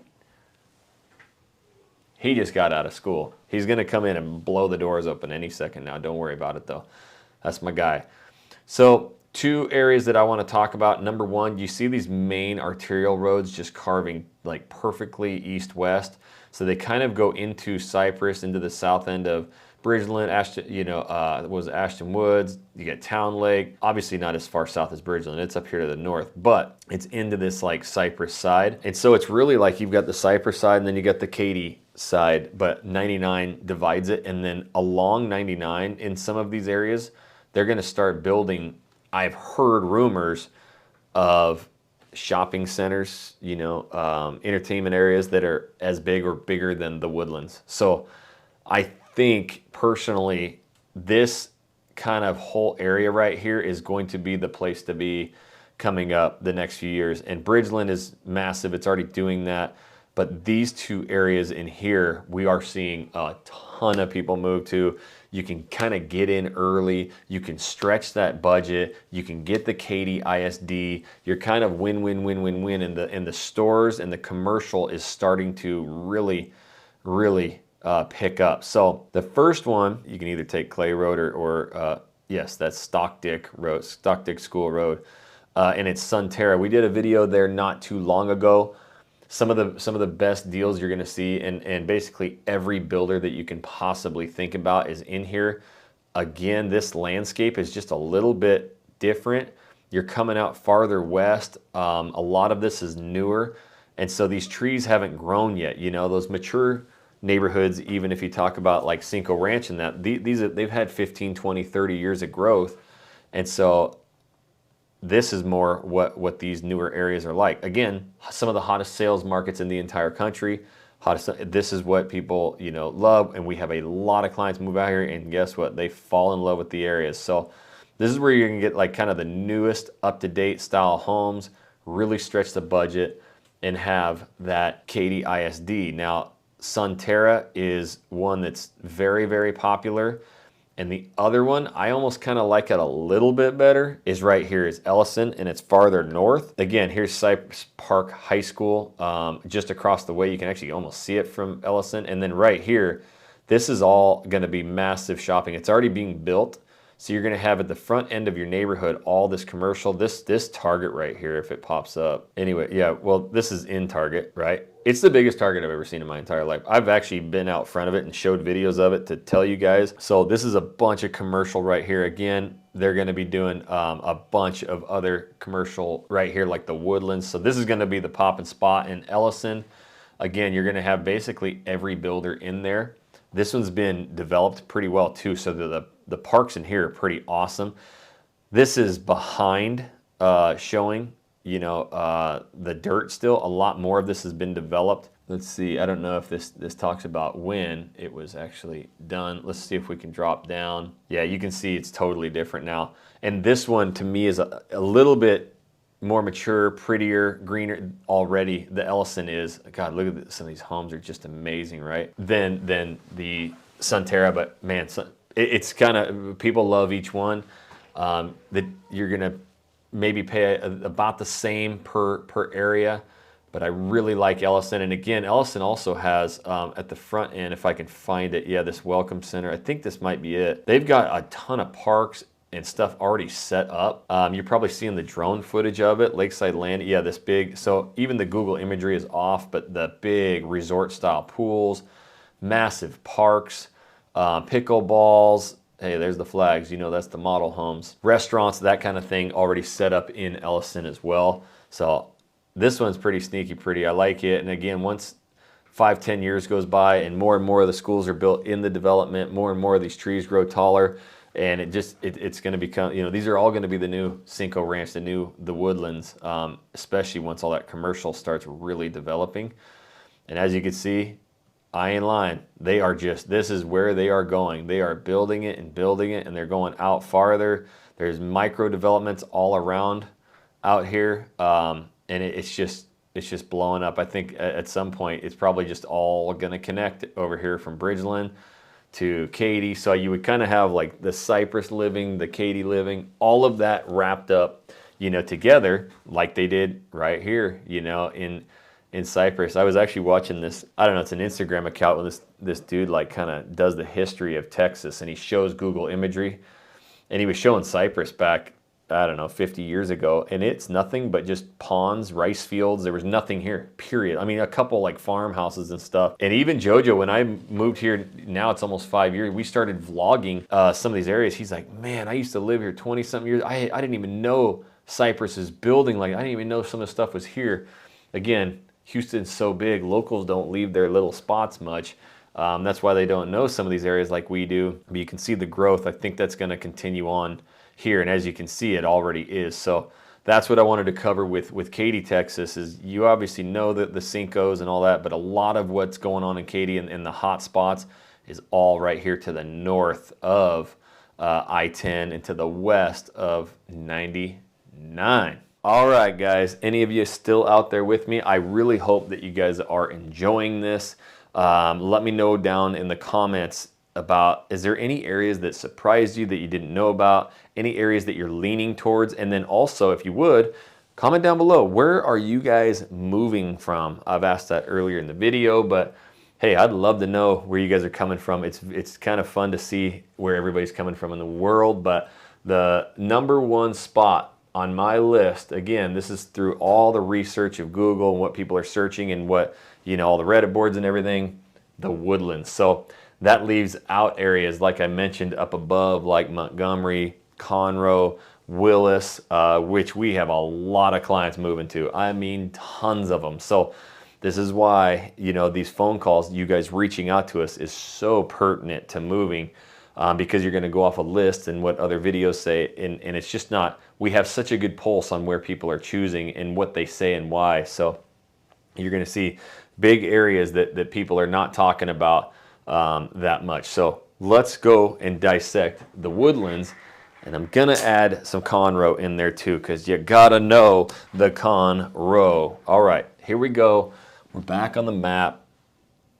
He just got out of school. He's gonna come in and blow the doors open any second now. Don't worry about it though. That's my guy. So 2 areas that I want to talk about. Number 1, you see these main arterial roads just carving like perfectly east-west. So they kind of go into Cypress, into the south end of Bridgeland, Ashton, was Ashton Woods. You get Town Lake, obviously not as far south as Bridgeland. It's up here to the north, but it's into this like Cypress side. And so it's really like you've got the Cypress side and then you got the Katy side, but 99 divides it. And then along 99 in some of these areas, they're going to start building. I've heard rumors of shopping centers, entertainment areas that are as big or bigger than the Woodlands. So I think personally, this kind of whole area right here is going to be the place to be coming up the next few years. And Bridgeland is massive. It's already doing that. But these 2 areas in here, we are seeing a ton of people move to. You can kind of get in early. You can stretch that budget. You can get the Katy ISD. You're kind of win, win, win, win, win. And the stores and the commercial is starting to really, really pick up. So the first one, you can either take Clay Road or yes, that's Stockdick Road, Stockdick School Road, and it's Sunterra. We did a video there not too long ago. Some of the best deals you're going to see, and basically every builder that you can possibly think about is in here. Again, this landscape is just a little bit different. You're coming out farther west. A lot of this is newer, and so these trees haven't grown yet. Those mature neighborhoods, even if you talk about like Cinco Ranch and that, they've had 15, 20, 30 years of growth, and so this is more what these newer areas are like. Again, some of the hottest sales markets in the entire country. This is what people love, and we have a lot of clients move out here, and guess what? They fall in love with the areas. So this is where you're gonna get like kind of the newest, up-to-date style homes, really stretch the budget, and have that Katy ISD. Now, Sunterra is one that's very, very popular. And the other one, I almost kind of like it a little bit better, is right here is Ellison, and it's farther north. Again, here's Cypress Park High School, just across the way. You can actually almost see it from Ellison. And then right here, this is all gonna be massive shopping. It's already being built. So you're gonna have at the front end of your neighborhood, all this commercial, this Target right here, if it pops up. Anyway, yeah, well, this is in Target, right? It's the biggest Target I've ever seen in my entire life. I've actually been out front of it and showed videos of it to tell you guys. So this is a bunch of commercial right here. Again, they're gonna be doing a bunch of other commercial right here, like the Woodlands. So this is gonna be the pop and spot in Ellison. Again, you're gonna have basically every builder in there. This one's been developed pretty well too, so the parks in here are pretty awesome. This is behind showing, the dirt still. A lot more of this has been developed. Let's see, I don't know if this talks about when it was actually done. Let's see if we can drop down. Yeah, you can see it's totally different now. And this one to me is a little bit more mature, prettier, greener already. The Ellison is, God, look at this. Some of these homes are just amazing, right? Than the Sunterra, but man, it's kind of, people love each one. That you're gonna maybe pay about the same per area, but I really like Ellison. And again, Ellison also has at the front end, if I can find it, yeah, this welcome center. I think this might be it. They've got a ton of parks and stuff already set up. You're probably seeing the drone footage of it, Lakeside Landing. Yeah, this big, so even the Google imagery is off, but the big resort style pools, massive parks, pickleballs. Hey, there's the flags, that's the model homes. Restaurants, that kind of thing already set up in Ellison as well. So this one's pretty sneaky pretty. I like it. And again, once 5-10 years goes by and more of the schools are built in the development, more and more of these trees grow taller, and it's going to become, these are all going to be the new Cinco Ranch, the Woodlands, especially once all that commercial starts really developing. And as you can see, eye in line, they are this is where they are going. They are building it, and they're going out farther. There's micro developments all around out here, and it's just blowing up. I think at some point it's probably just all going to connect over here from Bridgeland. to Katy. So you would kind of have like the Cypress living, the Katy living, all of that wrapped up, you know, together like they did right here, you know, in Cypress. I was actually watching this, I don't know, it's an Instagram account where this dude like kind of does the history of Texas, and he shows Google imagery, and he was showing Cypress back, I don't know, 50 years ago, and it's nothing but just ponds, rice fields. There was nothing here, period. I mean, a couple like farmhouses and stuff. And even Jojo, when I moved here, now it's almost 5 years, we started vlogging some of these areas. He's like, man, I used to live here 20 something years. I didn't even know Cypress is building. Like, I didn't even know some of the stuff was here. Again, Houston's so big, locals don't leave their little spots much. That's why they don't know some of these areas like we do. But you can see the growth. I think that's going to continue on here, and as you can see, it already is. So that's what I wanted to cover with Katy, Texas. Is you obviously know that the Cincos and all that, but a lot of what's going on in Katy and the hot spots is all right here to the north of I-10 and to the west of 99. All right, guys, any of you still out there with me? I really hope that you guys are enjoying this. Let me know down in the comments about, is there any areas that surprised you that you didn't know about, any areas that you're leaning towards, and then also, if you would, comment down below, where are you guys moving from? I've asked that earlier in the video, but hey, I'd love to know where you guys are coming from. It's kind of fun to see where everybody's coming from in the world, but the #1 spot on my list, again, this is through all the research of Google and what people are searching and what, you know, all the Reddit boards and everything, the Woodlands. So that leaves out areas, like I mentioned, up above, like Montgomery, Conroe, Willis, which we have a lot of clients moving to. I mean, tons of them. So this is why, you know, these phone calls, you guys reaching out to us is so pertinent to moving, because you're going to go off a list and what other videos say. And it's just not, we have such a good pulse on where people are choosing and what they say and why. So you're going to see big areas that people are not talking about that much. So let's go and dissect the Woodlands, and I'm gonna add some Conroe in there too, because you gotta know the Conroe. All right, here we go. We're back on the map,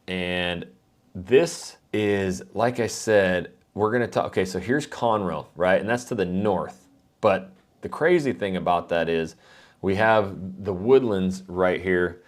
and this is, like I said, we're gonna talk. Okay, so here's Conroe, right, and that's to the north. But the crazy thing about that is we have the Woodlands right here.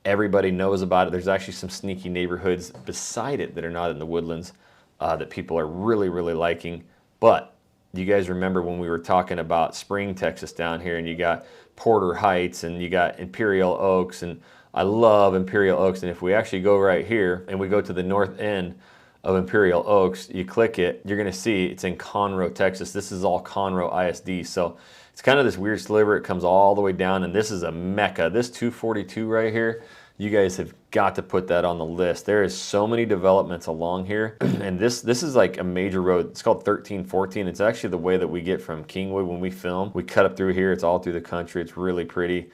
Everybody knows about it. There's actually some sneaky neighborhoods beside it that are not in the Woodlands that people are really, really liking. But you guys remember when we were talking about Spring, Texas down here, and you got Porter Heights and you got Imperial Oaks, and I love Imperial Oaks. And if we actually go right here and we go to the north end of Imperial Oaks, you click it, you're gonna see it's in Conroe, Texas. This is all Conroe ISD. So it's kind of this weird sliver. It comes all the way down, and this is a mecca. This 242 right here, you guys have got to put that on the list. There is so many developments along here, and this is like a major road. It's called 1314. It's actually the way that we get from Kingwood when we film. We cut up through here. It's all through the country. It's really pretty.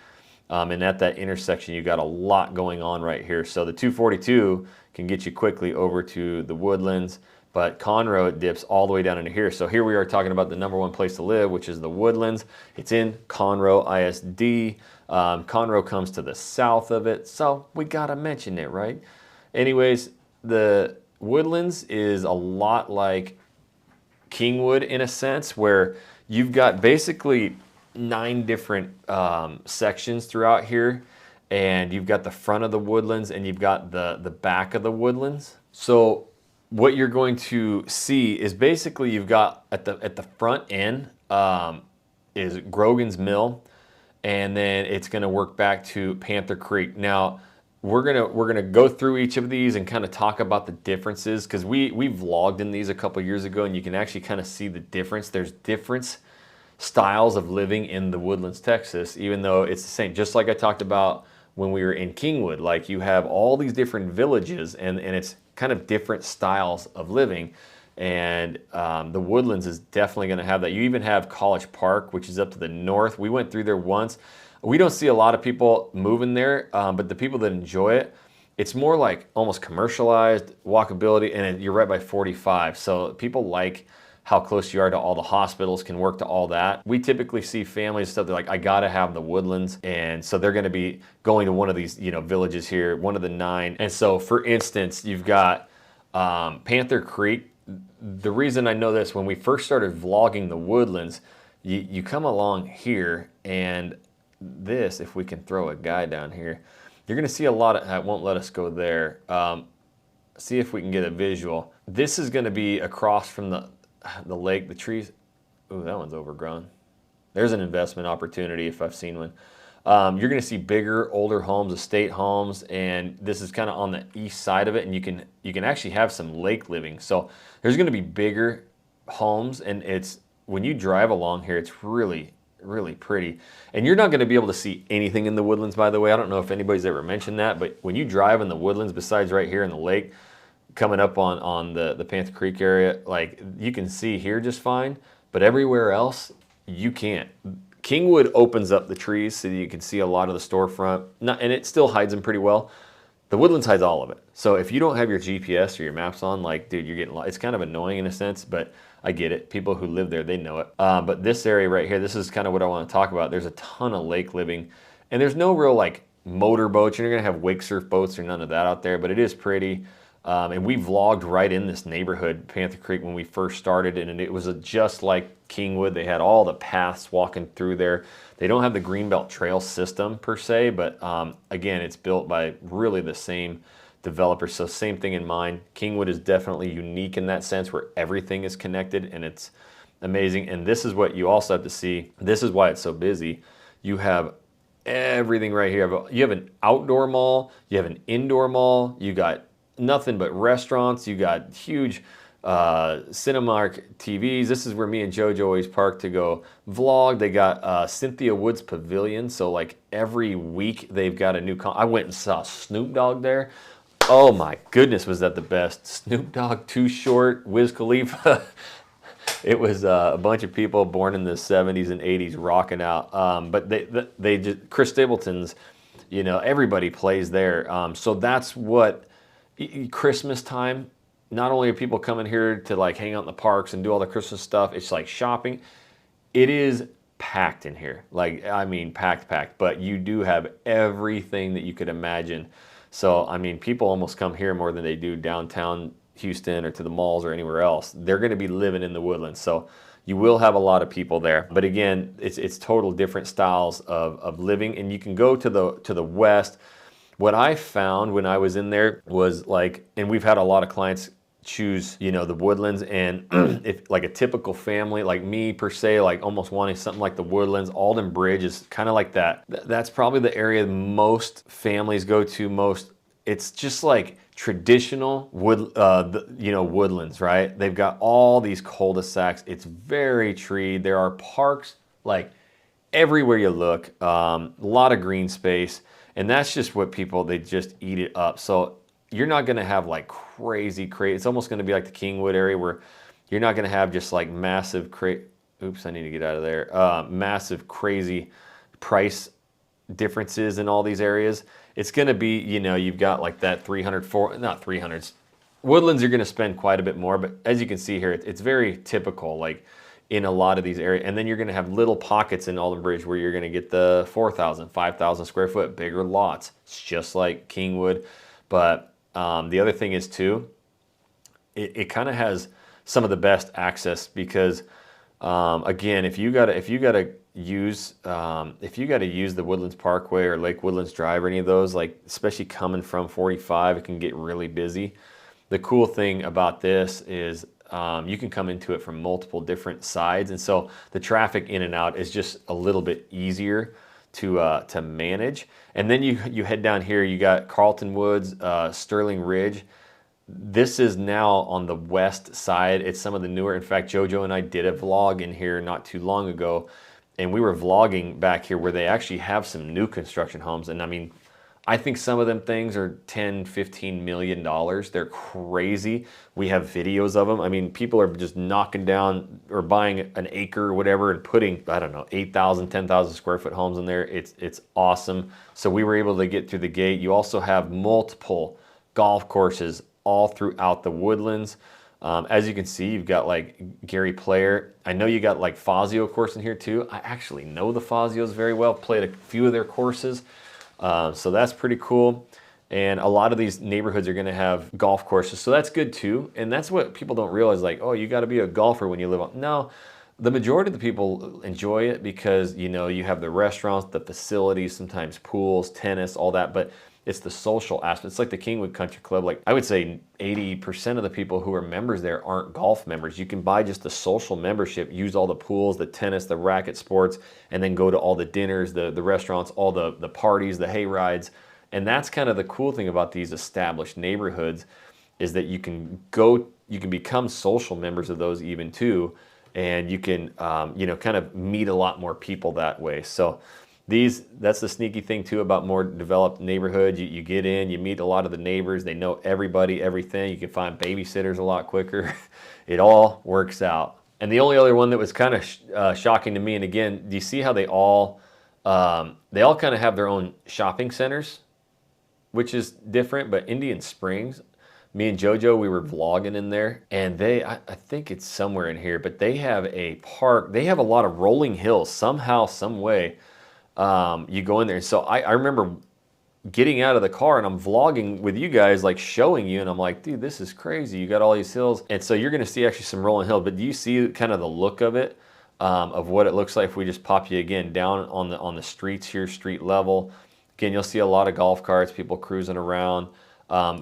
And at that intersection, you got a lot going on right here. So the 242 can get you quickly over to the Woodlands, but Conroe, it dips all the way down into here. So here we are talking about the #1 place to live, which is the Woodlands. It's in Conroe ISD. Conroe comes to the south of it, so we gotta mention it, right? Anyways, the Woodlands is a lot like Kingwood in a sense, where you've got basically 9 different sections throughout here, and you've got the front of the Woodlands and you've got the back of the Woodlands. So what you're going to see is basically you've got at the front end is Grogan's Mill, and then it's going to work back to Panther Creek. Now we're gonna go through each of these and kind of talk about the differences, because we vlogged in these a couple years ago, and you can actually kind of see the difference. There's different styles of living in the Woodlands, Texas, even though it's the same. Just like I talked about when we were in Kingwood, like you have all these different villages, and it's kind of different styles of living, and the Woodlands is definitely going to have that. You even have College Park, which is up to the north. We went through there once. We don't see a lot of people moving there, but the people that enjoy it, it's more like almost commercialized walkability, and you're right by 45. So people like how close you are to all the hospitals, can work to all that. We typically see families and stuff, they're like, I gotta have the Woodlands. And so they're gonna be going to one of these, villages here, one of the 9. And so for instance, you've got Panther Creek, the reason I know this, when we first started vlogging the Woodlands, you come along here, and this, if we can throw a guy down here, you're gonna see a lot of, it won't let us go there. See if we can get a visual. This is gonna be across from the lake, the trees. Ooh, that one's overgrown. There's an investment opportunity if I've seen one. You're gonna see bigger, older homes, estate homes, and this is kind of on the east side of it, and you can actually have some lake living. So there's gonna be bigger homes, and when you drive along here, it's really, really pretty. And you're not gonna be able to see anything in the Woodlands, by the way. I don't know if anybody's ever mentioned that, but when you drive in the Woodlands, besides right here in the lake, coming up on the Panther Creek area, like you can see here just fine, but everywhere else, you can't. Kingwood opens up the trees so that you can see a lot of the storefront, and it still hides them pretty well. The Woodlands hides all of it. So if you don't have your GPS or your maps on, like, dude, you're getting lost. It's kind of annoying in a sense, but I get it. People who live there, they know it. But this area right here, this is kind of what I want to talk about. There's a ton of lake living, and there's no real like motor boats. You're not gonna have wake surf boats or none of that out there, but it is pretty. And we vlogged right in this neighborhood, Panther Creek, when we first started, and it was just like Kingwood. They had all the paths walking through there. They don't have the Greenbelt Trail system per se, but again, it's built by really the same developer, so same thing in mind. Kingwood is definitely unique in that sense, where everything is connected, and it's amazing. And this is what you also have to see. This is why it's so busy. You have everything right here. You have an outdoor mall, you have an indoor mall, you got nothing but restaurants, you got huge Cinemark TVs. This is where me and JoJo always park to go vlog. They got Cynthia Woods Pavilion, so like every week they've got a new I went and saw Snoop Dogg there. Oh my goodness, was that the best. Snoop Dogg, Too Short, Wiz Khalifa. It was a bunch of people born in the 70s and 80s rocking out. But they just, Chris Stapleton's, you know, everybody plays there. So that's what, Christmas time, not only are people coming here to like hang out in the parks and do all the Christmas stuff, it's like shopping. It is packed in here. Like, I mean, packed, but you do have everything that you could imagine. So, I mean, people almost come here more than they do downtown Houston or to the malls or anywhere else. They're going to be living in the Woodlands. So you will have a lot of people there. But again, it's total different styles of living. And you can go to the west. What I found when I was in there was like, and we've had a lot of clients choose, you know, the Woodlands, and if like a typical family like me per se, like almost wanting something like the Woodlands, Alden Bridge is kind of like that. That's probably the area most families go to most. It's just like traditional Woodlands, right? They've got all these cul-de-sacs. It's very treed. There are parks like everywhere you look, a lot of green space. And that's just what people, they just eat it up. So you're not gonna have like crazy, it's almost gonna be like the Kingwood area, where you're not gonna have just like massive, oops, I need to get out of there. Massive, crazy price differences in all these areas. It's gonna be, you know, you've got like that 300, not 300s. Woodlands, you're gonna spend quite a bit more, but as you can see here, it's very typical, like in a lot of these areas. And then you're gonna have little pockets in Alden Bridge where you're gonna get the 4,000, 5,000 square foot, bigger lots. It's just like Kingwood. But the other thing is too, it kind of has some of the best access, because again, if you gotta use the Woodlands Parkway or Lake Woodlands Drive or any of those, like especially coming from 45, it can get really busy. The cool thing about this is you can come into it from multiple different sides, and so the traffic in and out is just a little bit easier to manage. And then you head down here, you got Carlton Woods, Sterling Ridge. This is now on the west side. It's some of the newer. In fact, JoJo and I did a vlog in here not too long ago, and we were vlogging back here where they actually have some new construction homes. And I mean, I think some of them things are $10, $15 million. They're crazy. We have videos of them. I mean, people are just knocking down or buying an acre or whatever and putting, I don't know, 8,000, 10,000 square foot homes in there. It's awesome. So we were able to get through the gate. You also have multiple golf courses all throughout the Woodlands. As you can see, you've got like Gary Player. I know you got like Fazio course in here too. I actually know the Fazios very well, played a few of their courses. So that's pretty cool. And a lot of these neighborhoods are gonna have golf courses, so that's good too. And that's what people don't realize, like, oh, you gotta be a golfer when you live on. No, the majority of the people enjoy it because, you know, you have the restaurants, the facilities, sometimes pools, tennis, all that, but it's the social aspect. It's like the Kingwood Country Club. Like, I would say 80% of the people who are members there aren't golf members. You can buy just the social membership, use all the pools, the tennis, the racket sports, and then go to all the dinners, the restaurants, all the parties, the hay rides. And that's kind of the cool thing about these established neighborhoods, is that you can become social members of those even too, and you can, you know, kind of meet a lot more people that way. So that's the sneaky thing too about more developed neighborhoods. You get in, you meet a lot of the neighbors, they know everybody, everything. You can find babysitters a lot quicker. It all works out. And the only other one that was kind of shocking to me, and again, do you see how they all kind of have their own shopping centers, which is different, but Indian Springs, me and JoJo, we were vlogging in there, and I think it's somewhere in here, but they have a park. They have a lot of rolling hills somehow, some way. You go in there. So I remember getting out of the car and I'm vlogging with you guys, like showing you, and I'm like, dude, this is crazy. You got all these hills. And so you're going to see actually some rolling hills, but do you see kind of the look of it, of what it looks like if we just pop you again down on the streets here, street level? Again, you'll see a lot of golf carts, people cruising around,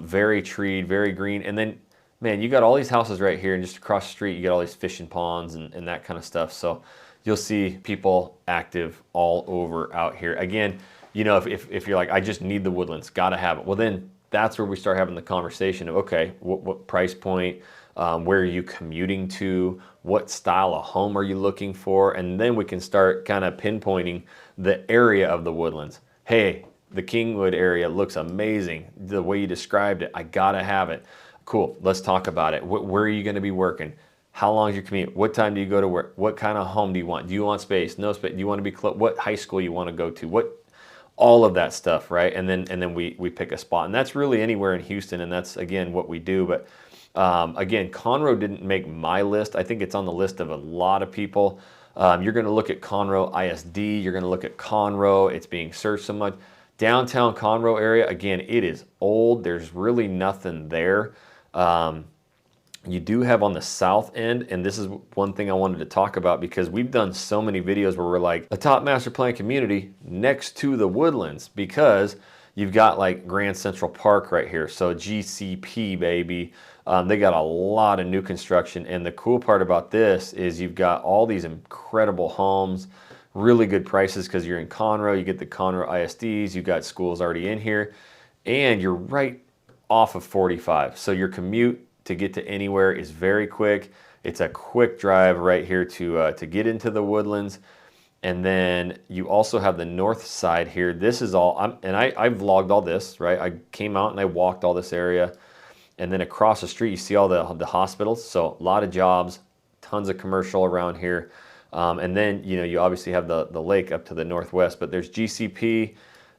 very treed, very green. And then, man, you got all these houses right here, and just across the street, you got all these fishing ponds and that kind of stuff. So you'll see people active all over out here. Again, you know, if you're like, I just need the Woodlands, gotta have it. Well, then that's where we start having the conversation of, okay, what price point, where are you commuting to, what style of home are you looking for? And then we can start kind of pinpointing the area of the Woodlands. Hey, the Kingwood area looks amazing. The way you described it, I gotta have it. Cool, let's talk about it. Where are you gonna be working? How long is your commute? What time do you go to work? What kind of home do you want? Do you want space? No space? Do you want to be close? What high school you want to go to? All of that stuff, right? And then we pick a spot, and that's really anywhere in Houston, and that's again what we do. But again, Conroe didn't make my list. I think it's on the list of a lot of people. You're going to look at Conroe ISD. You're going to look at Conroe. It's being searched so much. Downtown Conroe area, again, it is old. There's really nothing there. You do have on the south end, and this is one thing I wanted to talk about because we've done so many videos where we're like, a top master plan community next to the Woodlands, because you've got like Grand Central Park right here. So GCP, baby. They got a lot of new construction, and the cool part about this is you've got all these incredible homes, really good prices because you're in Conroe. You get the Conroe ISDs, you've got schools already in here, and you're right off of 45. So your commute to get to anywhere is very quick. It's a quick drive right here to get into the Woodlands. And then you also have the north side here. This is all, I vlogged all this, right? I came out and I walked all this area. And then across the street, you see all the hospitals. So a lot of jobs, tons of commercial around here. And then, you know, you obviously have the lake up to the northwest, but there's GCP.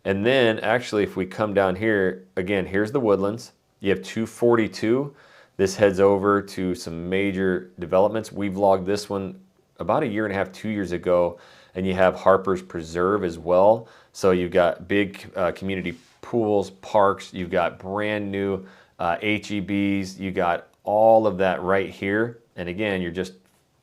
And then actually, if we come down here, again, here's the Woodlands. You have 242. This heads over to some major developments. We vlogged this one about 1.5 years, 2 years ago, and you have Harper's Preserve as well. So you've got big community pools, parks, you've got brand new HEBs, you got all of that right here. And again, you're just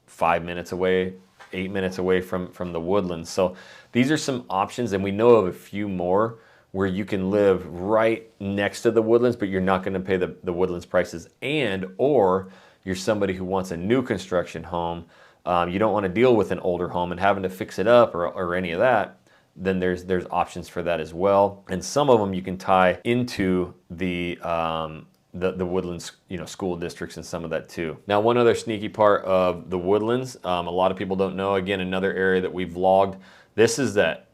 5 minutes away, 8 minutes away from the Woodlands. So these are some options, and we know of a few more where you can live right next to the Woodlands, but you're not going to pay the Woodlands prices. And or you're somebody who wants a new construction home, you don't want to deal with an older home and having to fix it up or any of that, then there's options for that as well. And some of them you can tie into the Woodlands, you know, school districts and some of that too. Now, one other sneaky part of the Woodlands, a lot of people don't know, again, another area that we vlogged, this is that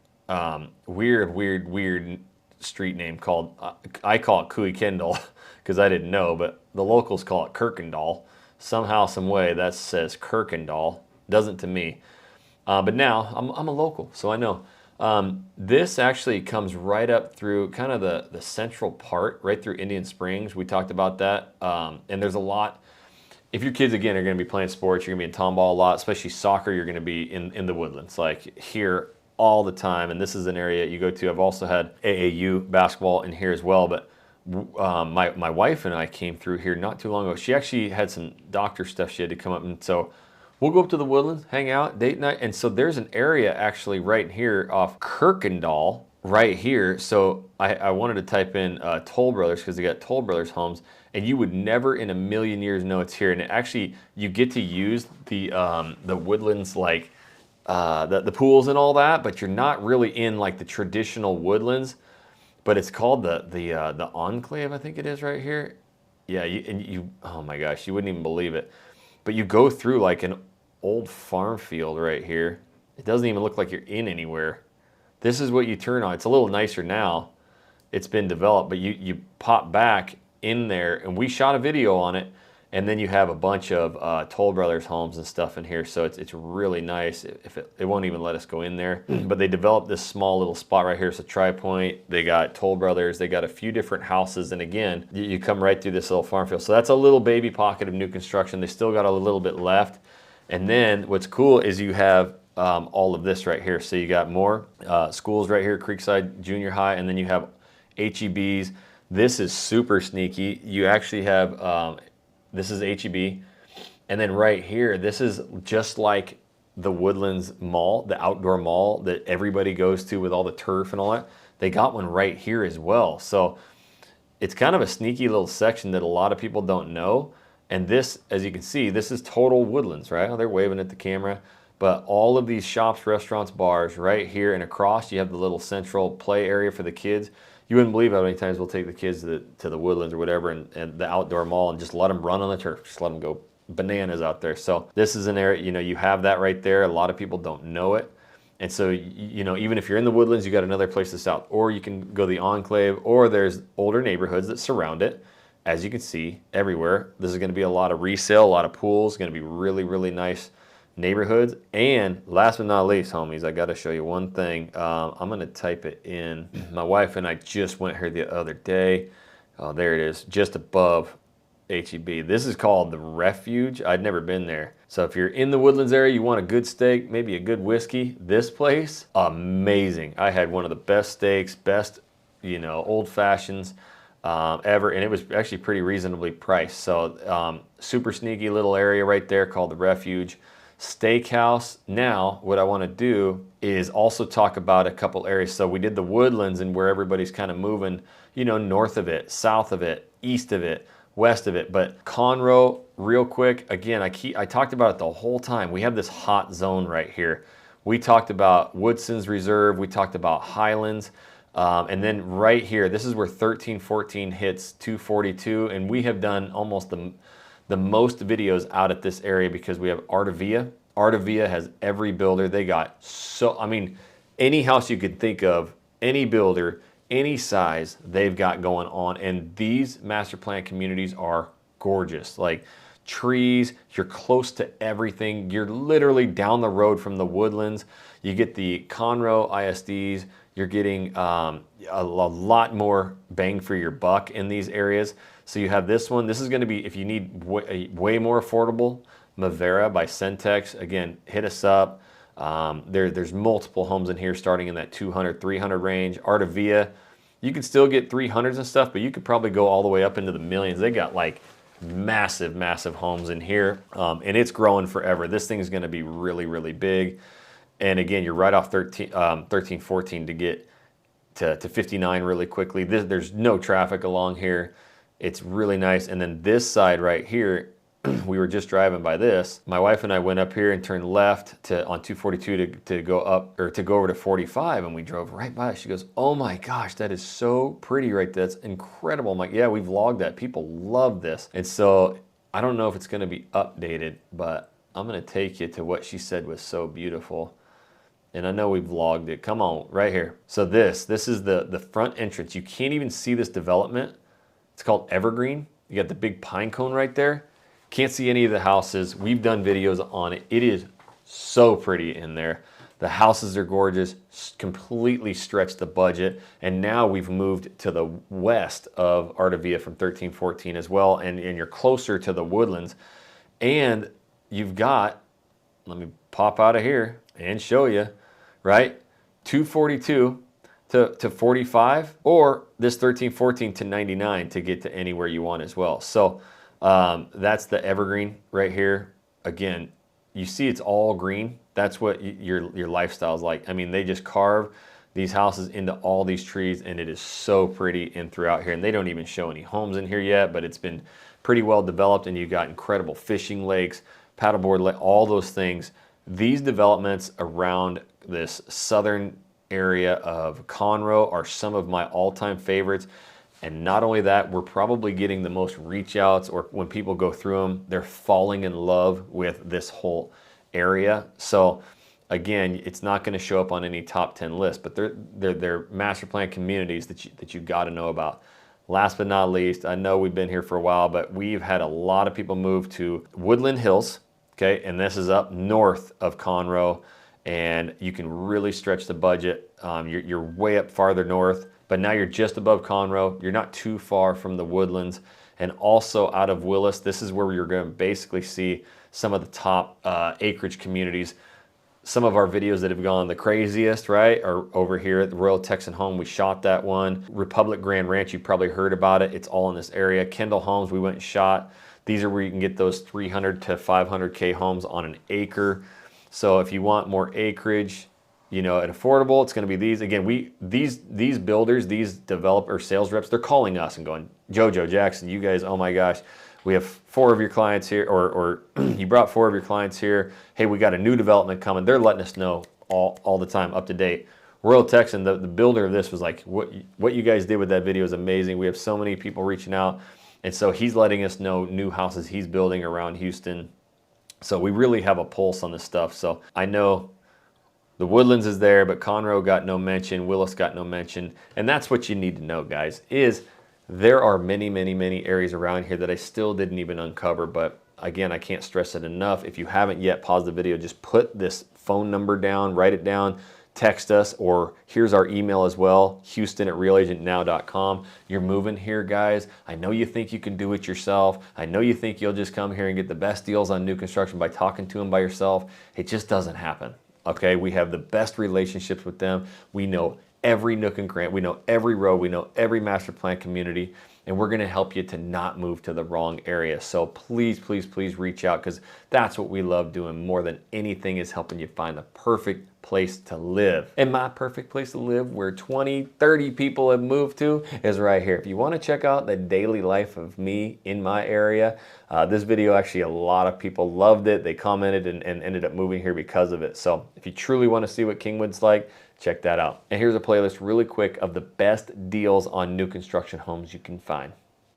weird street name called, I call it Cooey Kendall because I didn't know, but the locals call it Kirkendall. Somehow, some way that says Kirkendall, doesn't to me. But now I'm a local, so I know. This actually comes right up through kind of the central part, right through Indian Springs. We talked about that. And there's a lot, if your kids, again, are going to be playing sports, you're going to be in Tomball a lot, especially soccer, you're going to be in the Woodlands, like here all the time. And this is an area you go to. I've also had AAU basketball in here as well. But my wife and I came through here not too long ago. She actually had some doctor stuff she had to come up, and so we'll go up to the Woodlands, hang out, date night. And so there's an area actually right here off Kirkendall right here. So I wanted to type in Toll Brothers because they got Toll Brothers homes, and you would never in a million years know it's here. And it actually, you get to use the Woodlands, like the pools and all that, but you're not really in like the traditional Woodlands. But it's called the Enclave, I think it is right here. Yeah, you oh my gosh, you wouldn't even believe it. But you go through like an old farm field right here. It doesn't even look like you're in anywhere. This is what you turn on. It's a little nicer now. It's been developed, but you pop back in there, and we shot a video on it. And then you have a bunch of Toll Brothers homes and stuff in here, so it's really nice. If it won't even let us go in there, but they developed this small little spot right here. It's a Tri-Point. They got Toll Brothers. They got a few different houses, and again, you come right through this little farm field. So that's a little baby pocket of new construction. They still got a little bit left, and then what's cool is you have all of this right here. So you got more schools right here, Creekside Junior High, and then you have HEBs. This is super sneaky. You actually have this is HEB, and then right here, this is just like the Woodlands Mall, the outdoor mall that everybody goes to with all the turf and all that. They got one right here as well. So it's kind of a sneaky little section that a lot of people don't know. And this, as you can see, this is total Woodlands, right? Oh, they're waving at the camera. But all of these shops, restaurants, bars right here, and across you have the little central play area for the kids. You wouldn't believe how many times we'll take the kids to the Woodlands or whatever, and the outdoor mall, and just let them run on the turf. Just let them go bananas out there. So this is an area, you know, you have that right there. A lot of people don't know it. And so, you know, even if you're in the Woodlands, you got another place to south, or you can go the Enclave, or there's older neighborhoods that surround it. As you can see everywhere, this is going to be a lot of resale, a lot of pools, going to be really, really nice neighborhoods. And last but not least, homies, I got to show you one thing. I'm going to type it in. My wife and I just went here the other day. Oh, there it is, just above HEB. This is called the Refuge. I'd never been there. So if you're in the Woodlands area, you want a good steak, maybe a good whiskey, this place, amazing. I had one of the best steaks, best, you know, old fashions ever, and it was actually pretty reasonably priced. So super sneaky little area right there called the Refuge Steakhouse. Now what I want to do is also talk about a couple areas. So we did the Woodlands, and where everybody's kind of moving, you know, north of it, south of it, east of it, west of it. But Conroe, real quick, again, I talked about it the whole time. We have this hot zone right here. We talked about Woodson's Reserve, we talked about Highlands, and then right here, this is where 1314 hits 242, and we have done almost the most videos out at this area because we have Artavia. Artavia has every builder. They got so, I mean, any house you could think of, any builder, any size, they've got going on. And these master plan communities are gorgeous. Like trees, you're close to everything. You're literally down the road from the Woodlands. You get the Conroe ISDs. You're getting a lot more bang for your buck in these areas. So you have this one. This is going to be, if you need way more affordable, Mavera by Centex. Again, hit us up. There's multiple homes in here starting in that 200, 300 range. Artavia, you can still get 300s and stuff, but you could probably go all the way up into the millions. They got like massive, massive homes in here, and it's growing forever. This thing is going to be really, really big. And again, you're right off 1314 to get to 59 really quickly. There's no traffic along here. It's really nice. And then this side right here, we were just driving by this. My wife and I went up here and turned left on 242 to go up, or to go over to 45, and we drove right by it. She goes, "Oh my gosh, that is so pretty right there. That's incredible." I'm like, "Yeah, we vlogged that. People love this." And so I don't know if it's gonna be updated, but I'm gonna take you to what she said was so beautiful. And I know we vlogged it. Come on, right here. So this is the front entrance. You can't even see this development. It's called Evergreen. You got the big pine cone right there. Can't see any of the houses. We've done videos on it. It is so pretty in there. The houses are gorgeous, completely stretched the budget. And now we've moved to the west of Artavia from 1314 as well. And you're closer to the Woodlands. And you've got, let me pop out of here and show you, right? 242. to 45, or this 1314 to 99 to get to anywhere you want as well. So that's the evergreen right here. Again, you see it's all green. That's what your lifestyle is like. I mean, they just carve these houses into all these trees, and it is so pretty in throughout here. And they don't even show any homes in here yet, but it's been pretty well developed, and you've got incredible fishing lakes, paddleboard lake, all those things. These developments around this southern area of Conroe are some of my all-time favorites. And not only that, we're probably getting the most reach outs, or when people go through them, they're falling in love with this whole area. So again, it's not going to show up on any top 10 list, but they're master plan communities that you got to know about. Last but not least, I know we've been here for a while, but we've had a lot of people move to Woodland Hills, okay? And this is up north of Conroe, and you can really stretch the budget. You're way up farther north, but now you're just above Conroe. You're not too far from the Woodlands. And also out of Willis, this is where you're going to basically see some of the top acreage communities. Some of our videos that have gone the craziest, right, are over here at the Royal Texan Home. We shot that one. Republic Grand Ranch, you probably heard about it. It's all in this area. Kendall Homes, we went and shot. These are where you can get those 300 to 500K homes on an acre. So if you want more acreage, you know, and affordable, it's going to be these. Again, these builders, these developer sales reps, they're calling us and going, Jojo, Jackson, you guys, oh my gosh, we have 4 of your clients here, or you brought 4 of your clients here. Hey, we got a new development coming. They're letting us know all the time, up to date. Royal Texan, the builder of this, was like, what you guys did with that video is amazing. We have so many people reaching out. And so he's letting us know new houses he's building around Houston. So we really have a pulse on this stuff. So I know the Woodlands is there, but Conroe got no mention, Willis got no mention. And that's what you need to know, guys, is there are many, many, many areas around here that I still didn't even uncover. But again, I can't stress it enough. If you haven't yet, pause the video, just put this phone number down, write it down, text us, or here's our email as well, houston@realagentnow.com. You're moving here, guys. I know you think you can do it yourself. I know you think you'll just come here and get the best deals on new construction by talking to them by yourself. It just doesn't happen. Okay, we have the best relationships with them. We know every nook and cranny, we know every road, we know every master plan community, and we're gonna help you to not move to the wrong area. So please, please, please reach out, because that's what we love doing more than anything, is helping you find the perfect place to live. And my perfect place to live, where 20, 30 people have moved to, is right here. If you wanna check out the daily life of me in my area, this video, actually a lot of people loved it. They commented and ended up moving here because of it. So if you truly wanna see what Kingwood's like, check that out. And here's a playlist really quick of the best deals on new construction homes you can find.